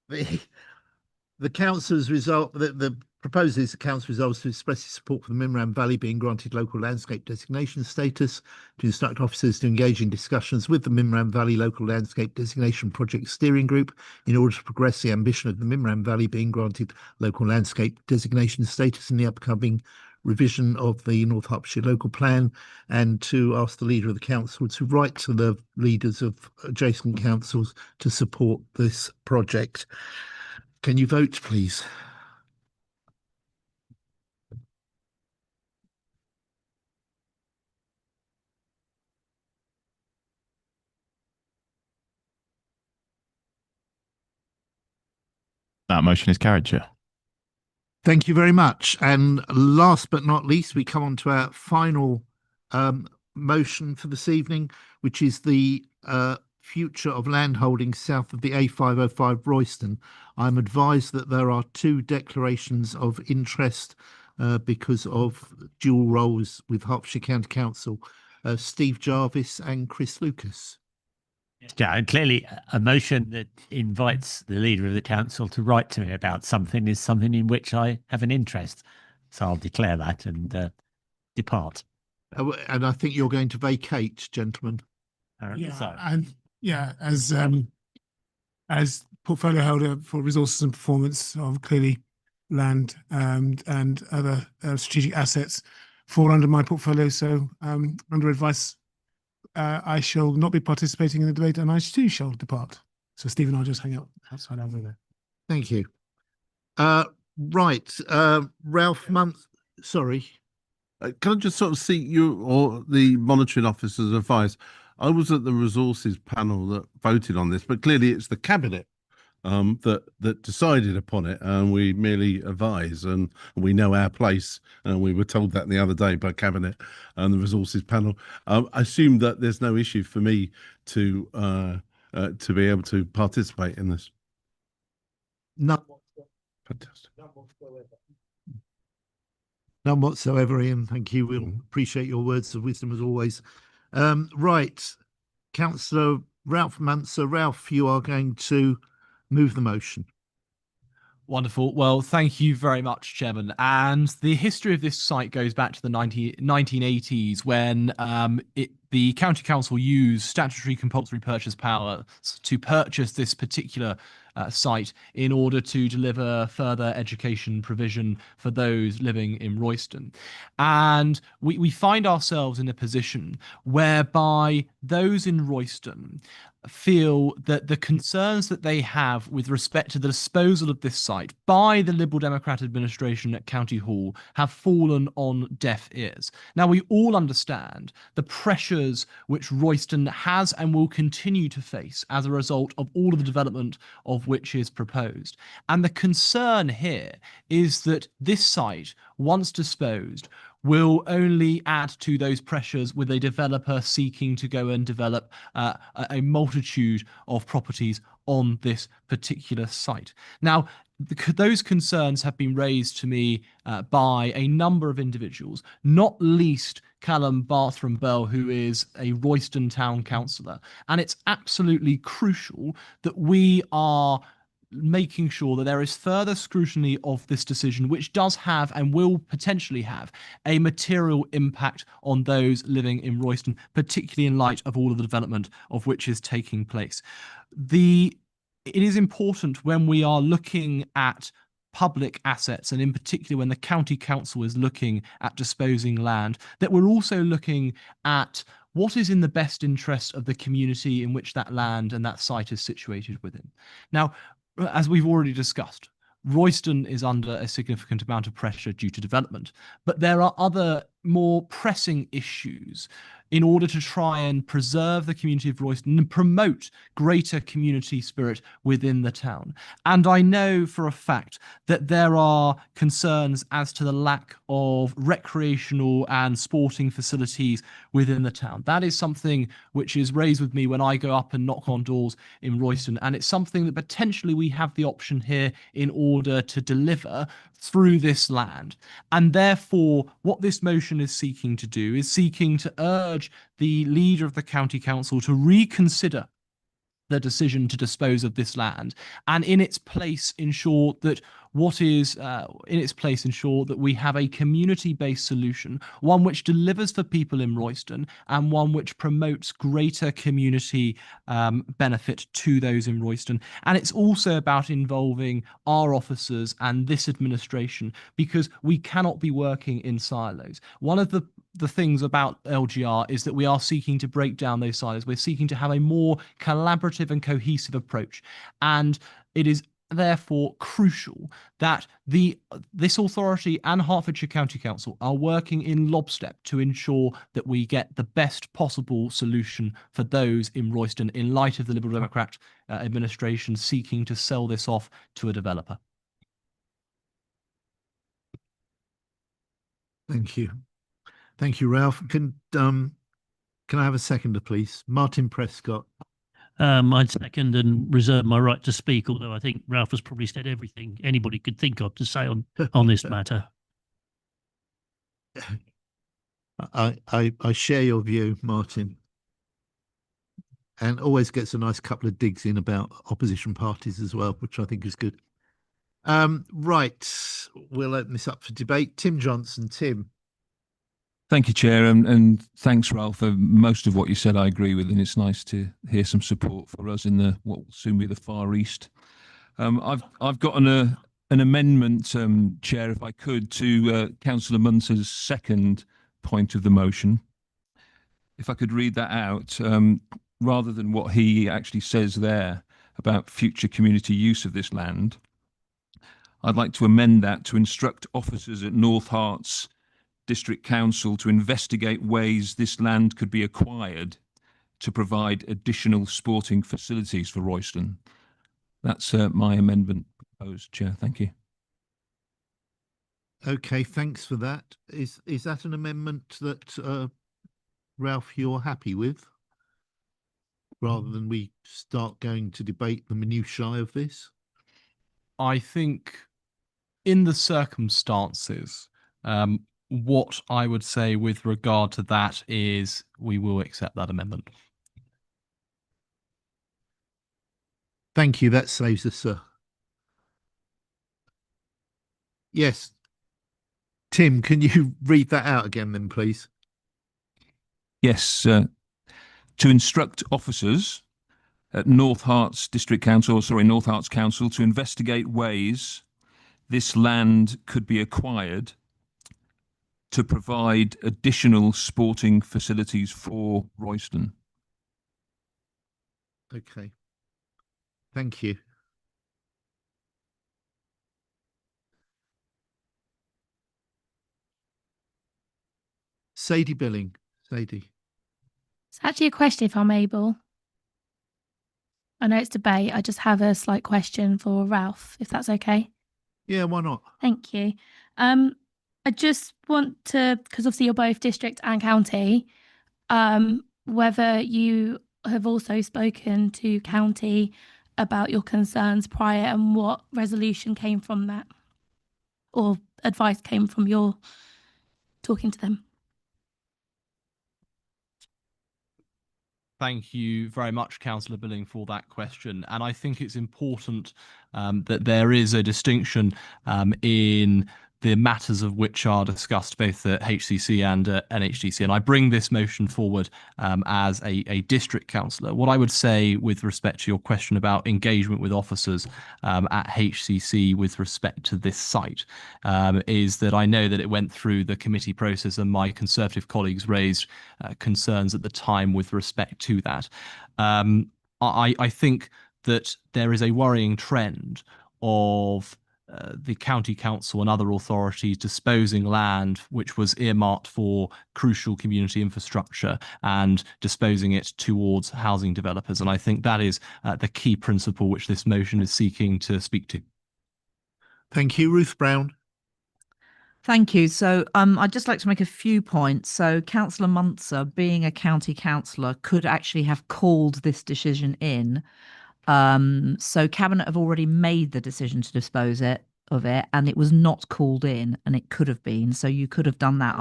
the council's result, the proposes the council resolves to express its support for the Mimram Valley being granted local landscape designation status, to instruct officers to engage in discussions with the Mimram Valley Local Landscape Designation Project Steering Group in order to progress the ambition of the Mimram Valley being granted local landscape designation status in the upcoming revision of the North Hertfordshire local plan, and to ask the leader of the council to write to the leaders of adjacent councils to support this project. Can you vote, please? That motion is carried, Chair. Thank you very much. And last but not least, we come on to our final motion for this evening, which is the future of landholding south of the A505 Royston. I'm advised that there are two declarations of interest because of dual roles with Hertfordshire County Council, Steve Jarvis and Chris Lucas. Yeah, and clearly a motion that invites the leader of the council to write to me about something is something in which I have an interest. So I'll declare that and depart. And I think you're going to vacate, gentlemen. As portfolio holder for resources and performance of clearly land and other strategic assets fall under my portfolio. So under advice, I shall not be participating in the debate, and I too shall depart. So Stephen, I'll just hang out outside over there. Thank you. Right, Ralph Muntz. Sorry. Can I just sort of seek you or the monitoring officer's advice? I was at the resources panel that voted on this, but clearly it's the cabinet that decided upon it, and we merely advise, and we know our place, and we were told that the other day by cabinet and the resources panel. I assume that there's no issue for me to be able to participate in this. None. Fantastic. None whatsoever, Ian. Thank you. We'll appreciate your words of wisdom as always. Right, Councillor Ralph Muntz. Ralph, you are going to move the motion. Wonderful. Well, thank you very much, Chairman. And the history of this site goes back to the 1980s when the County Council used statutory compulsory purchase power to purchase this particular site in order to deliver further education provision for those living in Royston. And we find ourselves in a position whereby those in Royston feel that the concerns that they have with respect to the disposal of this site by the Liberal Democrat administration at County Hall have fallen on deaf ears. Now, we all understand the pressures which Royston has and will continue to face as a result of all of the development of which is proposed. And the concern here is that this site, once disposed, will only add to those pressures with a developer seeking to go and develop a multitude of properties on this particular site. Now, those concerns have been raised to me by a number of individuals, not least Callum Barthram Bell, who is a Royston Town Councillor. And it's absolutely crucial that we are making sure that there is further scrutiny of this decision, which does have and will potentially have a material impact on those living in Royston, particularly in light of all of the development of which is taking place. It is important when we are looking at public assets, and in particular when the County Council is looking at disposing land, that we're also looking at what is in the best interest of the community in which that land and that site is situated within. Now, as we've already discussed, Royston is under a significant amount of pressure due to development, but there are other more pressing issues in order to try and preserve the community of Royston and promote greater community spirit within the town. And I know for a fact that there are concerns as to the lack of recreational and sporting facilities within the town. That is something which is raised with me when I go up and knock on doors in Royston, and it's something that potentially we have the option here in order to deliver through this land. And therefore, what this motion is seeking to do is seeking to urge the leader of the county council to reconsider the decision to dispose of this land, and in its place ensure that we have a community-based solution, one which delivers for people in Royston and one which promotes greater community benefit to those in Royston. And it's also about involving our officers and this administration, because we cannot be working in silos. One of the things about LGR is that we are seeking to break down those silos. We're seeking to have a more collaborative and cohesive approach. And it is therefore crucial that this authority and Hertfordshire County Council are working in lockstep to ensure that we get the best possible solution for those in Royston in light of the Liberal Democrat administration seeking to sell this off to a developer. Thank you. Thank you, Ralph. Can I have a seconder, please? Martin Prescott. I'd second and reserve my right to speak, although I think Ralph has probably said everything anybody could think of to say on this matter. I share your view, Martin, and always gets a nice couple of digs in about opposition parties as well, which I think is good. Right, we'll open this up for debate. Tim Johnson. Tim. Thank you, Chair, and thanks, Ralph, for most of what you said. I agree with, and it's nice to hear some support for us in what will soon be the Far East. I've got an amendment, Chair, if I could, to Councillor Munter's second point of the motion. If I could read that out, rather than what he actually says there about future community use of this land, I'd like to amend that to instruct officers at North Herts District Council to investigate ways this land could be acquired to provide additional sporting facilities for Royston. That's my amendment proposed, Chair. Thank you. Okay, thanks for that. Is that an amendment that, Ralph, you're happy with? Rather than we start going to debate the minutiae of this? I think in the circumstances, what I would say with regard to that is we will accept that amendment. Thank you. That saves us, sir. Yes. Tim, can you read that out again then, please? Yes. To instruct officers at North Herts Council to investigate ways this land could be acquired to provide additional sporting facilities for Royston. Okay. Thank you. Sadie Billing. Sadie. It's actually a question, if I'm able. I know it's debate. I just have a slight question for Ralph, if that's okay. Yeah, why not? Thank you. I just want to, because obviously you're both district and county, whether you have also spoken to county about your concerns prior and what resolution came from that, or advice came from your talking to them. Thank you very much, Councillor Billing, for that question. And I think it's important that there is a distinction in the matters of which are discussed both at HCC and NHDC. And I bring this motion forward as a district councillor. What I would say with respect to your question about engagement with officers at HCC with respect to this site is that I know that it went through the committee process and my Conservative colleagues raised concerns at the time with respect to that. I think that there is a worrying trend of the county council and other authorities disposing land which was earmarked for crucial community infrastructure and disposing it towards housing developers. And I think that is the key principle which this motion is seeking to speak to. Thank you. Ruth Brown. Thank you. So I'd just like to make a few points. So Councillor Munzer, being a county councillor, could actually have called this decision in. So Cabinet have already made the decision to dispose of it, and it was not called in, and it could have been. So you could have done that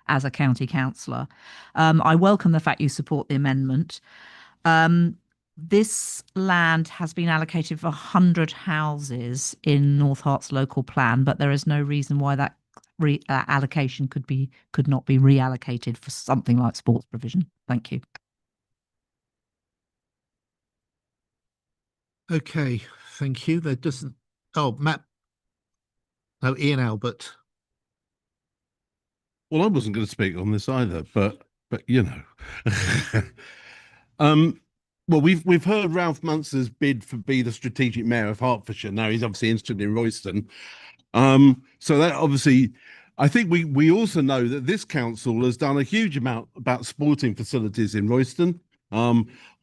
as a county councillor. I welcome the fact you support the amendment. This land has been allocated for 100 houses in North Herts local plan, but there is no reason why that allocation could not be reallocated for something like sports provision. Thank you. Okay, thank you. There doesn't. Oh, Matt. No, Ian Albert. Well, I wasn't going to speak on this either, but you know. Well, we've heard Ralph Munzer's bid for be the strategic mayor of Hertfordshire. Now he's obviously interested in Royston. So that obviously, I think we also know that this council has done a huge amount about sporting facilities in Royston.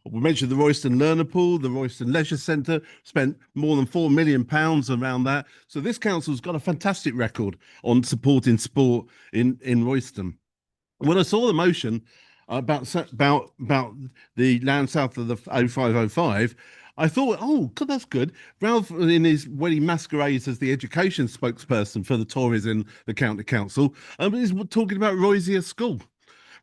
We mentioned the Royston Learner Pool, the Royston Leisure Centre, spent more than £4 million around that. So this council's got a fantastic record on supporting sport in Royston. When I saw the motion about the land south of the 0505, I thought, oh, God, that's good. Ralph, when he masquerades as the education spokesperson for the Tories in the county council, is talking about Roysia School.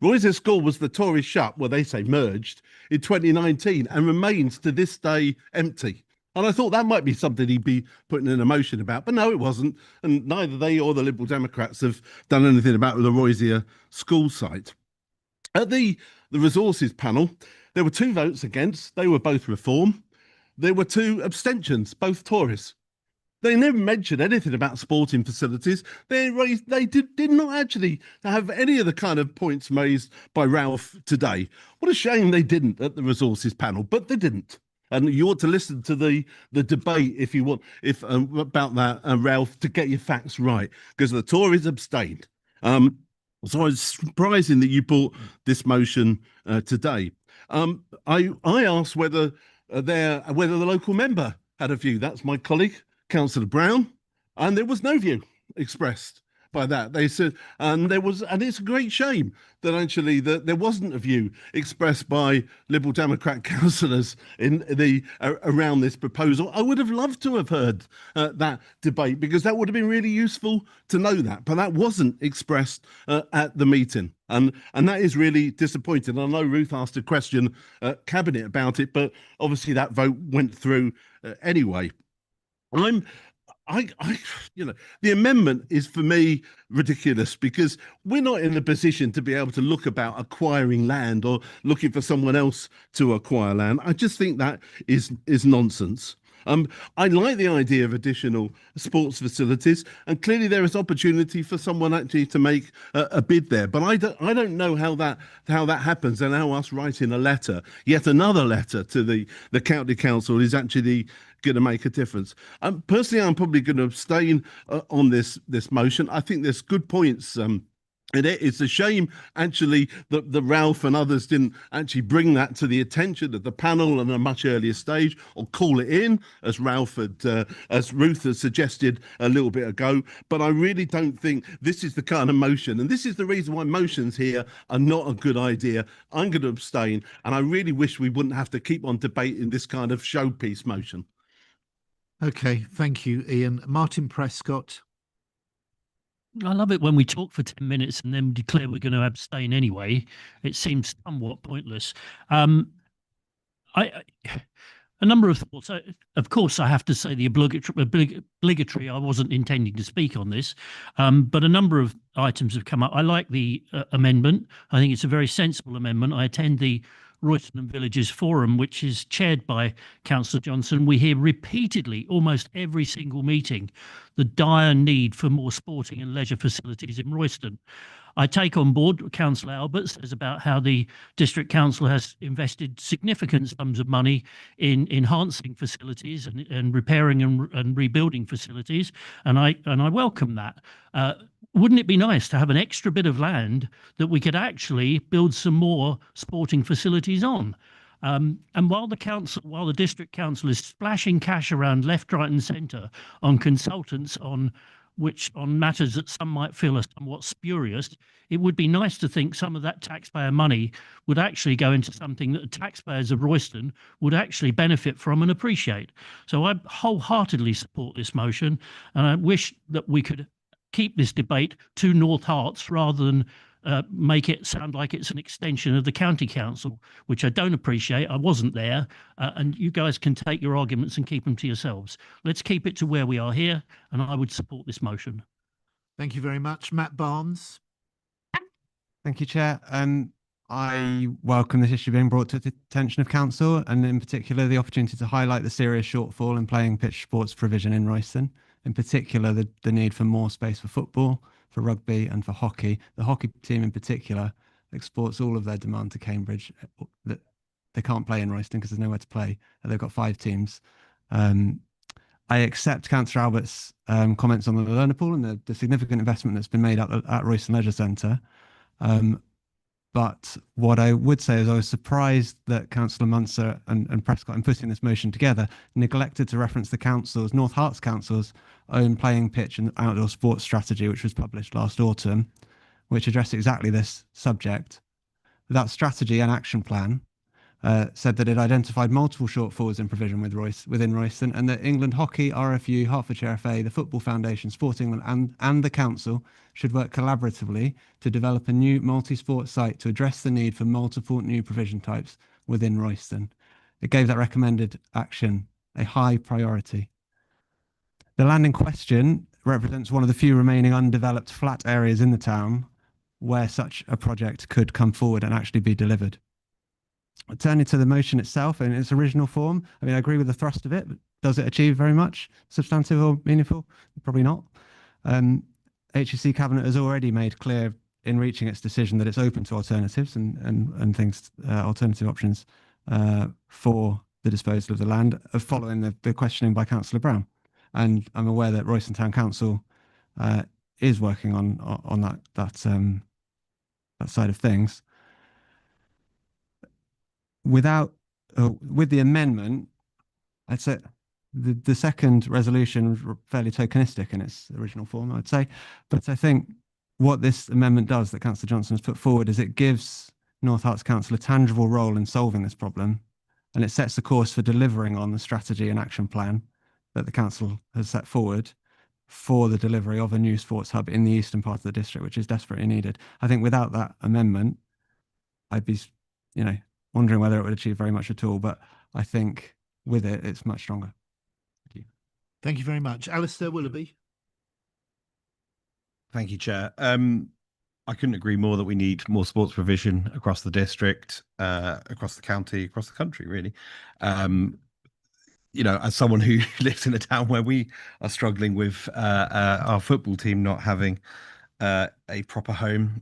Roysia School was the Tory shut, well, they say merged, in 2019 and remains to this day empty. And I thought that might be something he'd be putting in a motion about, but no, it wasn't. And neither they or the Liberal Democrats have done anything about the Roysia School site. At the resources panel, there were 2 votes against. They were both Reform. There were 2 abstentions, both Tories. They never mentioned anything about sporting facilities. They did not actually have any of the kind of points raised by Ralph today. What a shame they didn't at the resources panel, but they didn't. And you ought to listen to the debate if you want about that, Ralph, to get your facts right, because the Tories abstained. So it's surprising that you brought this motion today. I asked whether the local member had a view. That's my colleague, Councillor Brown, and there was no view expressed by that. They said, and it's a great shame that actually there wasn't a view expressed by Liberal Democrat councillors around this proposal. I would have loved to have heard that debate, because that would have been really useful to know that, but that wasn't expressed at the meeting. And that is really disappointing. I know Ruth asked a question at Cabinet about it, but obviously that vote went through anyway. The amendment is for me ridiculous, because we're not in a position to be able to look about acquiring land or looking for someone else to acquire land. I just think that is nonsense. I like the idea of additional sports facilities, and clearly there is opportunity for someone actually to make a bid there. But I don't know how that happens, and how us writing a letter, yet another letter to the county council, is actually going to make a difference. Personally, I'm probably going to abstain on this motion. I think there's good points. It's a shame, actually, that Ralph and others didn't actually bring that to the attention of the panel at a much earlier stage, or call it in, as as Ruth has suggested a little bit ago. But I really don't think this is the kind of motion, and this is the reason why motions here are not a good idea. I'm going to abstain, and I really wish we wouldn't have to keep on debating this kind of showpiece motion. Okay, thank you, Ian. Martin Prescott. I love it when we talk for 10 minutes and then declare we're going to abstain anyway. It seems somewhat pointless. a number of thoughts. Of course, I have to say the obligatory. I wasn't intending to speak on this, but a number of items have come up. I like the amendment. I think it's a very sensible amendment. I attend the Royston and Villages Forum, which is chaired by Councillor Johnson. We hear repeatedly, almost every single meeting, the dire need for more sporting and leisure facilities in Royston. I take on board what Councillor Albert says about how the District Council has invested significant sums of money in enhancing facilities and repairing and rebuilding facilities, and I welcome that. Wouldn't it be nice to have an extra bit of land that we could actually build some more sporting facilities on? And while the District Council is splashing cash around left, right, and centre on consultants on matters that some might feel are somewhat spurious, it would be nice to think some of that taxpayer money would actually go into something that the taxpayers of Royston would actually benefit from and appreciate. So I wholeheartedly support this motion, and I wish that we could keep this debate to North Herts rather than make it sound like it's an extension of the county council, which I don't appreciate. I wasn't there, and you guys can take your arguments and keep them to yourselves. Let's keep it to where we are here, and I would support this motion. Thank you very much. Matt Barnes. Thank you, Chair. I welcome this issue being brought to the attention of Council, and in particular the opportunity to highlight the serious shortfall in playing pitch sports provision in Royston, in particular the need for more space for football, for rugby and for hockey. The hockey team in particular exports all of their demand to Cambridge. That they can't play in Royston because there's nowhere to play. They've got 5 teams. I accept Councillor Albert's comments on the learner pool and the significant investment that's been made at Royston Leisure Centre. But what I would say is I was surprised that Councillor Munster and Prescott, in putting this motion together, neglected to reference the North Herts Council's own playing pitch and outdoor sports strategy, which was published last autumn, which addressed exactly this subject. That strategy and action plan said that it identified multiple shortfalls in provision within Royston, and that England Hockey, RFU, Hertfordshire FA, the Football Foundation, Sporting England and the Council should work collaboratively to develop a new multi-sport site to address the need for multiple new provision types within Royston. It gave that recommended action a high priority. The land in question represents one of the few remaining undeveloped flat areas in the town where such a project could come forward and actually be delivered. Turning to the motion itself in its original form, I mean, I agree with the thrust of it, but does it achieve very much substantive or meaningful? Probably not. HEC Cabinet has already made clear in reaching its decision that it's open to alternatives and things, alternative options for the disposal of the land, following the questioning by Councillor Brown. And I'm aware that Royston Town Council is working on that side of things. With the amendment, I'd say the second resolution was fairly tokenistic in its original form, I'd say. But I think what this amendment does that Councillor Johnson has put forward is it gives North Herts Council a tangible role in solving this problem, and it sets the course for delivering on the strategy and action plan that the council has set forward for the delivery of a new sports hub in the eastern part of the district, which is desperately needed. I think without that amendment, I'd be, wondering whether it would achieve very much at all, but I think with it, it's much stronger. Thank you. Thank you very much. Alistair Willoughby. Thank you, Chair. I couldn't agree more that we need more sports provision across the district, across the county, across the country, really. As someone who lives in a town where we are struggling with our football team not having a proper home,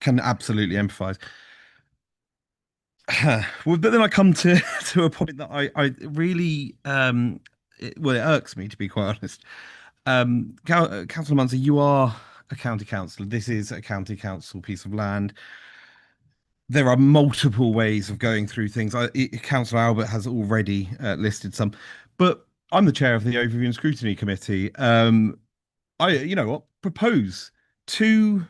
can absolutely empathise. Well, but then I come to a point that I really it irks me, to be quite honest. Councillor Munster, you are a county councillor. This is a county council piece of land. There are multiple ways of going through things. Councillor Albert has already listed some, but I'm the chair of the Overview and Scrutiny Committee. Propose to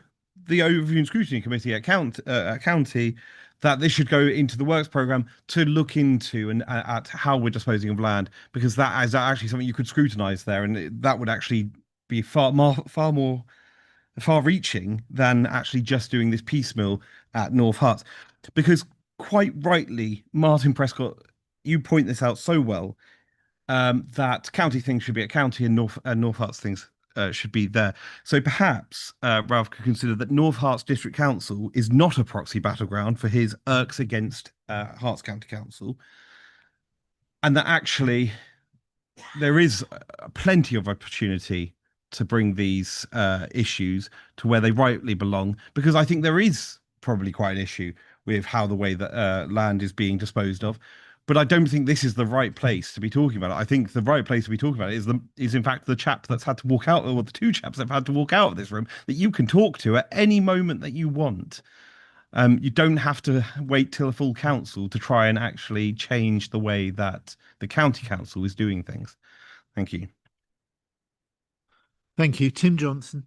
the Overview and Scrutiny Committee at county that this should go into the works programme to look into and at how we're disposing of land, because that is actually something you could scrutinise there, and that would actually be far more far-reaching than actually just doing this piecemeal at North Herts. Because quite rightly, Martin Prescott you point this out so well, that county things should be at county and North Herts things should be there. So perhaps Ralph could consider that North Herts District Council is not a proxy battleground for his irks against Herts County Council, and that actually there is plenty of opportunity to bring these issues to where they rightly belong, because I think there is probably quite an issue with how the way that land is being disposed of. But I don't think this is the right place to be talking about it. I think the right place to be talking about it is in fact the chap that's had to walk out, or the two chaps that have had to walk out of this room, that you can talk to at any moment that you want. You don't have to wait till a full council to try and actually change the way that the county council is doing things. Thank you. Thank you. Tim Johnson.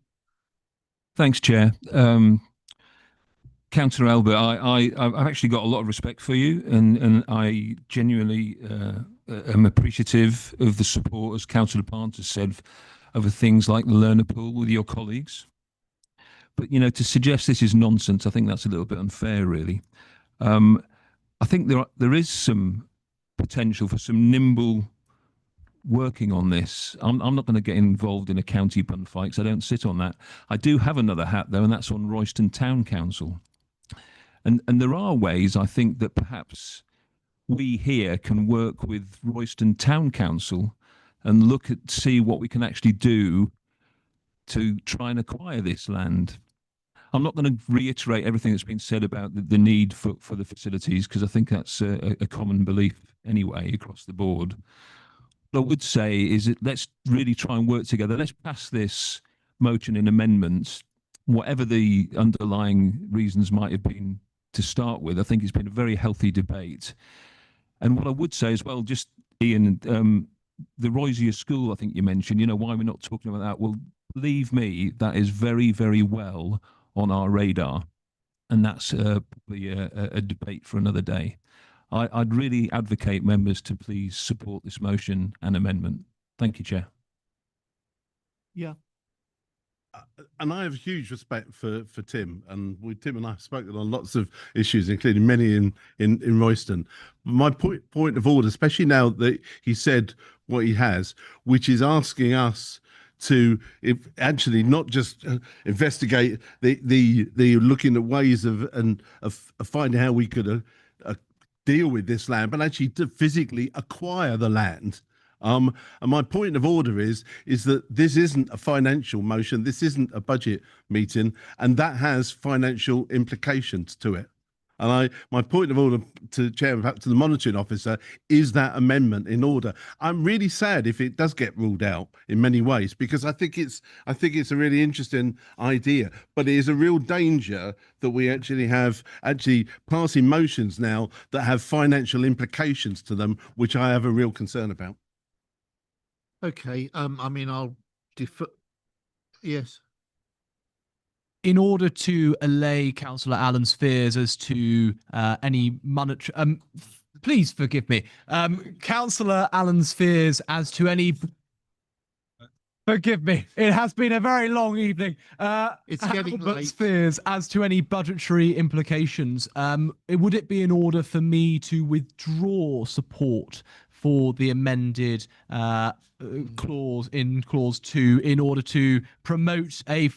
Thanks, Chair. Councillor Albert, I've actually got a lot of respect for you, and I genuinely am appreciative of the support, as Councillor Barnes has said, over things like the learner pool with your colleagues. But, you know, to suggest this is nonsense, I think that's a little bit unfair, really. I think there is some potential for some nimble working on this. I'm not going to get involved in a county bun fight, because I don't sit on that. I do have another hat, though, and that's on Royston Town Council. And there are ways, I think, that perhaps we here can work with Royston Town Council and see what we can actually do to try and acquire this land. I'm not going to reiterate everything that's been said about the need for the facilities, because I think that's a common belief anyway across the board. What I would say is that let's really try and work together. Let's pass this motion in amendments, whatever the underlying reasons might have been to start with. I think it's been a very healthy debate. And what I would say as well, just Ian, the Roysia School, I think you mentioned, you know, why we're not talking about that. Well, believe me, that is very, very well on our radar. And that's probably a debate for another day. I'd really advocate members to please support this motion and amendment. Thank you, Chair. Yeah. And I have huge respect for Tim, and Tim and I have spoken on lots of issues, including many in Royston. My point of order, especially now that he said what he has, which is asking us to actually not just investigate the looking at ways of finding how we could deal with this land, but actually to physically acquire the land. And my point of order is that this isn't a financial motion, this isn't a budget meeting, and that has financial implications to it. And my point of order to Chair, to the monitoring officer, is that amendment in order. I'm really sad if it does get ruled out in many ways, because I think it's a really interesting idea, but it is a real danger that we actually passing motions now that have financial implications to them, which I have a real concern about. Okay. I mean, I'll defer. Yes. In order to allay Councillor Allen's fears as to any monetary, please forgive me, Councillor Allen's fears as to any. Forgive me. It has been a very long evening. It's getting Albert's late. fears as to any budgetary implications. Would it be in order for me to withdraw support for the amended clause in clause 2 in order to promote a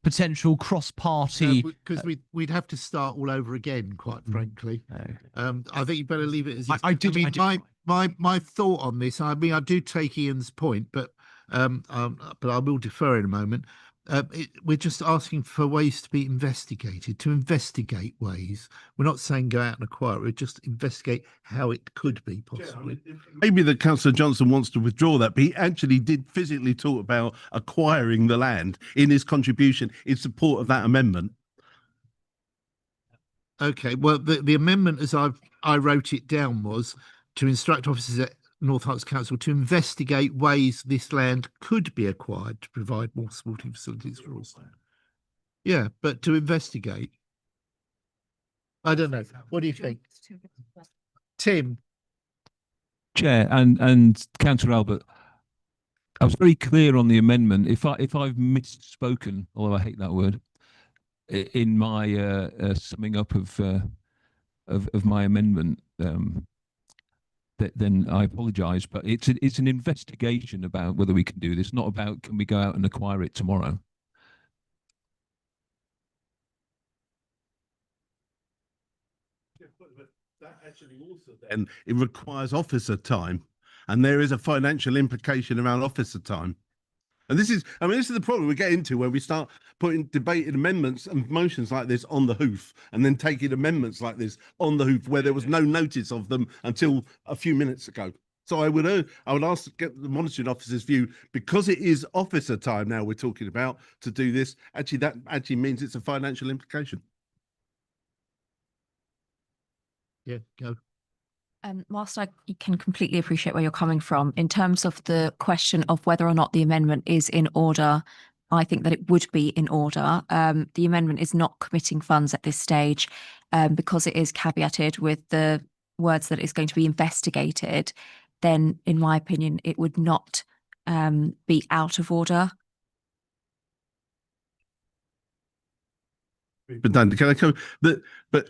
potential cross-party? Because we'd have to start all over again, quite frankly. I think you better leave it as is. My thought on this, I mean, I do take Ian's point, but I will defer in a moment. We're just asking for ways to be investigated, to investigate ways. We're not saying go out and acquire it, we're just investigate how it could be possibly. Maybe that Councillor Johnson wants to withdraw that, but he actually did physically talk about acquiring the land in his contribution in support of that amendment. Okay, well, the amendment as I wrote it down was to instruct officers at North Herts Council to investigate ways this land could be acquired to provide more sporting facilities for all. Yeah, but to investigate. I don't know. What do you think? Tim? Chair and Councillor Albert, I was very clear on the amendment. If I've misspoken, although I hate that word, in my summing up of my amendment, then I apologise. But it's an investigation about whether we can do this, not about can we go out and acquire it tomorrow. That actually also then it requires officer time, and there is a financial implication around officer time. And this is, I mean, this is the problem we get into when we start putting debated amendments and motions like this on the hoof, and then taking amendments like this on the hoof where there was no notice of them until a few minutes ago. So I would ask to get the monitoring officer's view, because it is officer time now we're talking about to do this. Actually, that actually means it's a financial implication. Yeah, go. Whilst I can completely appreciate where you're coming from, in terms of the question of whether or not the amendment is in order, I think that it would be in order. The amendment is not committing funds at this stage because it is caveated with the words that it's going to be investigated. Then, in my opinion, it would not be out of order. But Dan, can I come? But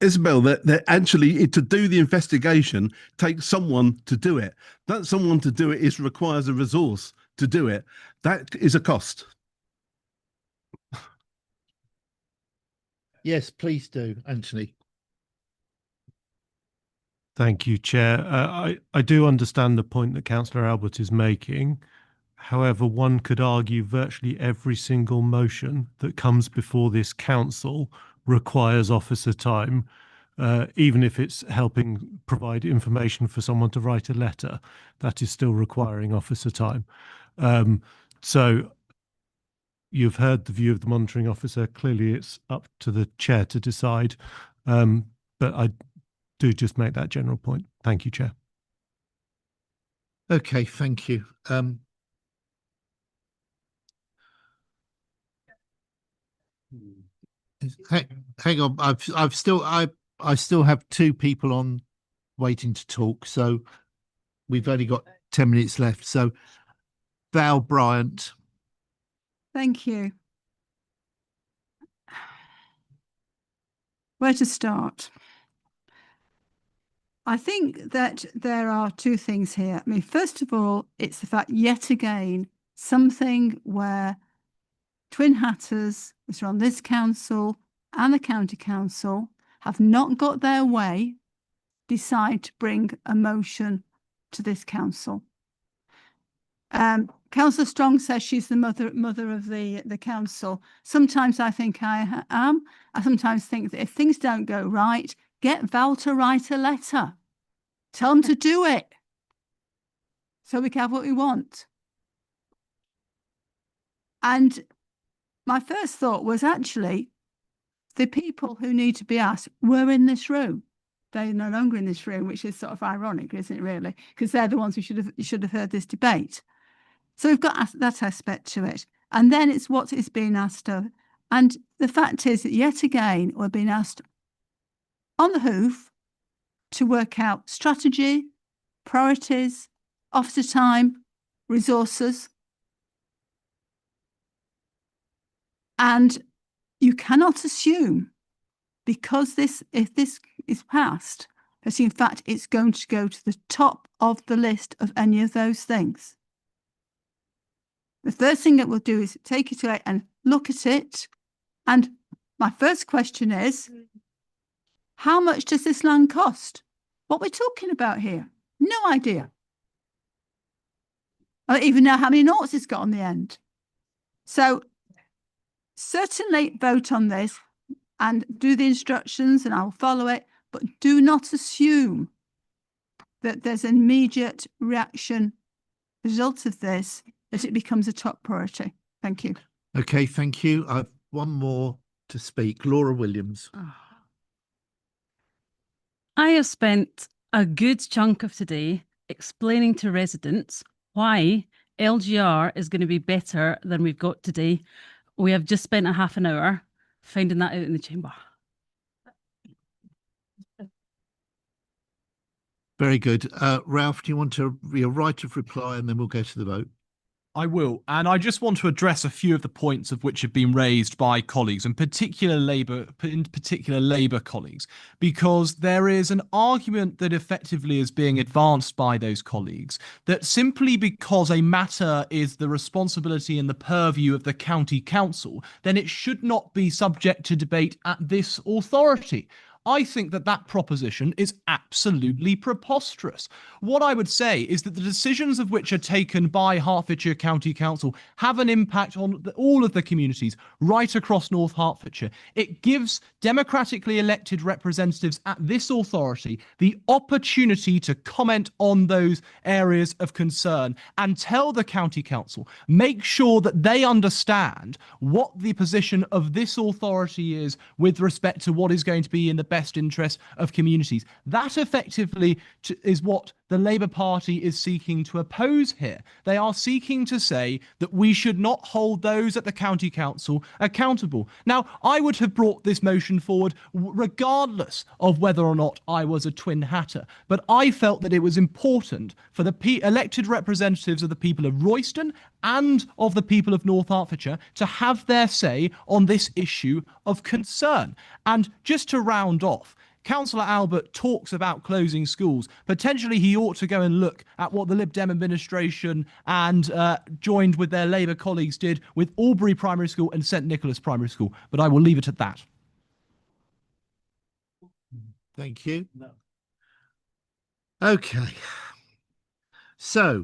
Isabel, that actually to do the investigation takes someone to do it. That someone to do it requires a resource to do it. That is a cost. Yes, please do, Anthony. Thank you, Chair. I do understand the point that Councillor Albert is making. However, one could argue virtually every single motion that comes before this council requires officer time, even if it's helping provide information for someone to write a letter, that is still requiring officer time. So you've heard the view of the monitoring officer. Clearly, it's up to the chair to decide. But I do just make that general point. Thank you, Chair. Okay, thank you. Hang on, I still have two people on waiting to talk, so we've only got 10 minutes left. So Val Bryant. Thank you. Where to start? I think that there are two things here. I mean, first of all, it's the fact yet again, something where Twin Hatters, which are on this council and the county council, have not got their way, decide to bring a motion to this council. Councillor Strong says she's the mother of the council. Sometimes I think I am. I sometimes think that if things don't go right, get Val to write a letter. Tell them to do it, so we can have what we want. And my first thought was actually the people who need to be asked were in this room. They're no longer in this room, which is sort of ironic, isn't it, really? Because they're the ones who should have heard this debate. So we've got that aspect to it. And then it's what is being asked of. And the fact is that yet again, we're being asked on the hoof to work out strategy, priorities, officer time, resources. And you cannot assume, because if this is passed, that in fact it's going to go to the top of the list of any of those things. The first thing that we'll do is take it away and look at it. And my first question is, how much does this land cost? What we're talking about here? No idea. I don't even know how many noughts it's got on the end. So certainly vote on this and do the instructions and I'll follow it, but do not assume that there's an immediate reaction result of this, that it becomes a top priority. Thank you. Okay, thank you. I've one more to speak. Laura Williams. I have spent a good chunk of today explaining to residents why LGR is going to be better than we've got today. We have just spent a half an hour finding that out in the chamber. Very good. Ralph, do you want your right of reply and then we'll go to the vote? I will. And I just want to address a few of the points of which have been raised by colleagues, in particular Labour colleagues, because there is an argument that effectively is being advanced by those colleagues that simply because a matter is the responsibility and the purview of the county council, then it should not be subject to debate at this authority. I think that that proposition is absolutely preposterous. What I would say is that the decisions of which are taken by Hertfordshire County Council have an impact on all of the communities right across North Hertfordshire. It gives democratically elected representatives at this authority the opportunity to comment on those areas of concern and tell the county council, make sure that they understand what the position of this authority is with respect to what is going to be in the best interest of communities. That effectively is what the Labour Party is seeking to oppose here. They are seeking to say that we should not hold those at the county council accountable. Now, I would have brought this motion forward regardless of whether or not I was a twin hatter, but I felt that it was important for the elected representatives of the people of Royston and of the people of North Hertfordshire to have their say on this issue of concern. And just to round off, Councillor Albert talks about closing schools. Potentially he ought to go and look at what the Lib Dem administration and joined with their Labour colleagues did with Albury Primary School and St Nicholas Primary School. But I will leave it at that. Thank you. Okay. So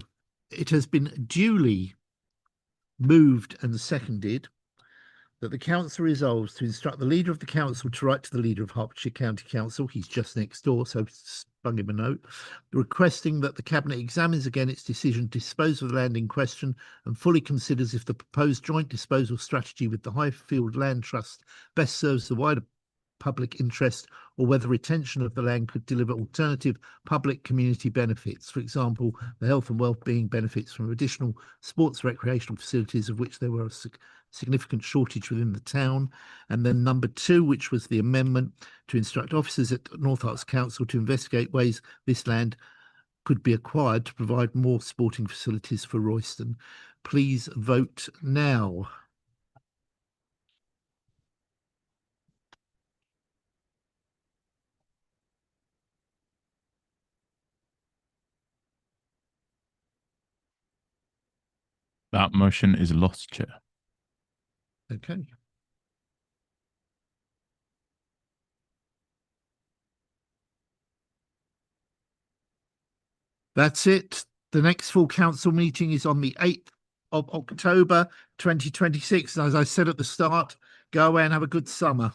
it has been duly moved and seconded that the council resolves to instruct the leader of the council to write to the leader of Hertfordshire County Council, he's just next door, so spung him a note, requesting that the Cabinet examines again its decision to dispose of the land in question and fully considers if the proposed joint disposal strategy with the Highfield Land Trust best serves the wider public interest, or whether retention of the land could deliver alternative public community benefits. For example, the health and well-being benefits from additional sports recreational facilities, of which there were a significant shortage within the town. And then number 2, which was the amendment to instruct officers at North Herts Council to investigate ways this land could be acquired to provide more sporting facilities for Royston. Please vote now. That motion is lost, Chair. Okay. That's it. The next full council meeting is on the 8th of October 2026. As I said at the start, go away and have a good summer.